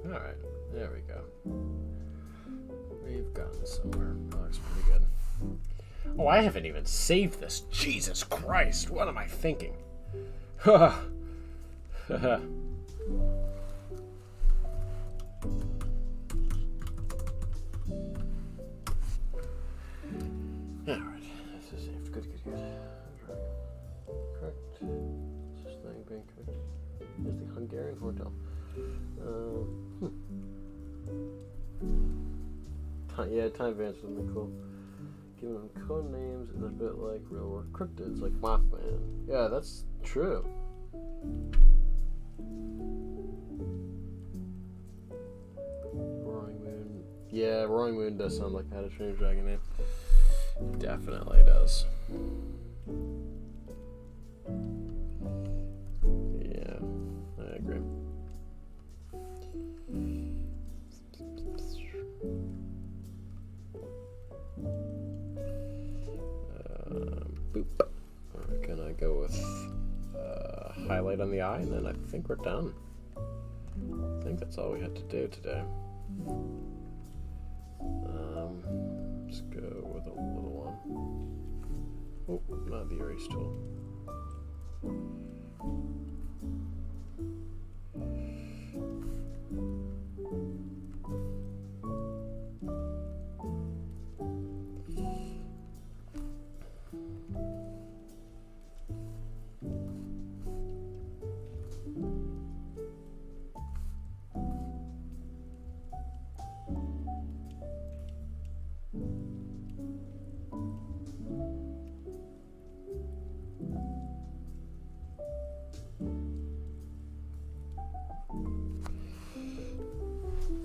Alright, there we go. We've gotten somewhere. That looks pretty good. Oh, I haven't even saved this. Jesus Christ, what am I thinking? Alright, this is saved. Good. Correct. Is this thing being correct? Is the Hungarian hotel? Yeah, time advance would be cool. Giving them code names is a bit like real world cryptids, like Mothman. Yeah, that's true. Roaring Moon. Yeah, Roaring Moon does sound like How to Train Your Dragon name. Definitely does. Yeah, I agree. Boop. Gonna go with highlight on the eye, and then I think we're done. I think that's all we had to do today. Let's go with a little one. Oh, not the erase tool.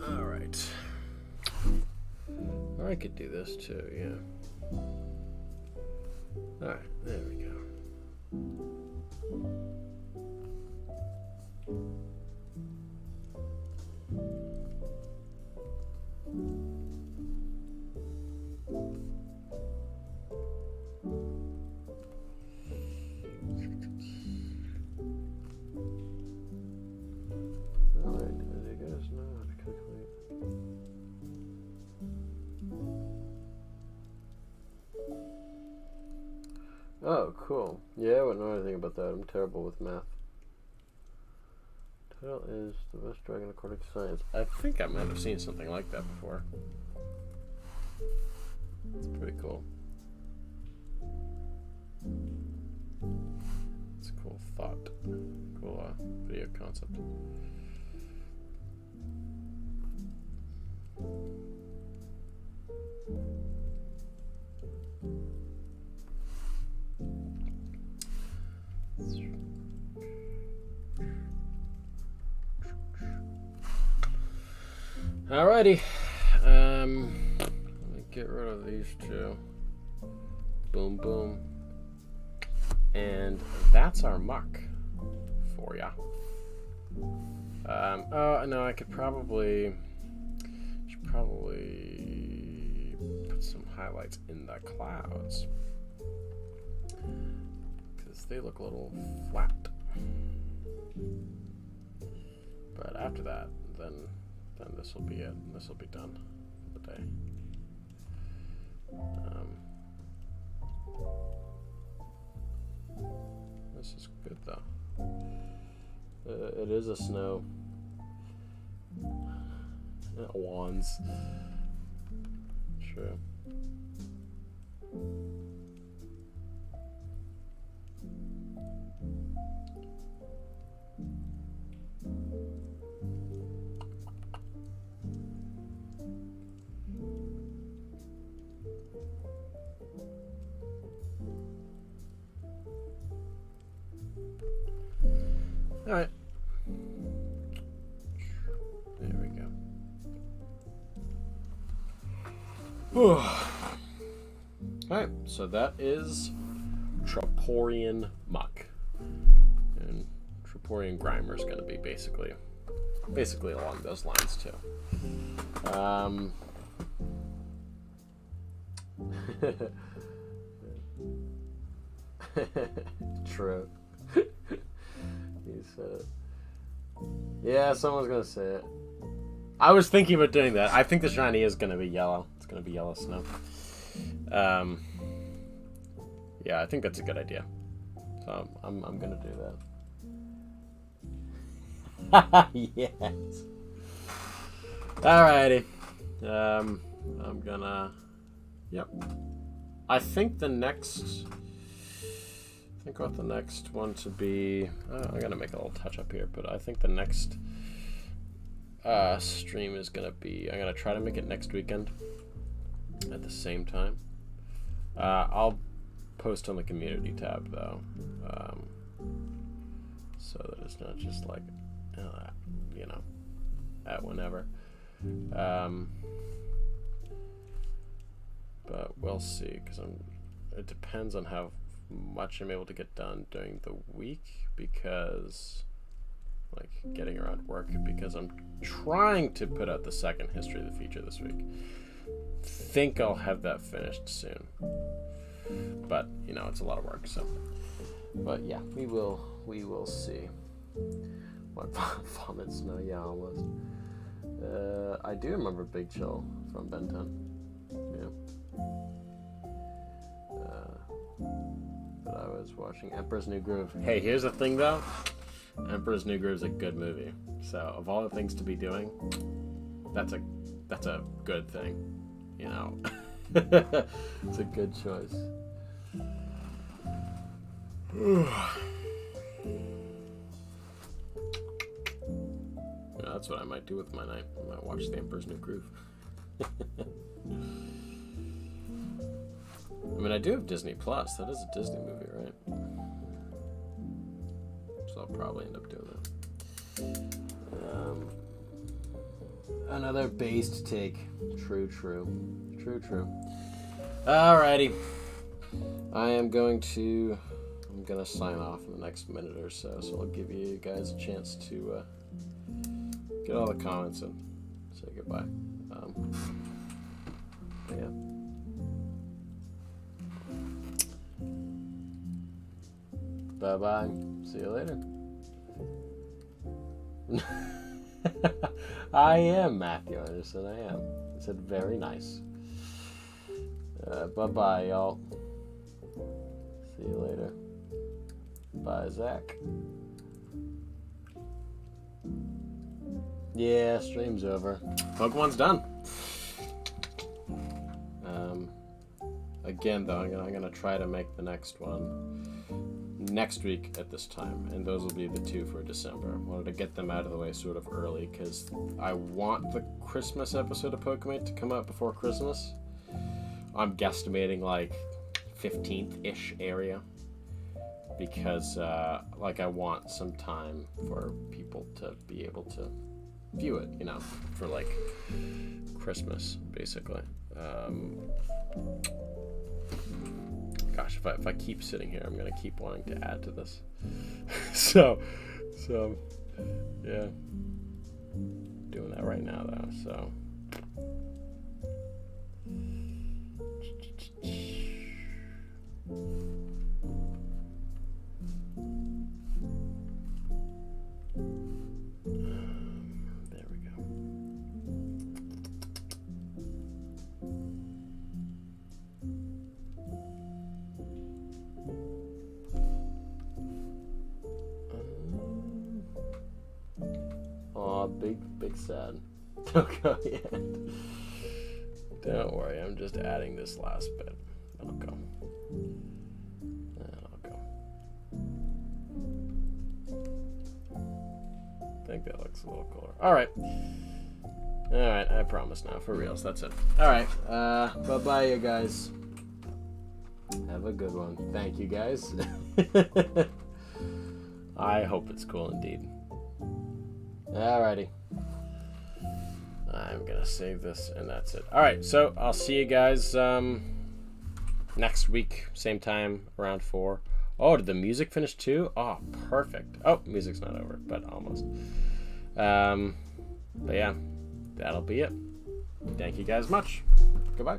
Alright. Or I could do this too, yeah. Alright, there we go. Alright, do you guys know how to calculate? Oh, cool. Yeah, I wouldn't know anything about that. I'm terrible with math. Title is the best dragon according to science. I think I might have seen something like that before. It's pretty cool. It's a cool thought. Cool video concept. Alrighty. Let me get rid of these two. Boom, boom. And that's our muck for ya. Oh, no, I should probably put some highlights in the clouds, because they look a little flat. But after that, then this will be it. This will be done for the day. This is good though. It is a snow. Wands. True. All right. There we go. All right, so that is Troporian muck, and Troporian Grimer is going to be basically along those lines too. True. You said it. Yeah, someone's gonna say it. I was thinking about doing that. I think the shiny is gonna be yellow. It's gonna be yellow snow. Yeah, I think that's a good idea. So I'm gonna do that. Yes. Alrighty. I'm gonna. Yep. I think the next. I want the next one to be. I'm gonna make a little touch up here, but I think the next stream is gonna be. I'm gonna try to make it next weekend at the same time. I'll post on the community tab though, so that it's not just like, you know, at whenever. But we'll see, because it depends on how much I'm able to get done during the week, because like getting around work, because I'm trying to put out the second history of the feature this week. Think I'll have that finished soon, but you know, it's a lot of work, so. But yeah, we will see. What vomit snow? Yeah, almost. I do remember Big Chill from Ben 10. Yeah. But I was watching Emperor's New Groove. Hey, here's the thing though. Emperor's New Groove is a good movie. So of all the things to be doing, that's a good thing. You know, it's a good choice. Yeah, that's what I might do with my night. I might watch The Emperor's New Groove. I mean, I do have Disney Plus. That is a Disney movie, right? So I'll probably end up doing that. Another based take. True. Alrighty. I'm gonna sign off in the next minute or so. So I'll give you guys a chance to get all the comments and say goodbye. Yeah. Bye-bye. See you later. I am Matthew Anderson. I am. I said very nice. Bye-bye, y'all. See you later. Bye, Zach. Yeah, stream's over. Pokemon's done. Again, though, I'm gonna try to make the next one next week at this time, and those will be the two for December. I wanted to get them out of the way sort of early, because I want the Christmas episode of Pokemon to come out before Christmas. I'm guesstimating like 15th-ish area, because like I want some time for people to be able to view it, you know, for like Christmas, basically. Gosh, if I keep sitting here, I'm gonna keep wanting to add to this. so yeah, doing that right now though. So there we go. Aw, big sad. Don't go yet. Don't worry, I'm just adding this last bit. That'll go. I think that looks a little cooler. Alright, I promise now, for reals, that's it. Alright, bye-bye, you guys. Have a good one. Thank you, guys. I hope it's cool indeed. Alrighty. I'm gonna save this, and that's it. Alright, so I'll see you guys next week, same time, around 4. Oh, did the music finish too? Oh, perfect. Oh, music's not over, but almost. But yeah, that'll be it. Thank you guys much. Goodbye.